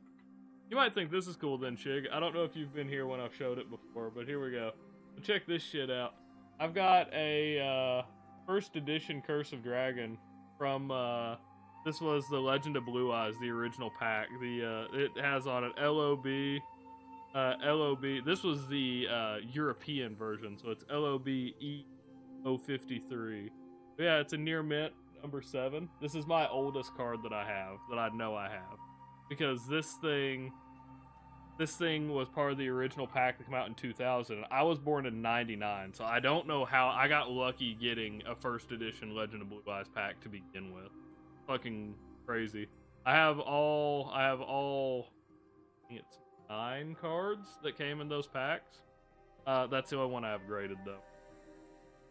you might think this is cool then, Shig. I don't know if you've been here when I've showed it before, but here we go. So check this shit out. I've got a first edition Curse of Dragon from this was the Legend of Blue Eyes, the original pack. It has on it LOB. This was the European version, so it's LOB E053. Yeah, it's a near mint number 7. This is my oldest card that I have, that I know I have, because this thing was part of the original pack that came out in 2000. I was born in 99, so I don't know how I got lucky getting a first edition Legend of Blue Eyes pack to begin with. Fucking crazy. I have all I think it's 9 cards that came in those packs. That's the only one I have graded though.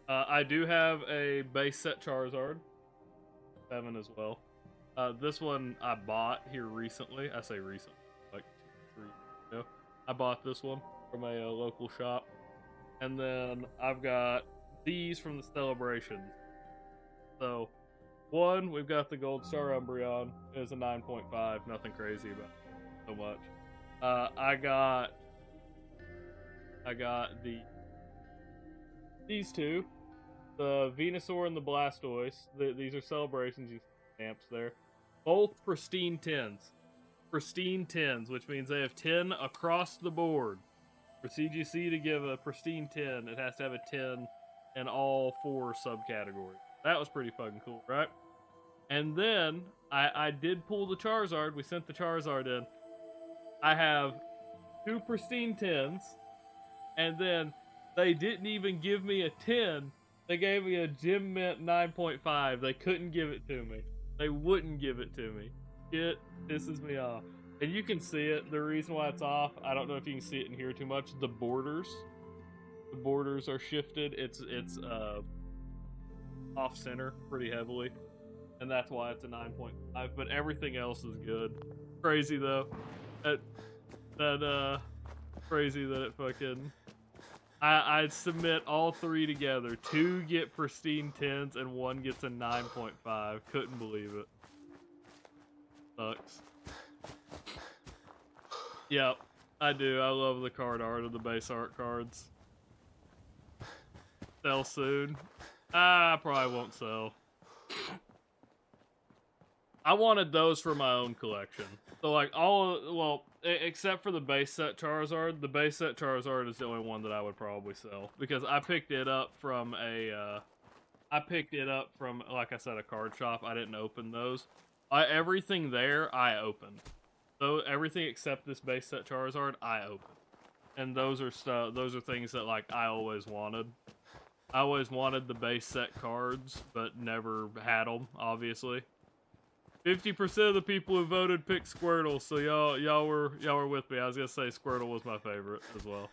I do have a base set Charizard 7 as well. This one I bought here recently. I say recently, like 2 or 3 years ago. I bought this one from a local shop. And then I've got these from the Celebrations. So, one, we've got the Gold Star Umbreon. It's a 9.5. Nothing crazy about it so much. I got these two, the Venusaur and the Blastoise. These are Celebrations. You see stamps there. Both pristine 10s. Pristine 10s, which means they have 10 across the board. For CGC to give a pristine 10, it has to have a 10 in all 4 subcategories. That was pretty fucking cool, right? And then I did pull the Charizard. We sent the Charizard in. I have 2 pristine 10s, and then they didn't even give me a 10. They gave me a Gem Mint 9.5. They couldn't give it to me. They wouldn't give it to me. It pisses me off. And you can see it. The reason why it's off, I don't know if you can see it in here too much. The borders are shifted. It's off center pretty heavily, and that's why it's a 9.5. But everything else is good. Crazy though. Crazy that it fucking. I'd submit all 3 together. 2 get pristine 10s and 1 gets a 9.5. Couldn't believe it. Sucks. Yep, I do. I love the card art of the base art cards. Sell soon. I probably won't sell. I wanted those for my own collection. So like except for the base set Charizard. The base set Charizard is the only one that I would probably sell, because I picked it up from like I said, a card shop. I didn't open those. Everything there I opened. So everything except this base set Charizard I opened. And those are things that like I always wanted. I always wanted the base set cards, but never had them, obviously. 50% of the people who voted picked Squirtle, so y'all were with me. I was gonna say Squirtle was my favorite as well.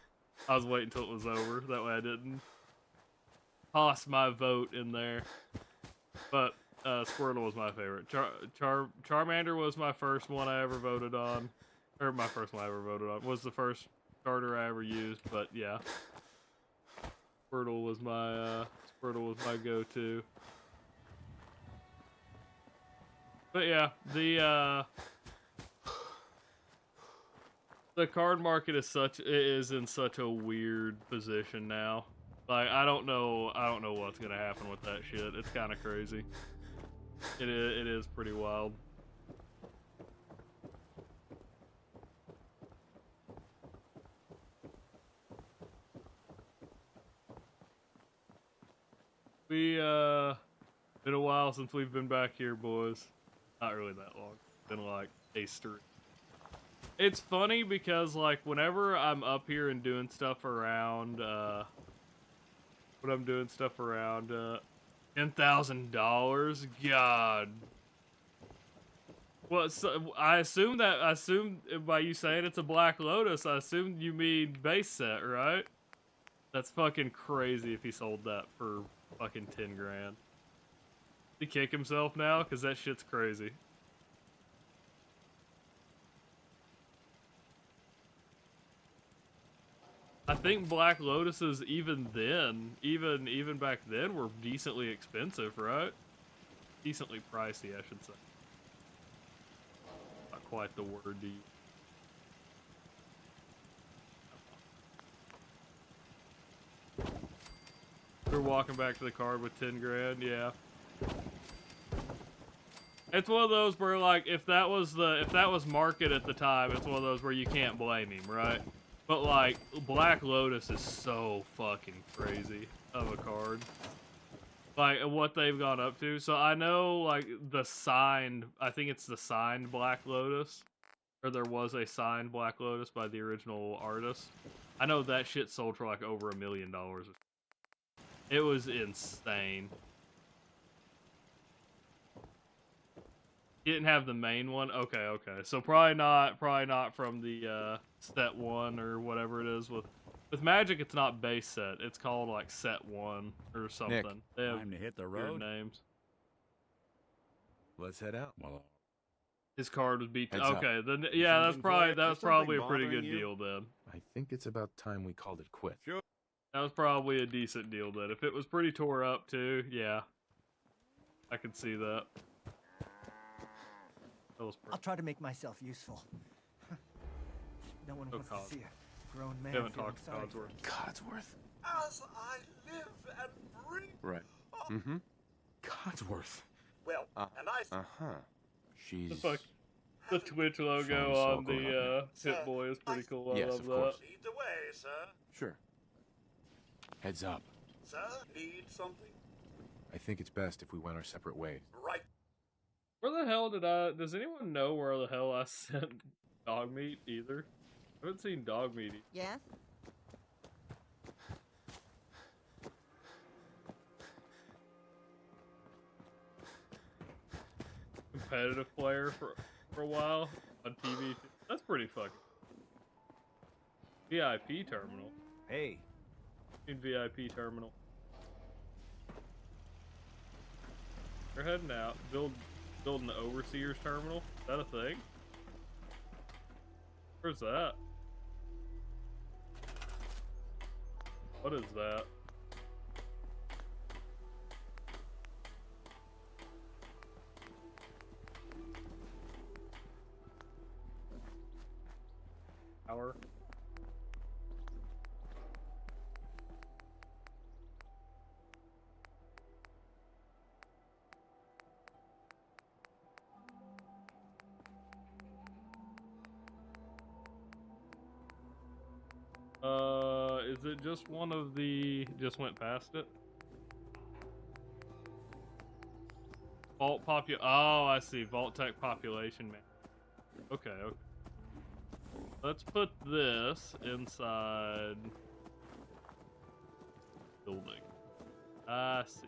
I was waiting until it was over, that way I didn't toss my vote in there. But Squirtle was my favorite. Charmander was my first one I ever voted on. Or my first one I ever voted on. Was the first starter I ever used, but yeah. Squirtle was my go-to. But yeah, the card market is in such a weird position now. Like I don't know what's gonna happen with that shit. It's kind of crazy. It is pretty wild. Been a while since we've been back here, boys. Not really that long. Been like a streak. It's funny because like whenever I'm up here and doing stuff around $10,000, God. Well, so I assume by you saying it's a Black Lotus, I assume you mean base set, right? That's fucking crazy if he sold that for fucking 10 grand. Did he kick himself now? Cause that shit's crazy. I think Black Lotuses even back then were decently expensive, right? Decently pricey, I should say. Not quite the word to use. We're walking back to the card with 10 grand, yeah. It's one of those where like if that was market at the time, it's one of those where you can't blame him, right? But like Black Lotus is so fucking crazy of a card. Like what they've gone up to. So I know like I think it's the signed Black Lotus. Or there was a signed Black Lotus by the original artist. I know that shit sold for like over $1 million. It was insane. You didn't have the main one? Okay. So probably not from the set 1 or whatever it is. With Magic, it's not base set. It's called like set 1 or something. Nick, they have time to hit the weird road. names. Let's head out. Well, his card was beat. Heads Okay, up. then yeah, that was probably a pretty good you? deal then. I think it's about time we called it quits. Sure. That was probably a decent deal then. If it was pretty tore up too, yeah, I could see that. I'll try to make myself useful. No one wants to see a grown man. Haven't talked to Codsworth. Codsworth. As I live and breathe. Right. Mm-hmm. Codsworth. Well, and I. She's. The Twitch logo on the Pip-Boy is pretty cool. I love that. Lead the way, sir. Sure. Heads up. Sir, need something? I think it's best if we went our separate ways. Right. Where the hell does anyone know where the hell I sent dog meat either? I haven't seen dog meat. Yes? Competitive player for a while on TV. That's pretty fucking. VIP terminal. Hey. VIP terminal. We're heading out. Building the Overseer's terminal. Is that a thing? Where's that? What is that? Power. Is it just one of the... Just went past it? Oh, I see. Vault-Tec population man. Okay. Let's put this inside... building. I see.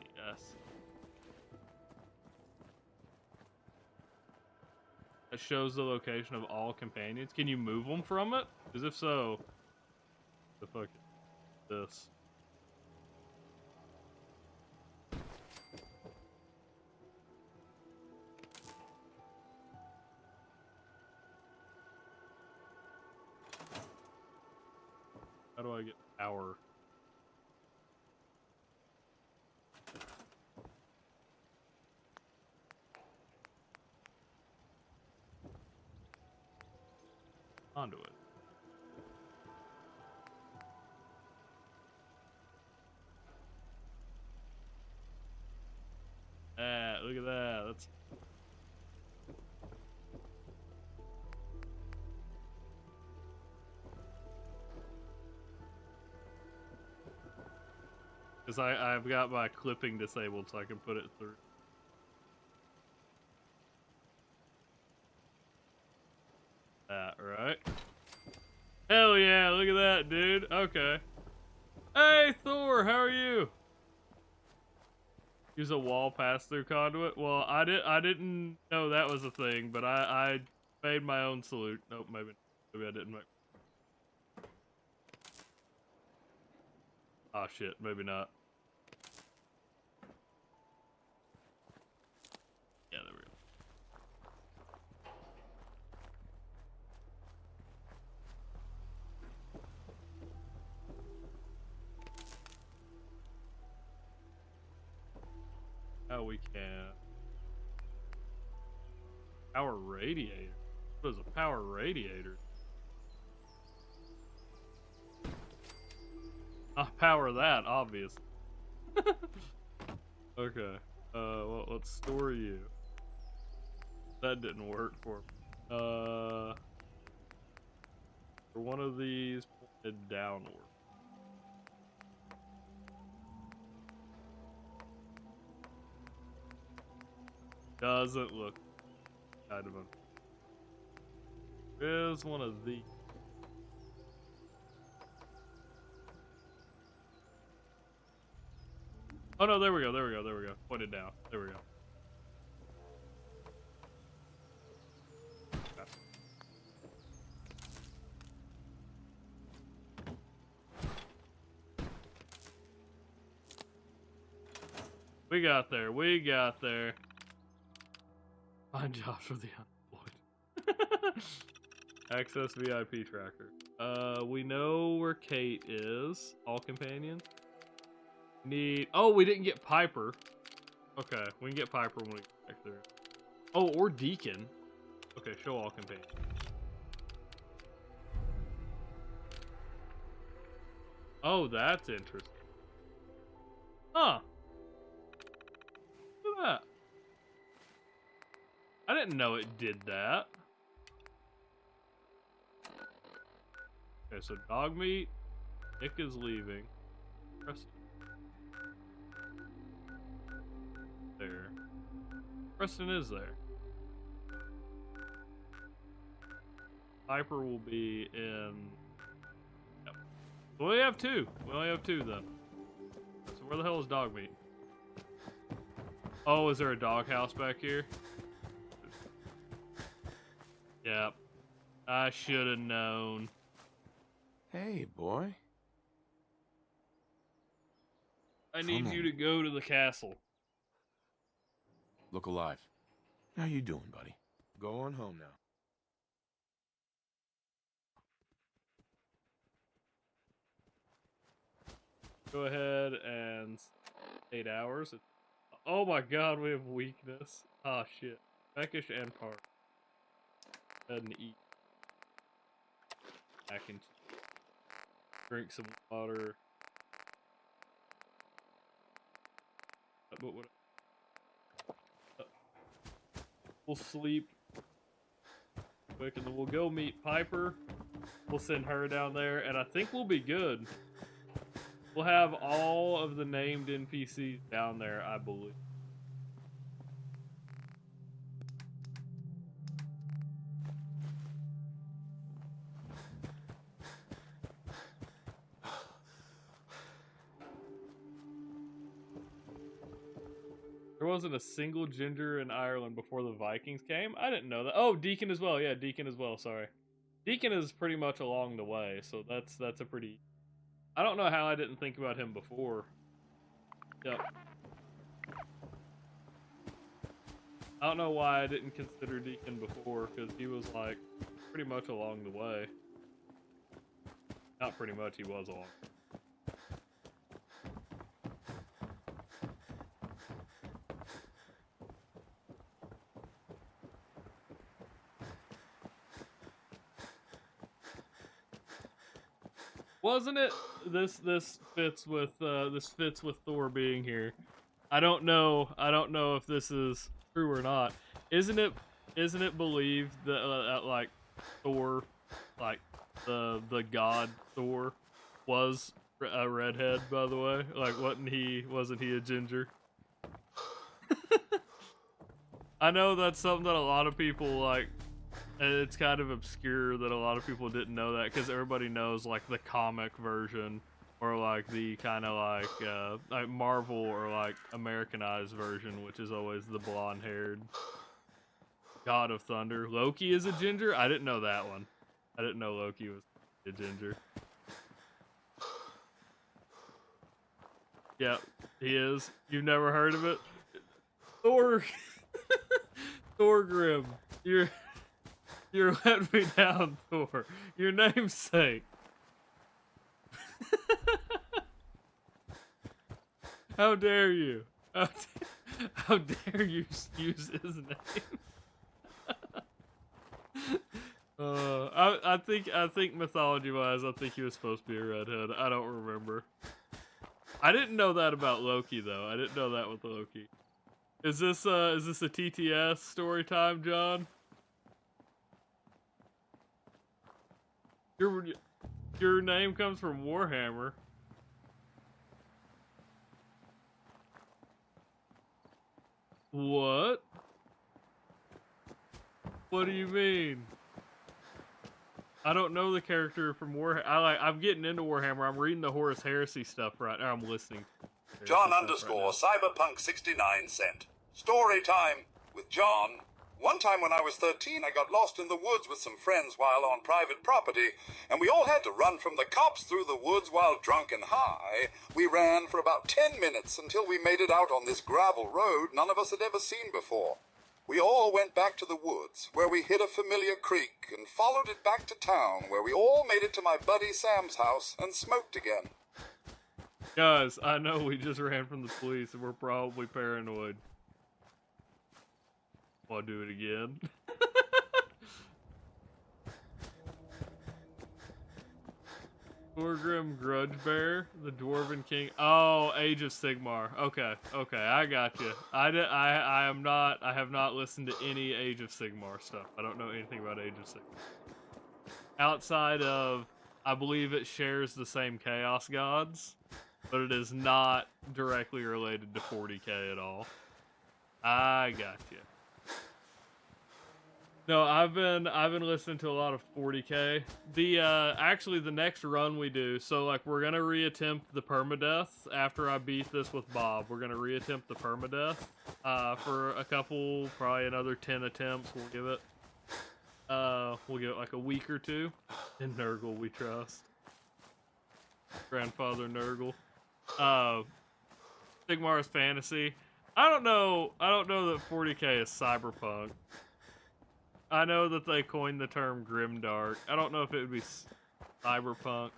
It shows the location of all companions. Can you move them from it? Because if so... The fuck is this? How do I get power? conduit. Look at that. That's because I've got my clipping disabled so I can put it through. That right? Hell yeah! Look at that, dude. Okay. Hey Thor, how are you? Use a wall pass-through conduit. Well, I didn't know that was a thing, but I made my own salute. Nope, maybe I didn't make. Oh shit, maybe not. Yeah, there we go. Now we can power radiator. What is a power radiator? I'll power that, obviously. Okay. Well, let's store you. That didn't work for me. For one of these, pointed downward. Doesn't look kind of a. There's one of these. Oh no, there we go, there we go, there we go. Pointed down. There we go. Okay. We got there, we got there. Find jobs for the unemployed. Access VIP tracker. We know where Kate is. All companion. Need. Oh, we didn't get Piper. Okay, we can get Piper when we get back there. Oh, or Deacon. Okay, show all companion. Oh, that's interesting. Huh. Look at that. I didn't know it did that. Okay, so dog meat. Nick is leaving. Preston. There. Preston is there. Piper will be in. Yep. We only have two. We only have two then. So where the hell is dog meat? Oh, is there a doghouse back here? Yep. I should have known. Hey, boy. I need you to go to the castle. Look alive. How you doing, buddy? Go on home now. Go ahead and 8 hours. Oh my god, we have weakness. Ah, shit. Beckish and Park. Go ahead and eat. I can drink some water. But what? We'll sleep quick, and then we'll go meet Piper. We'll send her down there, and I think we'll be good. We'll have all of the named NPCs down there, I believe. There wasn't a single ginger in Ireland before the Vikings came? I didn't know that. Oh, Deacon as well. Yeah, Deacon as well. Sorry. Deacon is pretty much along the way, so that's a pretty... I don't know how I didn't think about him before. Yep. I don't know why I didn't consider Deacon before, because he was, like, pretty much along the way. Not pretty much, he was along. Wasn't it? This fits with Thor being here. I don't know if this is true or not. Isn't it believed that like Thor, like the god Thor, was a redhead? By the way, like wasn't he a ginger? I know that's something that a lot of people like. And it's kind of obscure that a lot of people didn't know that because everybody knows like the comic version or like the kind of like Marvel or like Americanized version, which is always the blonde-haired God of Thunder. Loki is a ginger? I didn't know that one. I didn't know Loki was a ginger. Yeah, he is. You've never heard of it? Thor Grimm. You're letting me down, Thor. Your namesake. How dare you? How dare you use his name? I think mythology-wise, I think he was supposed to be a redhead. I don't remember. I didn't know that about Loki though. I didn't know that with Loki. Is this a TTS story time, John? Your name comes from Warhammer. What? What do you mean? I don't know the character from Warhammer. I'm getting into Warhammer. I'm reading the Horus Heresy stuff right now. I'm listening. John _ Cyberpunk 69 cent. Story time with John. One time when I was 13, I got lost in the woods with some friends while on private property, and we all had to run from the cops through the woods while drunk and high. We ran for about 10 minutes until we made it out on this gravel road none of us had ever seen before. We all went back to the woods, where we hit a familiar creek, and followed it back to town, where we all made it to my buddy Sam's house and smoked again. Guys, I know we just ran from the police, and we're probably paranoid. I'll do it again. Thorgrim Grudgebear, the Dwarven King. Oh, Age of Sigmar. Okay, I got you. I have not listened to any Age of Sigmar stuff. I don't know anything about Age of Sigmar. Outside of, I believe it shares the same Chaos Gods, but it is not directly related to 40k at all. I got you. No, I've been listening to a lot of 40k. Actually the next run we do, so like we're gonna reattempt the permadeath after I beat this with Bob. We're gonna reattempt the permadeath for a couple, probably another 10 attempts. We'll give it like a week or two. In Nurgle we trust. Grandfather Nurgle. Sigmar's Fantasy. I don't know that 40k is cyberpunk. I know that they coined the term grimdark. I don't know if it would be cyberpunk.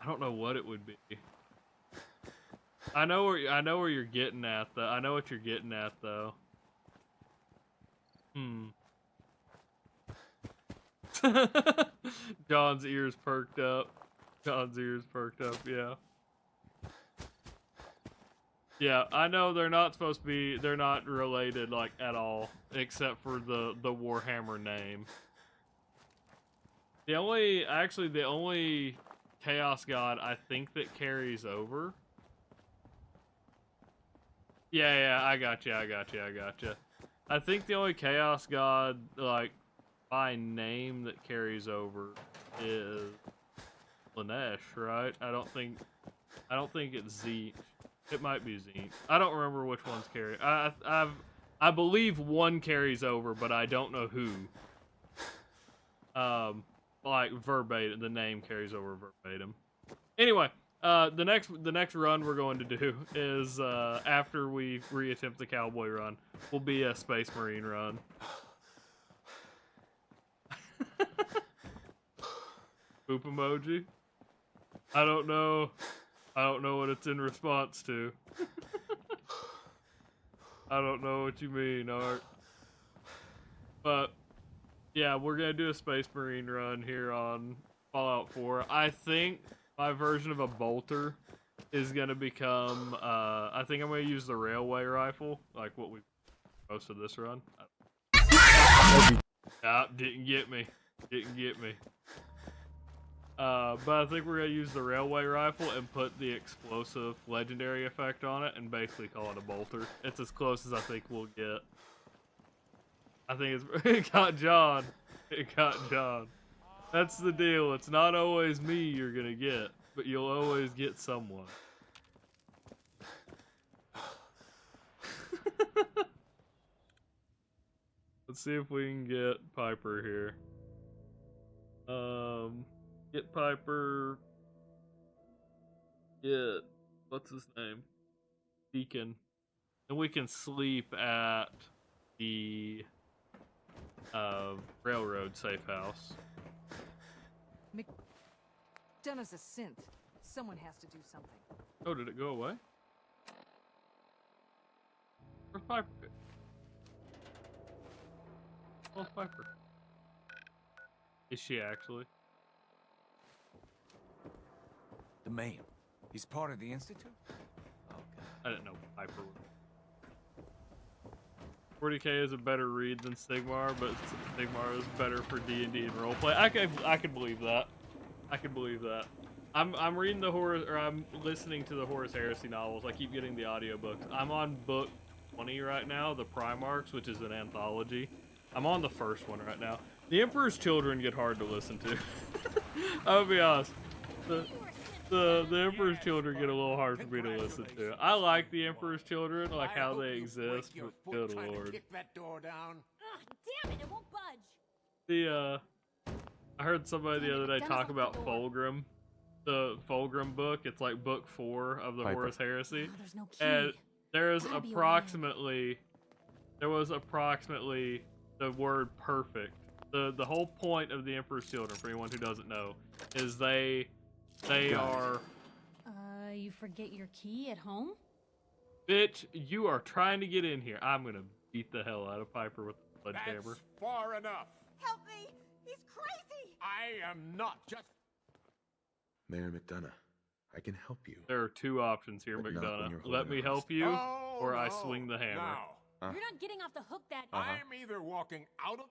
I don't know what it would be. I know where you're getting at though. I know what you're getting at though. John's ears perked up. Yeah. Yeah, I know they're not supposed to be, they're not related, like, at all, except for the Warhammer name. The only Chaos God I think that carries over. Yeah, I got you. I think the only Chaos God, like, by name that carries over is Lanesh, right? I don't think it's Tzeentch. It might be Tzeentch. I don't remember which ones carry. I believe one carries over, but I don't know who. Like verbatim, the name carries over verbatim. Anyway, the next run we're going to do is after we reattempt the cowboy run, will be a Space Marine run. Poop emoji. I don't know what it's in response to. I don't know what you mean, Art. But Yeah, we're gonna do a Space Marine run here on Fallout 4. I think my version of a bolter is gonna become. I think I'm gonna use the railway rifle, like what we most of this run. Didn't get me. Didn't get me. But I think we're gonna use the railway rifle and put the explosive legendary effect on it, and basically call it a bolter. It's as close as I think we'll get. I think it got John. It got John. That's the deal. It's not always me you're gonna get, but you'll always get someone. Let's see if we can get Piper here. Get Piper. Get, what's his name? Deacon. And we can sleep at the railroad safe house. McDonough's a synth. Someone has to do something. Oh, did it go away? Where's Piper? Where's Piper? Is she actually? The mayor. He's part of the Institute? Oh, God. I didn't know Piper was. 40K is a better read than Sigmar, but Sigmar is better for D&D and roleplay. I could believe that. I could believe that. I'm reading the Horus, or I'm listening to the Horus Heresy novels. I keep getting the audiobooks. I'm on book 20 right now, the Primarchs, which is an anthology. I'm on the first one right now. The Emperor's Children get hard to listen to. I'll be honest. The Emperor's Children get a little hard for me to listen to. I like the Emperor's Children, like how they exist, but good lord. Kick that door down. Damn it, it won't budge. The I heard somebody the other day talk about Fulgrim, the Fulgrim book. It's like book 4 of the Horus Heresy, There's no key. and there was Gotta be approximately the word perfect. The whole point of the Emperor's Children, for anyone who doesn't know, is they are. You forget your key at home? Bitch, you are trying to get in here. I'm gonna beat the hell out of Piper with the sledgehammer. That's far enough. Help me! He's crazy! I am not just... Mayor McDonough, I can help you. There are 2 options here, But not when McDonough. you're Let me holding help you, No, or I no, swing the hammer. Now, You're not getting off the hook that... I'm either walking out of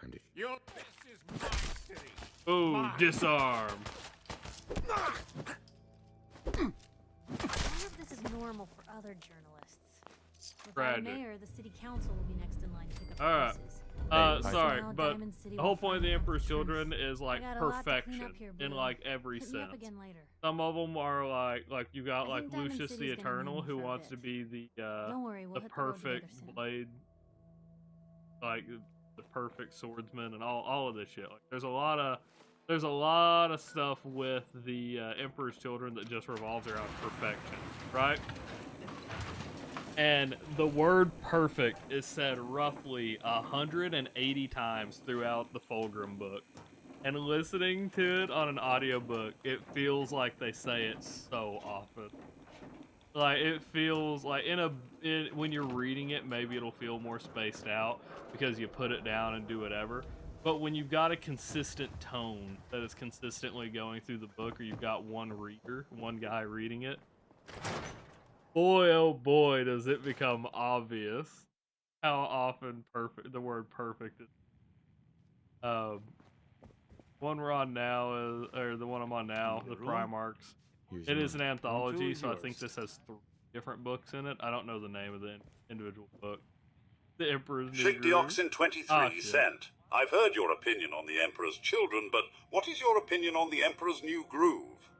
Time to... this is my city. Ooh, Mine. disarm. I wonder if this is normal for other journalists. Without a Tragic. mayor, the city council will be next in line to pick up the Alright. pieces. Sorry, Now but Diamond City the will whole point of the find out Emperor's the truth. Children is like I got a lot to clean perfection up here, in Blue. like every Hit me up sense. again later. Some of them are like you got I like think Diamond Lucius the City's gonna Eternal, win who for a wants bit. to be the Don't worry, we'll the hit the road together perfect soon. blade, like the perfect swordsman, and all of this shit. Like there's a lot of stuff with the Emperor's Children that just revolves around perfection, right? And the word perfect is said roughly 180 times throughout the Fulgrim book. And listening to it on an audiobook, it feels like they say it so often. Like it feels like when you're reading it, maybe it'll feel more spaced out because you put it down and do whatever. But when you've got a consistent tone that is consistently going through the book, or you've got one guy reading it, boy, oh boy, does it become obvious how often the word perfect is. One we're on now or the one I'm on now, the Primarchs. It is an anthology, so I think this has 3 different books in it. I don't know the name of the individual book. The Emperor's New Shake the Groove. Oxen 23 cent. I've heard your opinion on the Emperor's Children, but what is your opinion on the Emperor's New Groove?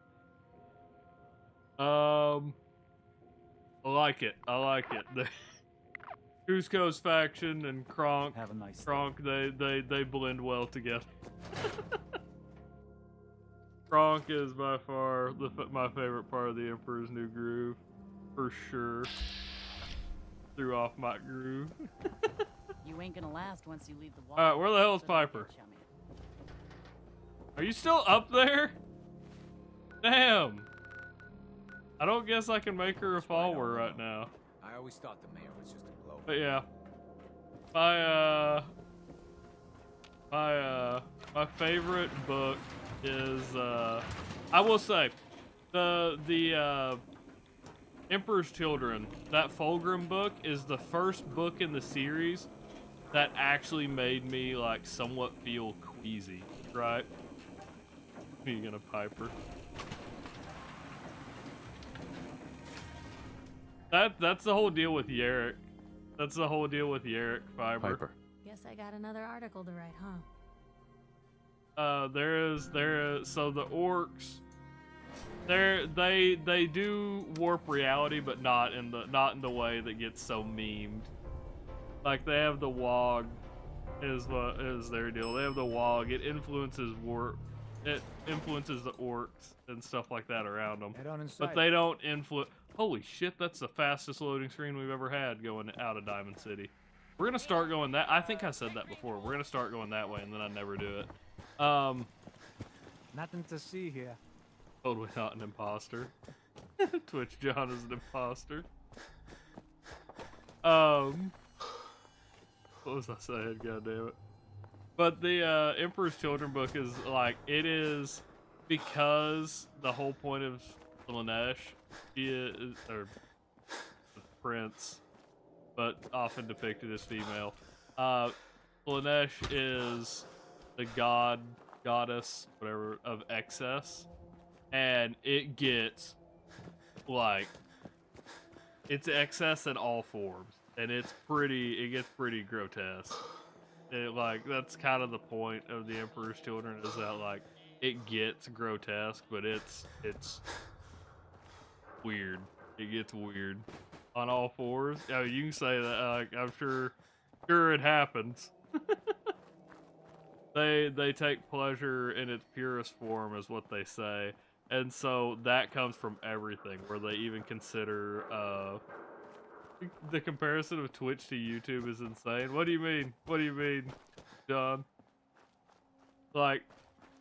I like it. The Cusco's faction and Kronk. Have a nice Kronk, they blend well together. Kronk is by far my favorite part of the Emperor's New Groove, for sure. Threw off my groove. You ain't gonna last once you leave the wall. Alright, where the hell is So don't Piper? get chummy. Are you still up there? Damn. I don't guess I can make her a follower right now. I always thought the mayor was just a blow. But yeah, My favorite book is I will say the Emperor's Children. That Fulgrim book is the first book in the series that actually made me like somewhat feel queasy, right? You gonna Piper? That's the whole deal with Yarrick. That's the whole deal with Yarrick, Piper. Guess I got another article to write, huh? So the orcs, they do warp reality, but not in the way that gets so memed. Like they have the Wog, is their deal. They have the Wog. It influences warp. It influences the orcs and stuff like that around them. But they don't influence. Holy shit! That's the fastest loading screen we've ever had going out of Diamond City. We're gonna start going that. I think I said that before. We're gonna start going that way, and then I never do it. Nothing to see here. Totally not an imposter. Twitch John is an imposter. What was I saying? God damn it. But the Emperor's Children book is like, it is because the whole point of Slaanesh is, or the prince, but often depicted as female. Slaanesh is the goddess, whatever, of excess, and it gets like, it's excess in all forms, and it gets pretty grotesque. That's kind of the point of the Emperor's Children, is that like it gets grotesque, but it's weird. It gets weird on all fours. I mean, you can say that. I'm sure it happens. They take pleasure in its purest form, is what they say, and so that comes from everything. Where they even consider the comparison of Twitch to YouTube is insane. What do you mean? What do you mean, John? Like,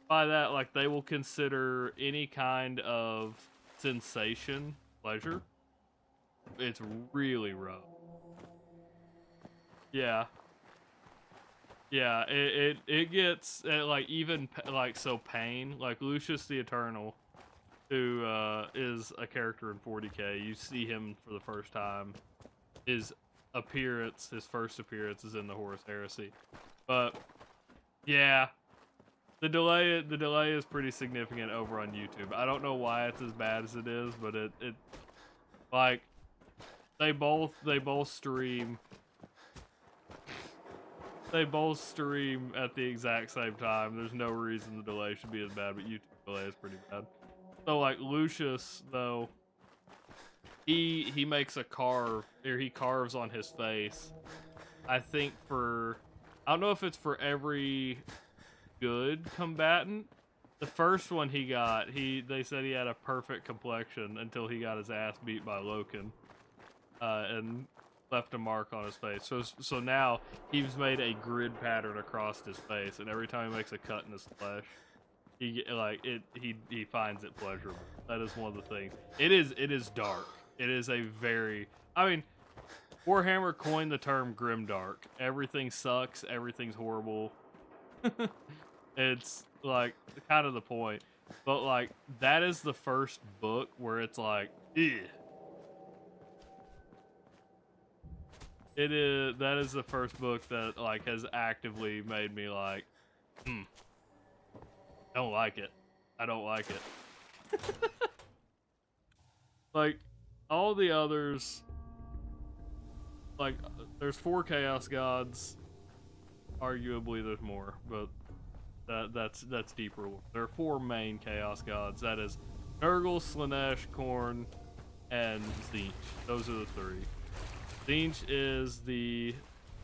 by that, like, they will consider any kind of sensation pleasure. It's really rough. Yeah. Yeah, it gets, like, even, like, so pain, like, Lucius the Eternal, who is a character in 40k, you see him for the first time. His first appearance is in the Horus Heresy. But, yeah, the delay is pretty significant over on YouTube. I don't know why it's as bad as it is, but it like, they both stream. They both stream at the exact same time. There's no reason the delay should be as bad, but YouTube delay is pretty bad. So like Lucius, though, he makes a carve, or he carves on his face. I think I don't know if it's for every good combatant. The first one he got, they said he had a perfect complexion until he got his ass beat by Loken, and left a mark on his face. So now he's made a grid pattern across his face, and every time he makes a cut in his flesh, he finds it pleasurable. That is one of the things. It is dark. It is a very, I mean, Warhammer coined the term grimdark. Everything sucks. Everything's horrible. It's like kind of the point. But like, that is the first book where it's like, ugh. That is the first book that like has actively made me like, don't like it. I don't like it. Like, all the others, like, there's 4 Chaos Gods. Arguably there's more, but that's deeper. There are 4 main Chaos Gods. That is Nurgle, Slaanesh, Khorne, and Tzeentch. Those are the 3. Tzeentch is the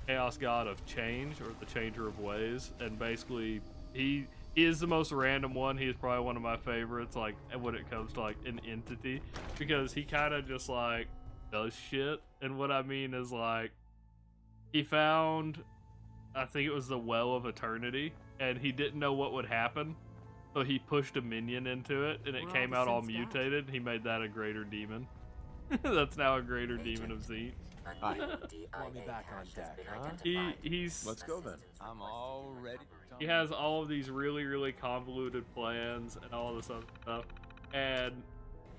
Chaos God of Change, or the Changer of Ways, and basically he is the most random one. He is probably one of my favorites, like, when it comes to like an entity, because he kind of just like does shit. And what I mean is, like, he found, I think it was the Well of Eternity, and he didn't know what would happen, so he pushed a minion into it, and it came out all mutated. He made that a greater demon. That's now a greater demon of Zenith. Hi. Want me back on deck, huh? He's. Let's go then. I'm all ready. He has all of these really convoluted plans and all this other stuff. And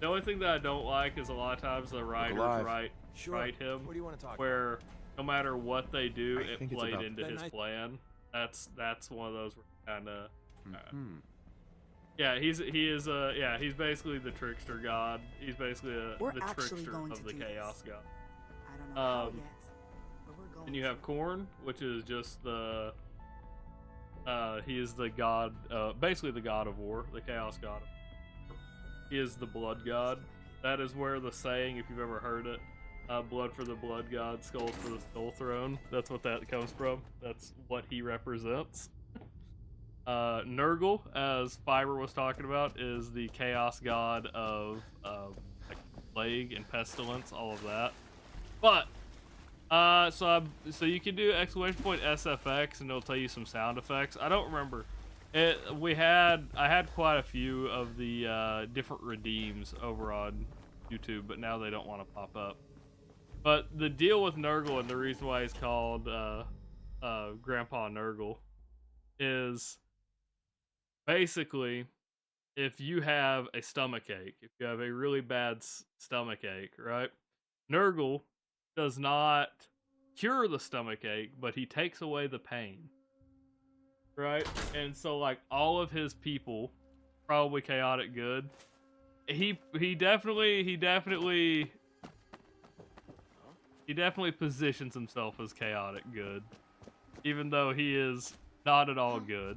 the only thing that I don't like is a lot of times the writers write him What do you want to talk where no matter what they do, it played into his plan. That's one of those kind of. Yeah, he's basically the trickster god. He's basically the trickster of the chaos god. I don't know how yet, but we're going. And you have Korn, which is just the he is the god, basically the god of war, the chaos god. He is the blood god. That is where the saying, if you've ever heard it, blood for the blood god, skulls for the skull throne. That's what that comes from. That's what he represents. Nurgle, as Fiber was talking about, is the chaos god of like plague and pestilence, all of that. But so you can do !SFX and it'll tell you some sound effects. I don't remember. I had quite a few of the different redeems over on YouTube, but now they don't want to pop up. But the deal with Nurgle and the reason why he's called Grandpa Nurgle is basically if you have a stomach ache, if you have a really bad stomach ache, right? Nurgle does not cure the stomach ache, but he takes away the pain. Right? And so like all of his people, probably chaotic good. He definitely positions himself as chaotic good, even though he is not at all good.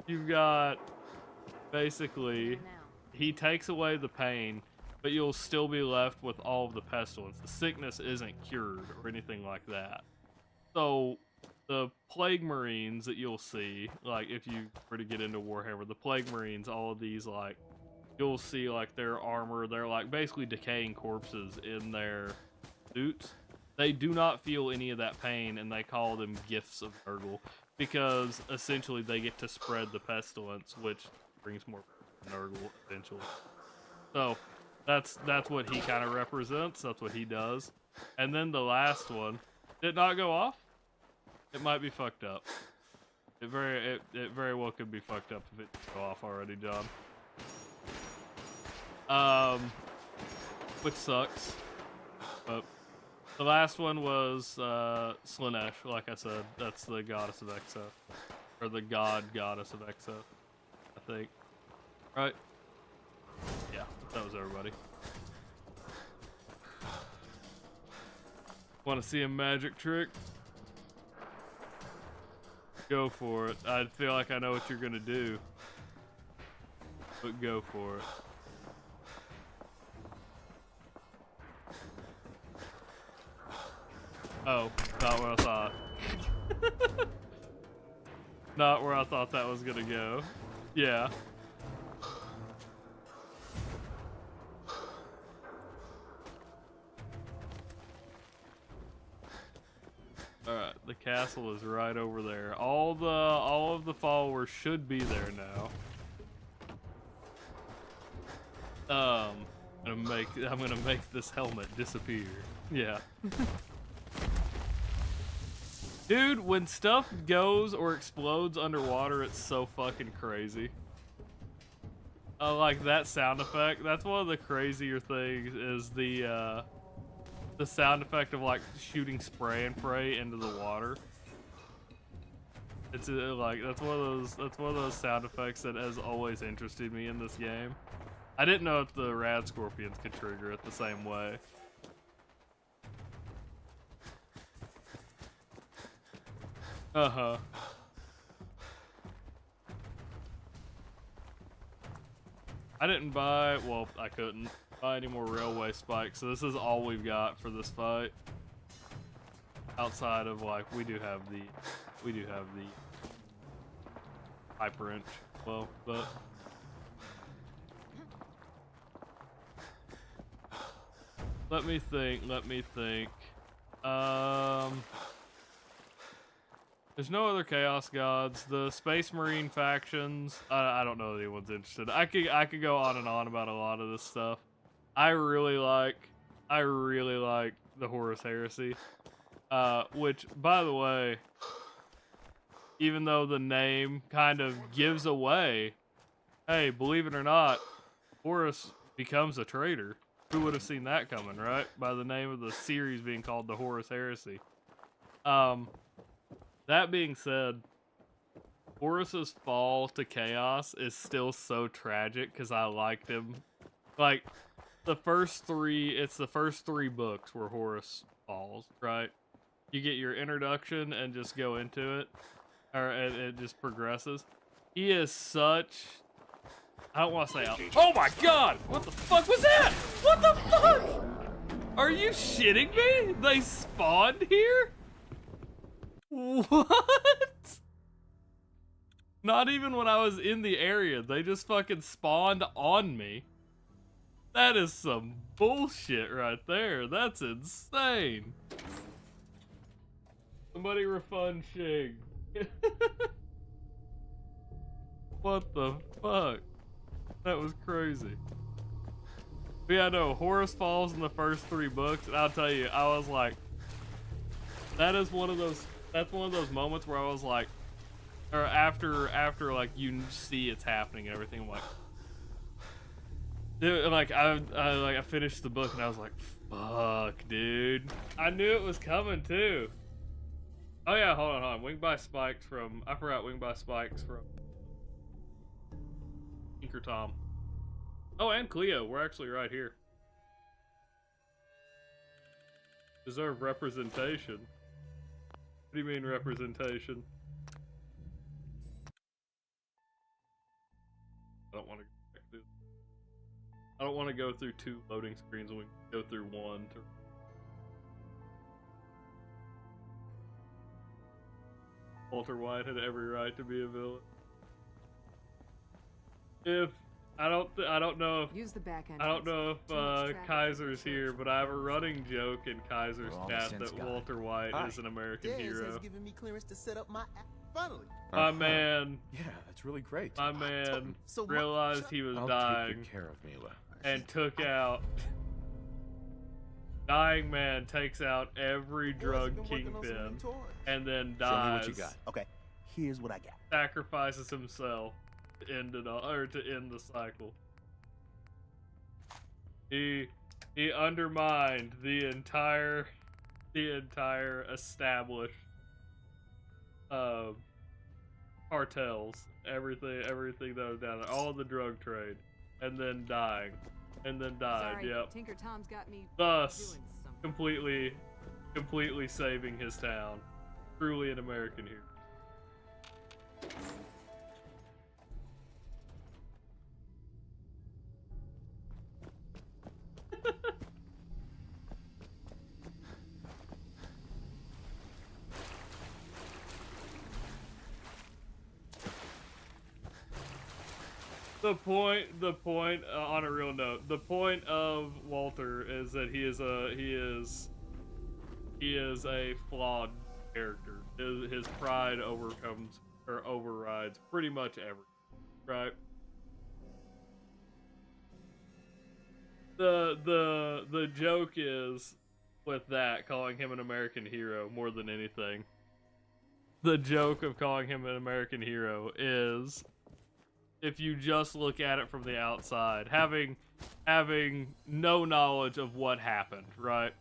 You've got basically he takes away the pain, but you'll still be left with all of the pestilence. The sickness isn't cured or anything like that. So the Plague Marines that you'll see, like if you were to get into Warhammer, the Plague Marines, all of these, like, you'll see like their armor, they're like basically decaying corpses in their suits. They do not feel any of that pain, and they call them gifts of Nurgle, because essentially they get to spread the pestilence, which brings more Nurgle eventually. So that's what he kind of represents. That's what he does. And then the last one, did it not go off? It might be fucked up. It very well could be fucked up if it didn't go off already, John. Which sucks. But the last one was Slaanesh, like I said. That's the goddess of Exo. Or the goddess of Exo, I think. Right? Yeah, that was everybody. Want to see a magic trick? Go for it. I feel like I know what you're gonna do, but go for it. Oh, not where I thought. Not where I thought that was gonna go. Yeah. Alright, the castle is right over there. All of the followers should be there now. I'm gonna make this helmet disappear. Yeah. Dude, when stuff goes or explodes underwater, it's so fucking crazy. Like that sound effect. That's one of the crazier things is the sound effect of like shooting spray and pray into the water. It's like that's one of those sound effects that has always interested me in this game. I didn't know if the Rad Scorpions could trigger it the same way. Uh-huh. I didn't buy, well, I couldn't buy any more railway spikes, so this is all we've got for this fight. Outside of like, we do have the hyper inch, well, but let me think. There's no other Chaos Gods. The Space Marine factions, I don't know if anyone's interested. I could go on and on about a lot of this stuff. I really like the Horus Heresy, which, by the way, even though the name kind of gives away, hey, believe it or not, Horus becomes a traitor. Who would have seen that coming, right? By the name of the series being called the Horus Heresy. That being said, Horus's fall to chaos is still so tragic because I liked him. Like, it's the first three books where Horus falls, right? You get your introduction and just go into it, or it just progresses. He is such... I don't want to say... Oh my god! What the fuck was that? What the fuck? Are you shitting me? They spawned here? What? Not even when I was in the area. They just fucking spawned on me. That is some bullshit right there. That's insane. Somebody refund Shig. What the fuck? That was crazy. But yeah, no, Horus falls in the first three books, and I'll tell you, I was like, that's one of those moments where I was like, or after like you see it's happening and everything, I'm like, dude, like I finished the book and I was like, fuck, dude. I knew it was coming too. Oh yeah, hold on. Winged by Spikes from, I forgot Winged by Spikes from Tinker Tom. Oh, and Cleo, we're actually right here. Deserve representation. What do you mean representation? I don't want to go back through. I don't want to go through 2 loading screens when we can go through 1 to... Walter White had every right to be a villain. If I don't know if use the back end. I don't know if Kaiser's here, but I have a running joke in Kaiser's chat that Walter White is an American hero. Has given me clearance to set up my app. Finally. My man. Yeah, that's really great. My man realized he was I'll dying take good care of Mila. and took out. Dying man takes out every drug kingpin and then dies. Show me what you got. Okay, here's what I got. Sacrifices himself to end it all, or to end the cycle. He undermined the entire established cartels, everything that was down there, all the drug trade, and then dying. And then died. Sorry, yep. Tinker Tom's got me Thus, completely saving his town. Truly an American hero. The point on a real note, the point of Walter is that he is a flawed character. His pride overrides pretty much everything, right? The joke is with that, calling him an American hero more than anything. The joke of calling him an American hero is, if you just look at it from the outside, having no knowledge of what happened, right?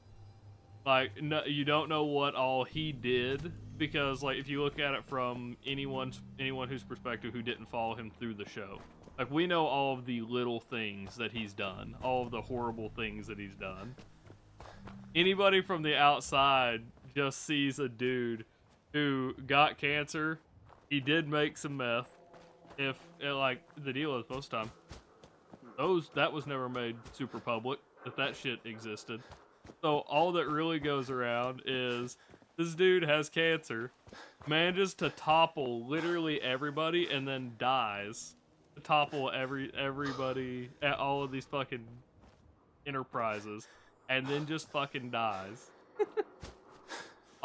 Like, no, you don't know what all he did, because like if you look at it from anyone whose perspective who didn't follow him through the show, like we know all of the little things that he's done, all of the horrible things that he's done. Anybody from the outside just sees a dude who got cancer. He did make some meth. If like the deal is most of the time, that was never made super public that shit existed. So all that really goes around is this dude has cancer, manages to topple literally everybody, and then dies. To topple everybody at all of these fucking enterprises, and then just fucking dies.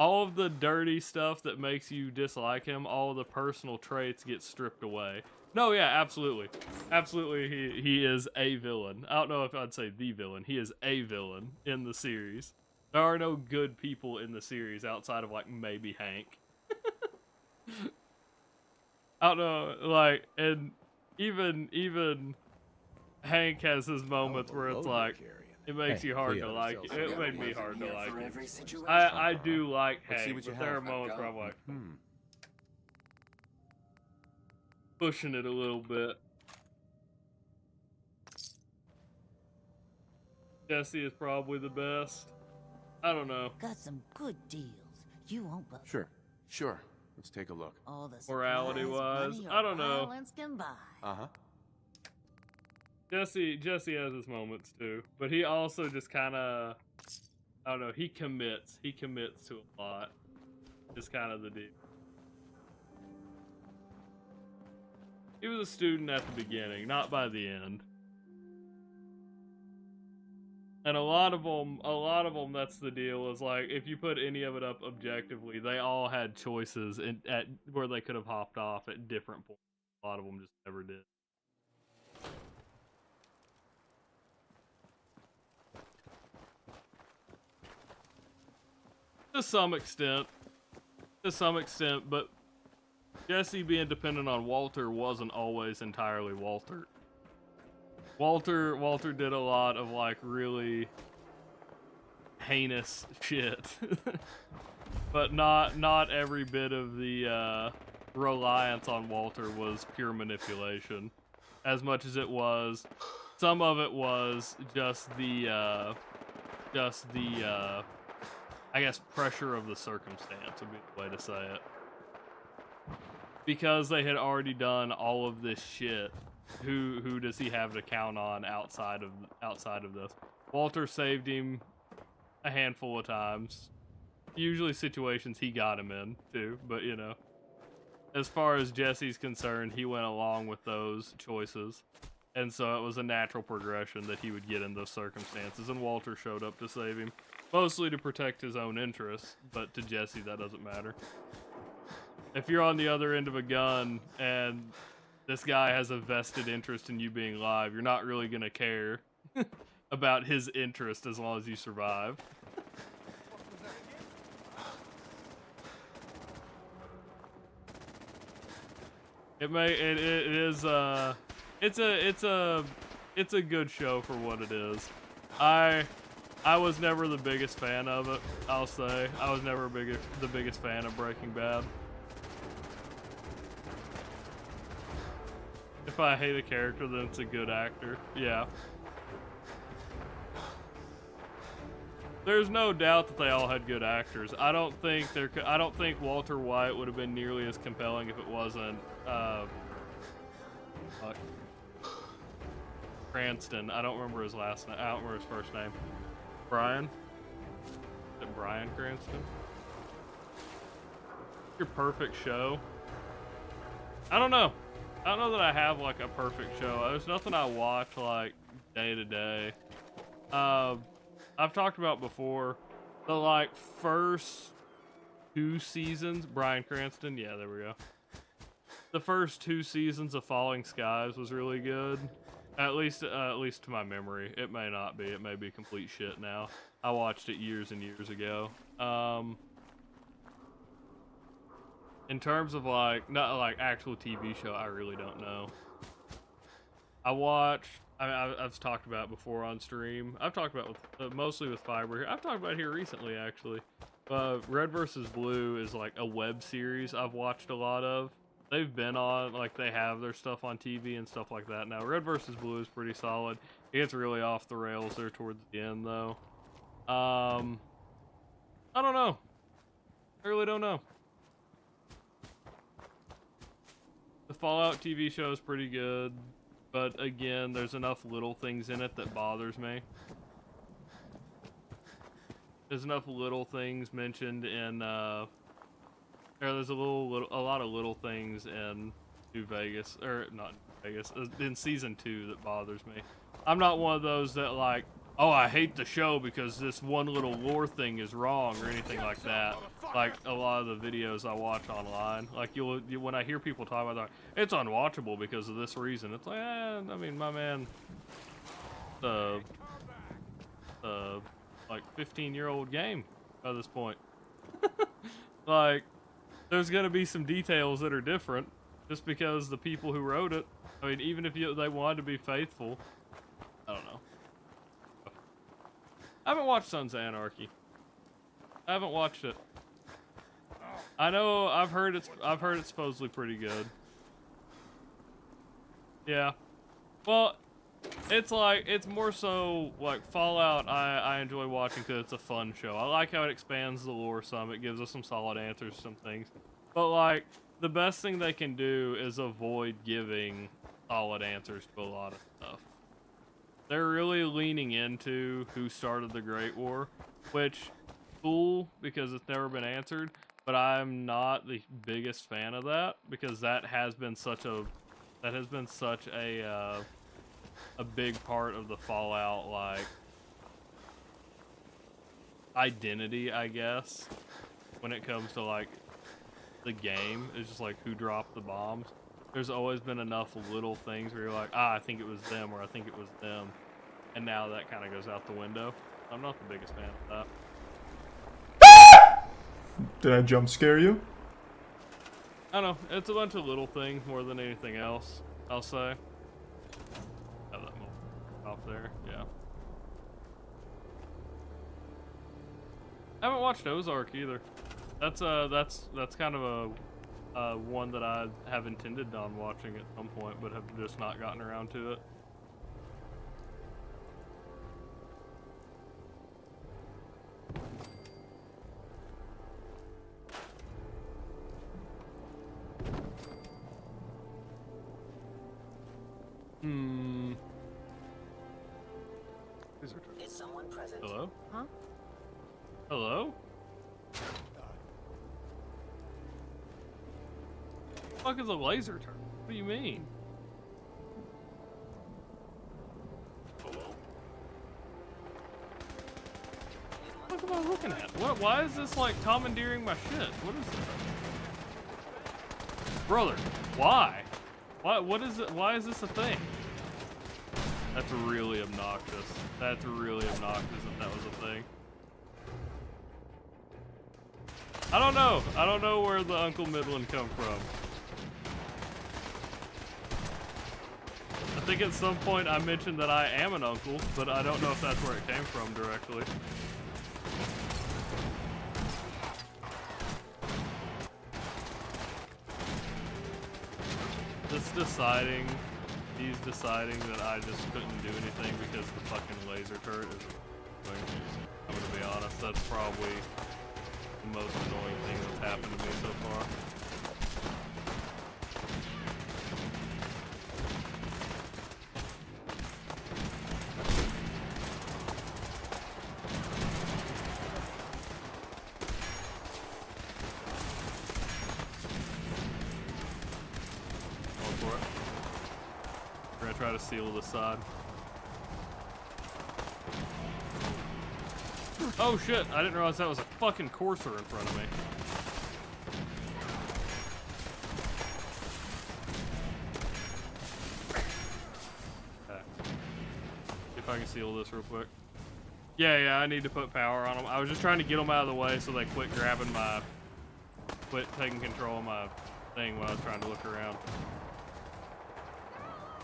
all of the dirty stuff that makes you dislike him, all of the personal traits get stripped away. No, yeah, absolutely. Absolutely, he is a villain. I don't know if I'd say the villain. He is a villain in the series. There are no good people in the series outside of, like, maybe Hank. I don't know, like, and even Hank has his moments where it's like, it makes you hard to like. It made me hard to like him. I do like Hank, but there are moments where I'm like, pushing it a little bit. Jesse is probably the best. I don't know. Got some good deals. You won't believe. Sure. Let's take a look. All the Morality-wise, I don't know. Can buy. Uh-huh. Jesse has his moments too, but he also just kind of, I don't know, he commits to a lot. Is kind of the deal. He was a student at the beginning, not by the end. And a lot of them, that's the deal, is like, if you put any of it up objectively, they all had choices at where they could have hopped off at different points. A lot of them just never did. To some extent, but Jesse being dependent on Walter wasn't always entirely Walter. Walter did a lot of, like, really heinous shit. But not every bit of the reliance on Walter was pure manipulation. As much as it was, some of it was just the I guess pressure of the circumstance would be the way to say it. Because they had already done all of this shit, who does he have to count on outside of this? Walter saved him a handful of times. Usually situations he got him in too, but you know. As far as Jesse's concerned, he went along with those choices. And so it was a natural progression that he would get in those circumstances, and Walter showed up to save him. Mostly to protect his own interests, but to Jesse that doesn't matter. If you're on the other end of a gun and this guy has a vested interest in you being alive, you're not really gonna care about his interest as long as you survive. It's a good show for what it is. I was never the biggest fan of it, I'll say. I was never the biggest fan of Breaking Bad. If I hate a character, then it's a good actor. Yeah. There's no doubt that they all had good actors. I don't think Walter White would have been nearly as compelling if it wasn't Cranston. I don't remember his last name. I don't remember his first name. Brian? Is it Brian Cranston? Your perfect show? I don't know. I don't know that I have like a perfect show. There's nothing I watch like day to day. I've talked about before the like first 2 seasons. Brian Cranston, yeah, there we go. The first 2 seasons of Falling Skies was really good. At least to my memory. It may not be. It may be complete shit now. I watched it years and years ago. In terms of like, not like actual TV show, I really don't know. I've talked about it before on stream. I've talked about mostly with Fiber here. I've talked about it here recently, actually. Red vs. Blue is like a web series I've watched a lot of. They've been on, like, they have their stuff on TV and stuff like that now. Red vs. Blue is pretty solid. It gets really off the rails there towards the end, though. I don't know. I really don't know. The Fallout TV show is pretty good, but again, there's enough little things in it that bothers me. There's enough little things mentioned in, there's a lot of little things in New Vegas, or not New Vegas, in season 2 that bothers me. I'm not one of those that like, oh, I hate the show because this one little lore thing is wrong or anything like that. Like a lot of the videos I watch online, like when I hear people talk about that, it's unwatchable because of this reason. It's like, I mean, my man, like 15-year-old game by this point. Like, there's gonna be some details that are different just because the people who wrote it. I mean, even if they wanted to be faithful, I don't know. I haven't watched Sons of Anarchy. I haven't watched it. I know I've heard it's supposedly pretty good. Yeah. Well, it's more so like Fallout. I enjoy watching because it's a fun show. I like how it expands the lore some. It gives us some solid answers to some things. But like the best thing they can do is avoid giving solid answers to a lot of stuff. They're really leaning into who started the Great War, which cool because it's never been answered. But I'm not the biggest fan of that because that has been such a big part of the Fallout like identity, I guess, when it comes to like the game. It's just like who dropped the bombs. There's always been enough little things where you're like, I think it was them, or I think it was them, and now that kind of goes out the window. I'm not the biggest fan of that. Did I jump scare you? I don't know. It's a bunch of little things more than anything else, I'll say. Have that off there, yeah. I haven't watched Ozark either. That's kind of a one that I have intended on watching at some point, but have just not gotten around to it. Is someone present? Hello? Huh? Hello? What the fuck is a laser turret? What do you mean? Hello? What am I looking at? What? Why is this like commandeering my shit? What is this? Brother, why? What is it? Why is this a thing? That's really obnoxious. That's really obnoxious if that was a thing. I don't know. I don't know where the Uncle Midland come from. I think at some point I mentioned that I am an uncle, but I don't know if that's where it came from directly. He's deciding that I just couldn't do anything because the fucking laser turret is annoying. I'm gonna be honest, that's probably the most annoying thing that's happened to me so far. Try to seal the side. Oh shit, I didn't realize that was a fucking courser in front of me. Okay. See if I can seal this real quick. Yeah, I need to put power on them. I was just trying to get them out of the way so they quit taking control of my thing when I was trying to look around.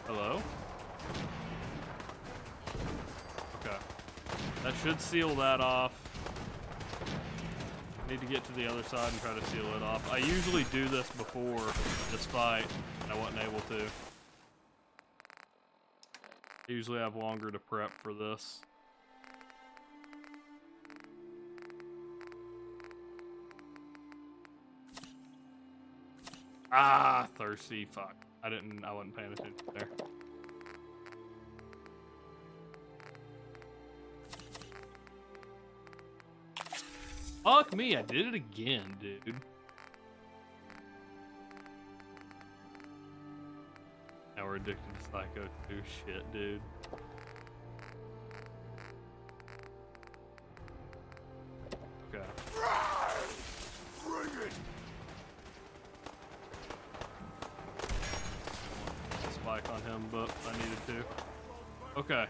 Hello? Okay. That should seal that off. Need to get to the other side and try to seal it off. I usually do this before this fight, and I wasn't able to. I usually have longer to prep for this. Ah, thirsty, fuck. I wasn't paying attention there. Fuck me, I did it again, dude. Now we're addicted to Psycho 2. Shit, dude. them, but I needed to. Okay.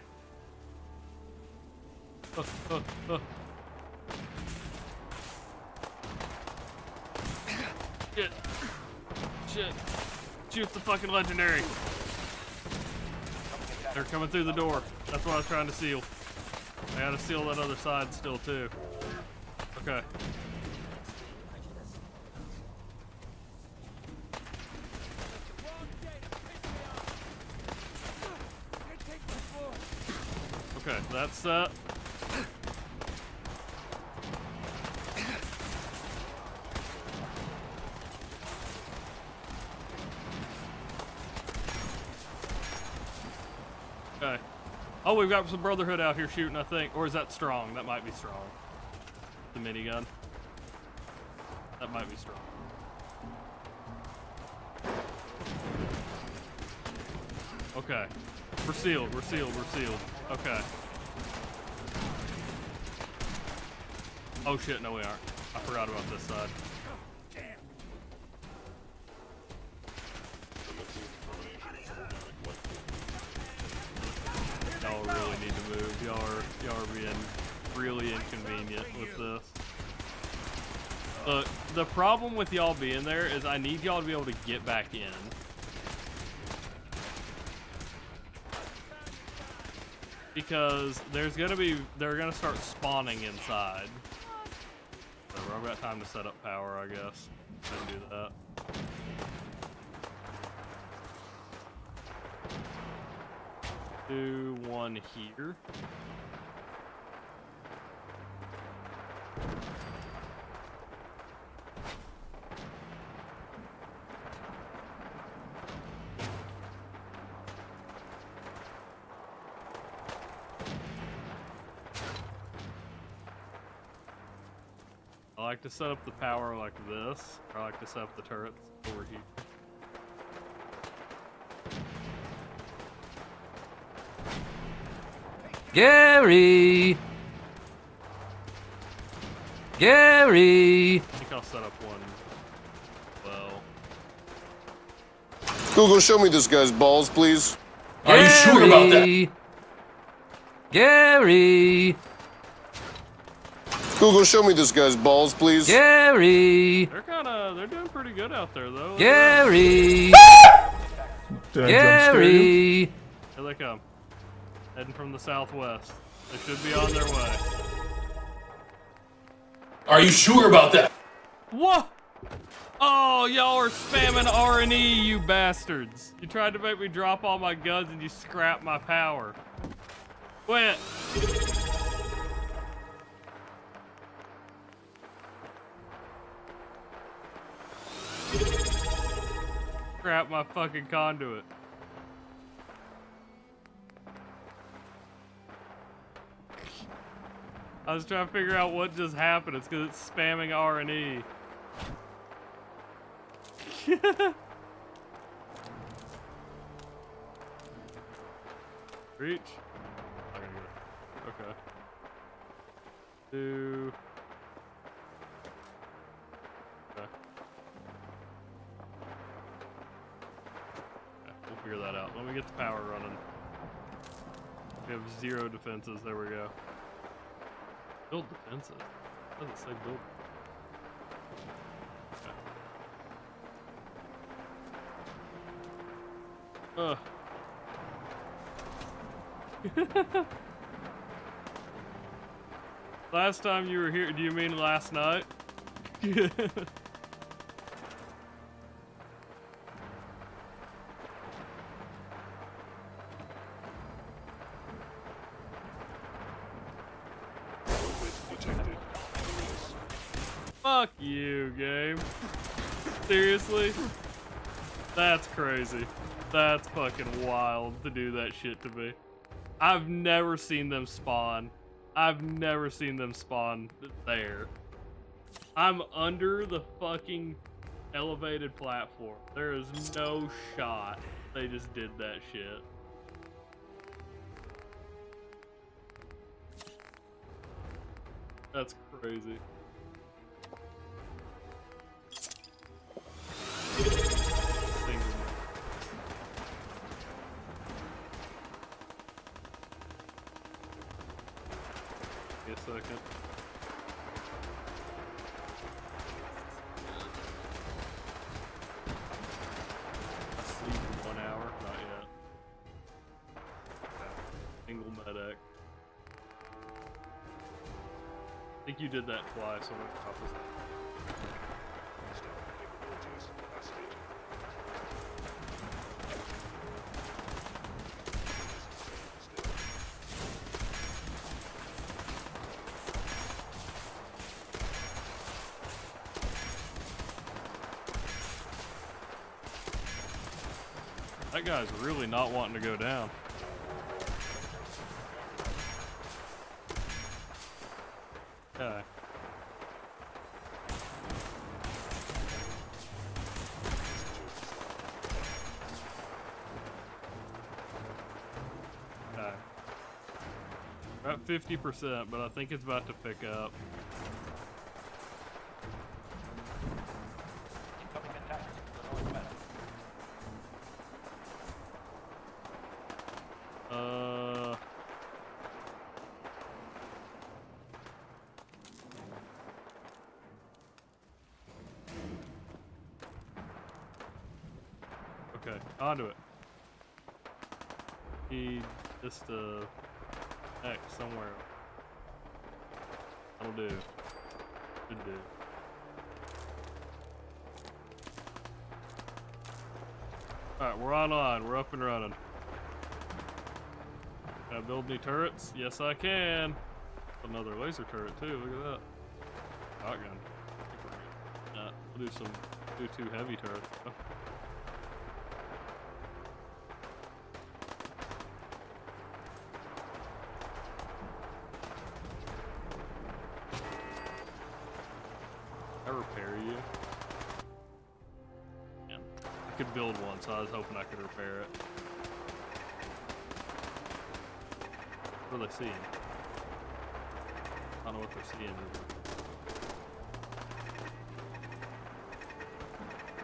Shit. Shit. Shoot the fucking legendary. They're coming through the door. That's what I was trying to seal. I gotta seal that other side still, too. Okay. Okay, that's set. Okay. Oh, we've got some Brotherhood out here shooting, I think. Or is that Strong? That might be Strong. The minigun. That might be Strong. Okay. We're sealed, we're sealed, we're sealed. Okay. Oh shit, no we aren't. I forgot about this side. Y'all really need to move. Y'all are being really inconvenient with this. Look, the problem with y'all being there is I need y'all to be able to get back in. Because they're gonna start spawning inside. Whatever, I've got time to set up power, I guess. I can do that. Do one here. I like to set up the power like this. I like to set up the turrets over here. Gary! Gary! I think I'll set up one. Well. Google, show me this guy's balls, please. Are you sure about that? Gary! Google, show me this guy's balls, please. Gary! They're doing pretty good out there, though. Gary! Gary! Here they come. Heading from the southwest. They should be on their way. Are you sure about that? What? Oh, y'all are spamming R&E, you bastards. You tried to make me drop all my guns and you scrapped my power. Quit. Scrap my fucking conduit. I was trying to figure out what just happened. It's because it's spamming R&E. Reach. Okay. Do. Okay. We'll figure that out. Let me get the power running. We have 0 defenses. There we go. Build defenses. What does it say build? Okay. Last time you were here, do you mean last night? Fuck you, game. Seriously? That's crazy. That's fucking wild to do that shit to me. I've never seen them spawn. I've never seen them spawn there. I'm under the fucking elevated platform. There is no shot they just did that shit. That's crazy. Give me a second. Sleep in 1 hour? Not yet. Okay. Single medic. I think you did that twice on the opposite. That guy's really not wanting to go down. Okay. Okay. We're at 50%, but I think it's about to pick up. Okay, onto it. Need just a X somewhere. That'll do. Should do. Alright, we're on. We're up and running. Can I build any turrets? Yes, I can. Another laser turret too. Look at that. Shotgun. We'll do two heavy turrets. Oh. I repair you. Yeah, I could build one, so I was hoping I could repair it. What are they seeing? I don't know what they're seeing.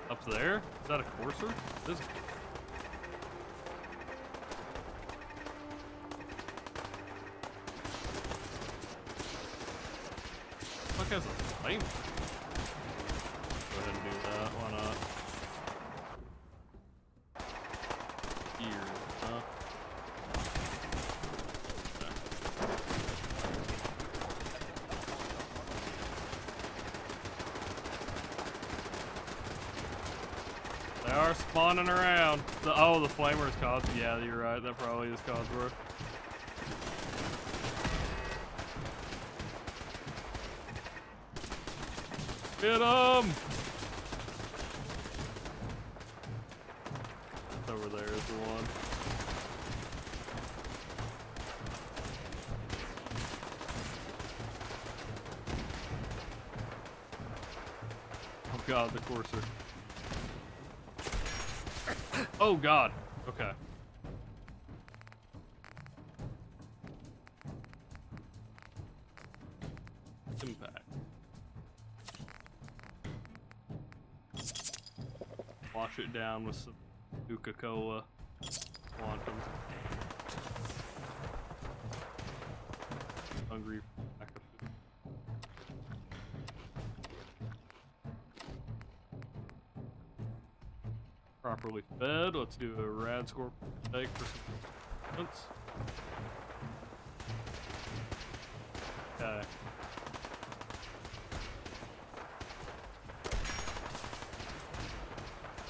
Up there? Is that a courser? This is... Fuck has a flame. Go ahead and do that. Why not? Here, huh? They are spawning around. The flamer is caused. Yeah, you're right. That probably is Codsworth. Get him! Over there is the one. Oh god, the courser. Oh god. Okay. Impact. Wash it down with some Nuka-Cola Quantum. Hungry pack of food. Properly fed. Let's do a rad score steak for some sense. Okay.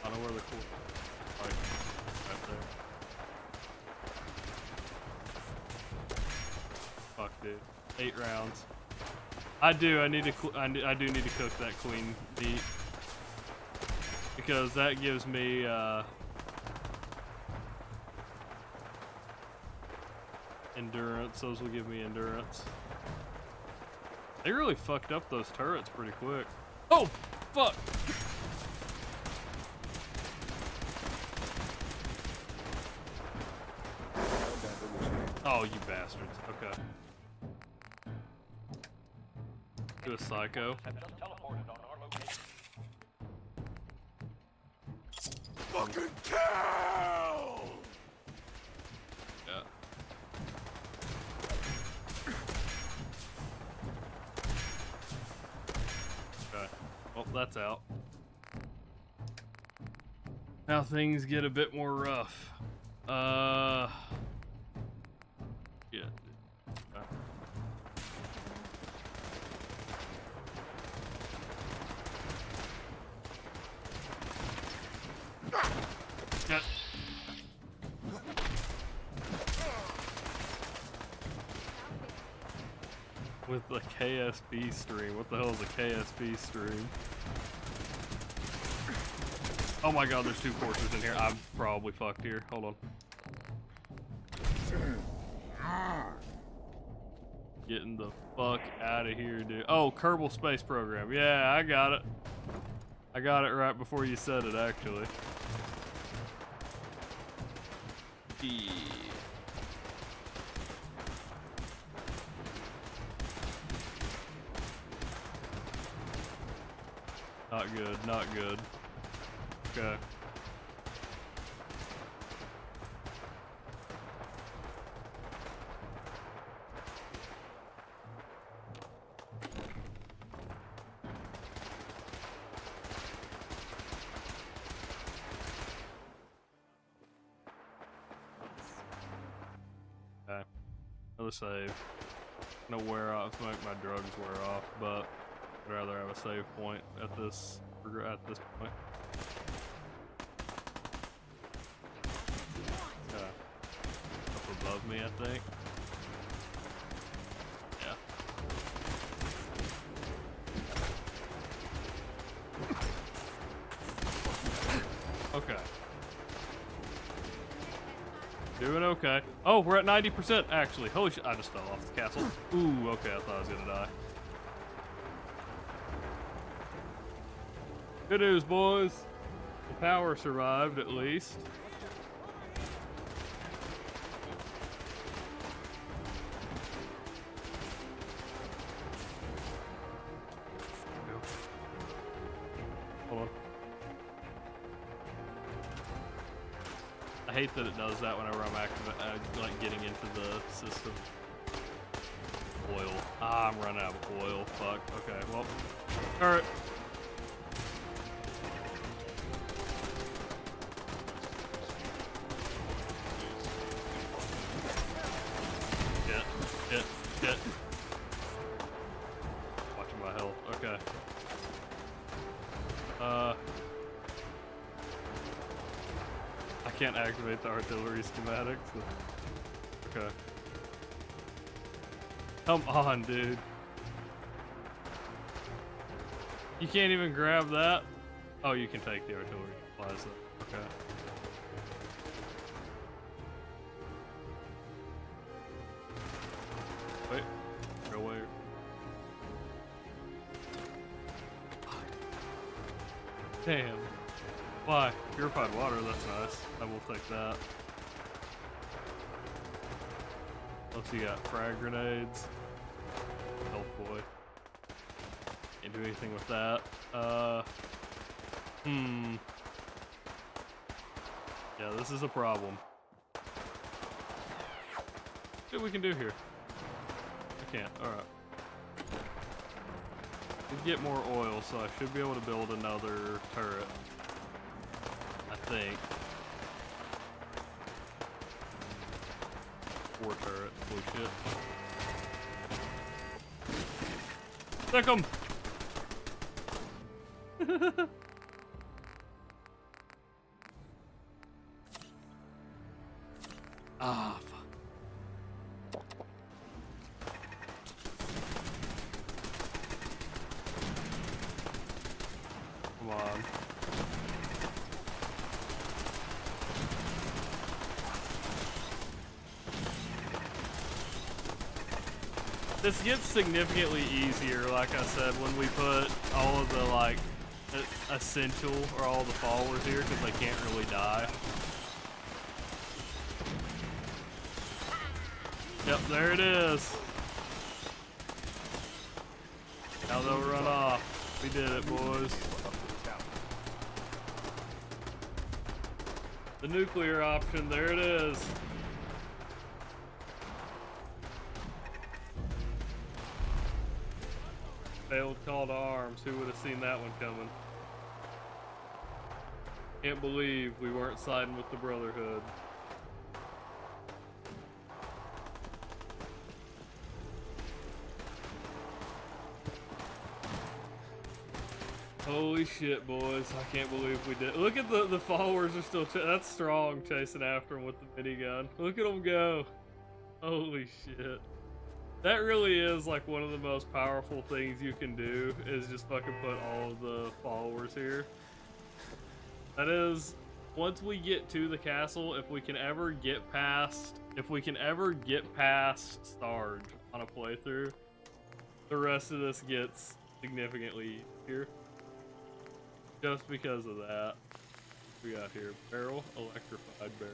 I don't know where the cool like right there. Fuck, dude. 8 rounds. I do need to cook that queen meat because that gives me endurance. Those will give me endurance. They really fucked up those turrets pretty quick. Oh, fuck! Oh, you bastards. Okay. Do a psycho. Fucking kill! Yeah. that's out. Now things get a bit more rough. Yeah. Yeah. With the KSP stream. What the hell is a KSP stream? Oh my god, there's two forces in here. I'm probably fucked here. Hold on. Getting the fuck out of here, dude. Oh, Kerbal Space Program. Yeah, I got it. I got it right before you said it, actually. Yeah. Not good, not good. Okay. Okay. Another save. No wear off, make my drugs wear off, but I'd rather have a save point at this point. Okay. Up above me, I think. Yeah. Okay. Doing okay. Oh, we're at 90% actually. Holy shit, I just fell off the castle. Ooh, okay, I thought I was gonna die. Good news, boys. The power survived at least. Hold on. I hate that it does that whenever I'm like getting into the system. Oil. Ah, I'm running out of oil. Fuck. Okay, well. Alright. Shit. Watching my health. Okay. I can't activate the artillery schematics. Okay. Come on, dude. You can't even grab that? Oh, you can take the artillery supplies though. Okay. Wait. Go away. Damn. Why? Purified water, that's nice. I will take that. Plus you got frag grenades. Health boy. Can't do anything with that. Yeah, this is a problem. See what we can do here. I can't. Alright. We get more oil, so I should be able to build another turret. I think. 4 turrets. Holy shit. Stick 'em! Ah, fuck. Come on. This gets significantly easier, like I said, when we put all of the, like, essential or all the followers here, because they can't really die. Yep, there it is. Now they'll run off. We did it, boys. The nuclear option, there it is. Failed call to arms. Who would have seen that one coming? Can't believe we weren't siding with the Brotherhood. Holy shit, boys. I can't believe we did. Look at the followers are still... That's Strong chasing after him with the minigun. Look at them go. Holy shit. That really is like one of the most powerful things you can do, is just fucking put all of the followers here. That is, once we get to the castle, if we can ever get past Sarge on a playthrough, the rest of this gets significantly easier. Just because of that. We got here barrel, electrified barrel.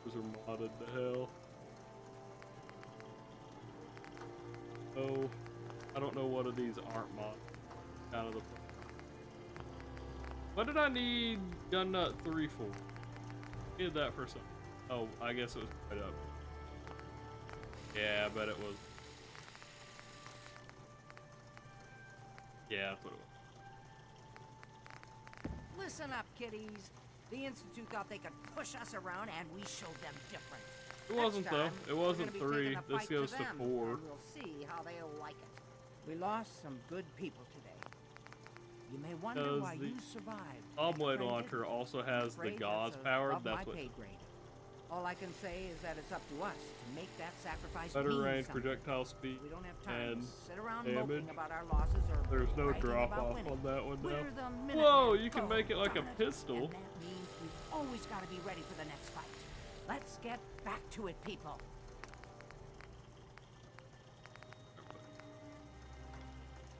Those are modded to hell. Oh, I don't know what of these aren't modded. Out of the. What did I need gun nut 3 for? I needed that for something. Oh, I guess it was right up. Yeah, I bet it was. Yeah, that's what it was. Listen up, kiddies. The Institute thought they could push us around, and we showed them different. It wasn't though. It wasn't 3. This goes to 4. We'll see how they'll like it. We lost some good people today. You may wonder why you survived. Blade launcher also has the gauze power. That's what. All I can say is that it's up to us to make that sacrifice. Better range, projectile speed, we don't have time and to sit around damage. About our losses or there's no drop off on that one now. Whoa, you can make it like a pistol. And that means we've always got to be ready for the next fight. Let's get back to it, people.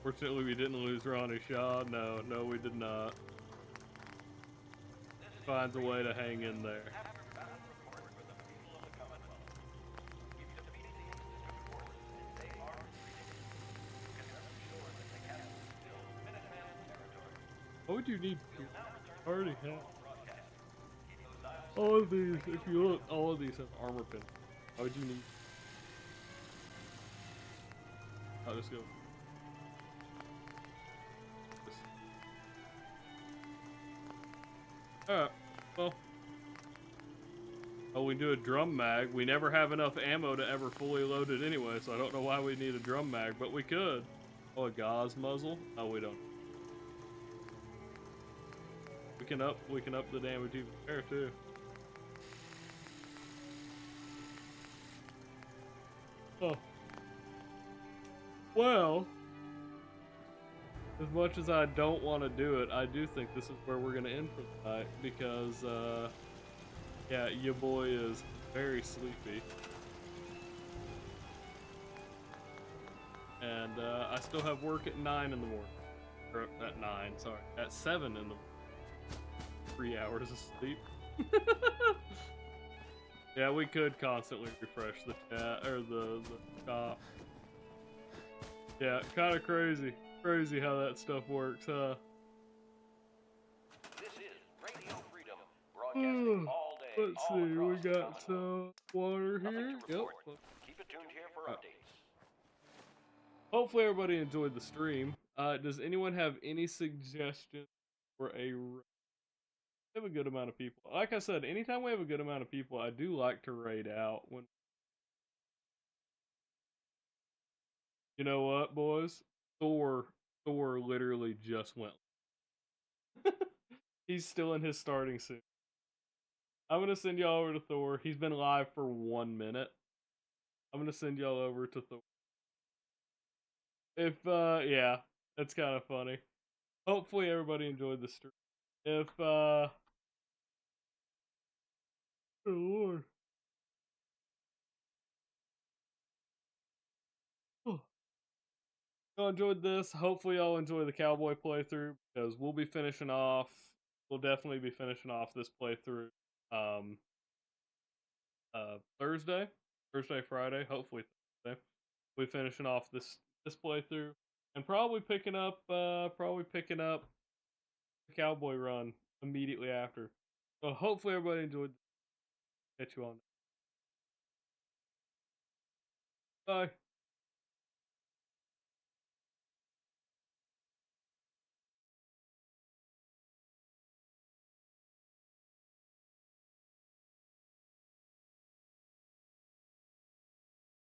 Fortunately, we didn't lose Ronnie Shaw. No, we did not. Finds a way to hang in there. What would you need? I already have. All of these, if you look, all of these have armor pin. How would you need? I'll just go. Alright, well. Oh, we do a drum mag. We never have enough ammo to ever fully load it anyway, so I don't know why we need a drum mag, but we could. Oh, a gauze muzzle? Oh, we don't. We can up the damage even there too. Oh. Well, as much as I don't want to do it, I do think this is where we're gonna end for the night because yeah, your boy is very sleepy. And I still have work at 9 in the morning. Or at 9, sorry. At 7 in the morning. 3 hours of sleep. Yeah, we could constantly refresh the chat or the top. Yeah, kind of crazy. Crazy how that stuff works, huh? This is Radio Freedom, broadcasting all day. Let's see, we got some water here. Yep. Keep it tuned here for updates. Hopefully everybody enjoyed the stream. Does anyone have any suggestions for a... We have a good amount of people. Like I said, anytime we have a good amount of people, I do like to raid out. When you know what, boys? Thor literally just went. He's still in his starting suit. I'm gonna send y'all over to Thor. He's been live for 1 minute. I'm gonna send y'all over to Thor. If yeah, that's kind of funny. Hopefully everybody enjoyed the stream. If oh Lord. Oh. Y'all enjoyed this. Hopefully y'all enjoy the cowboy playthrough because we'll be finishing off. We'll definitely be finishing off this playthrough Thursday, Friday, hopefully Thursday. We'll be finishing off this playthrough and probably picking up the cowboy run immediately after. So hopefully everybody enjoyed. Catch you on. Bye.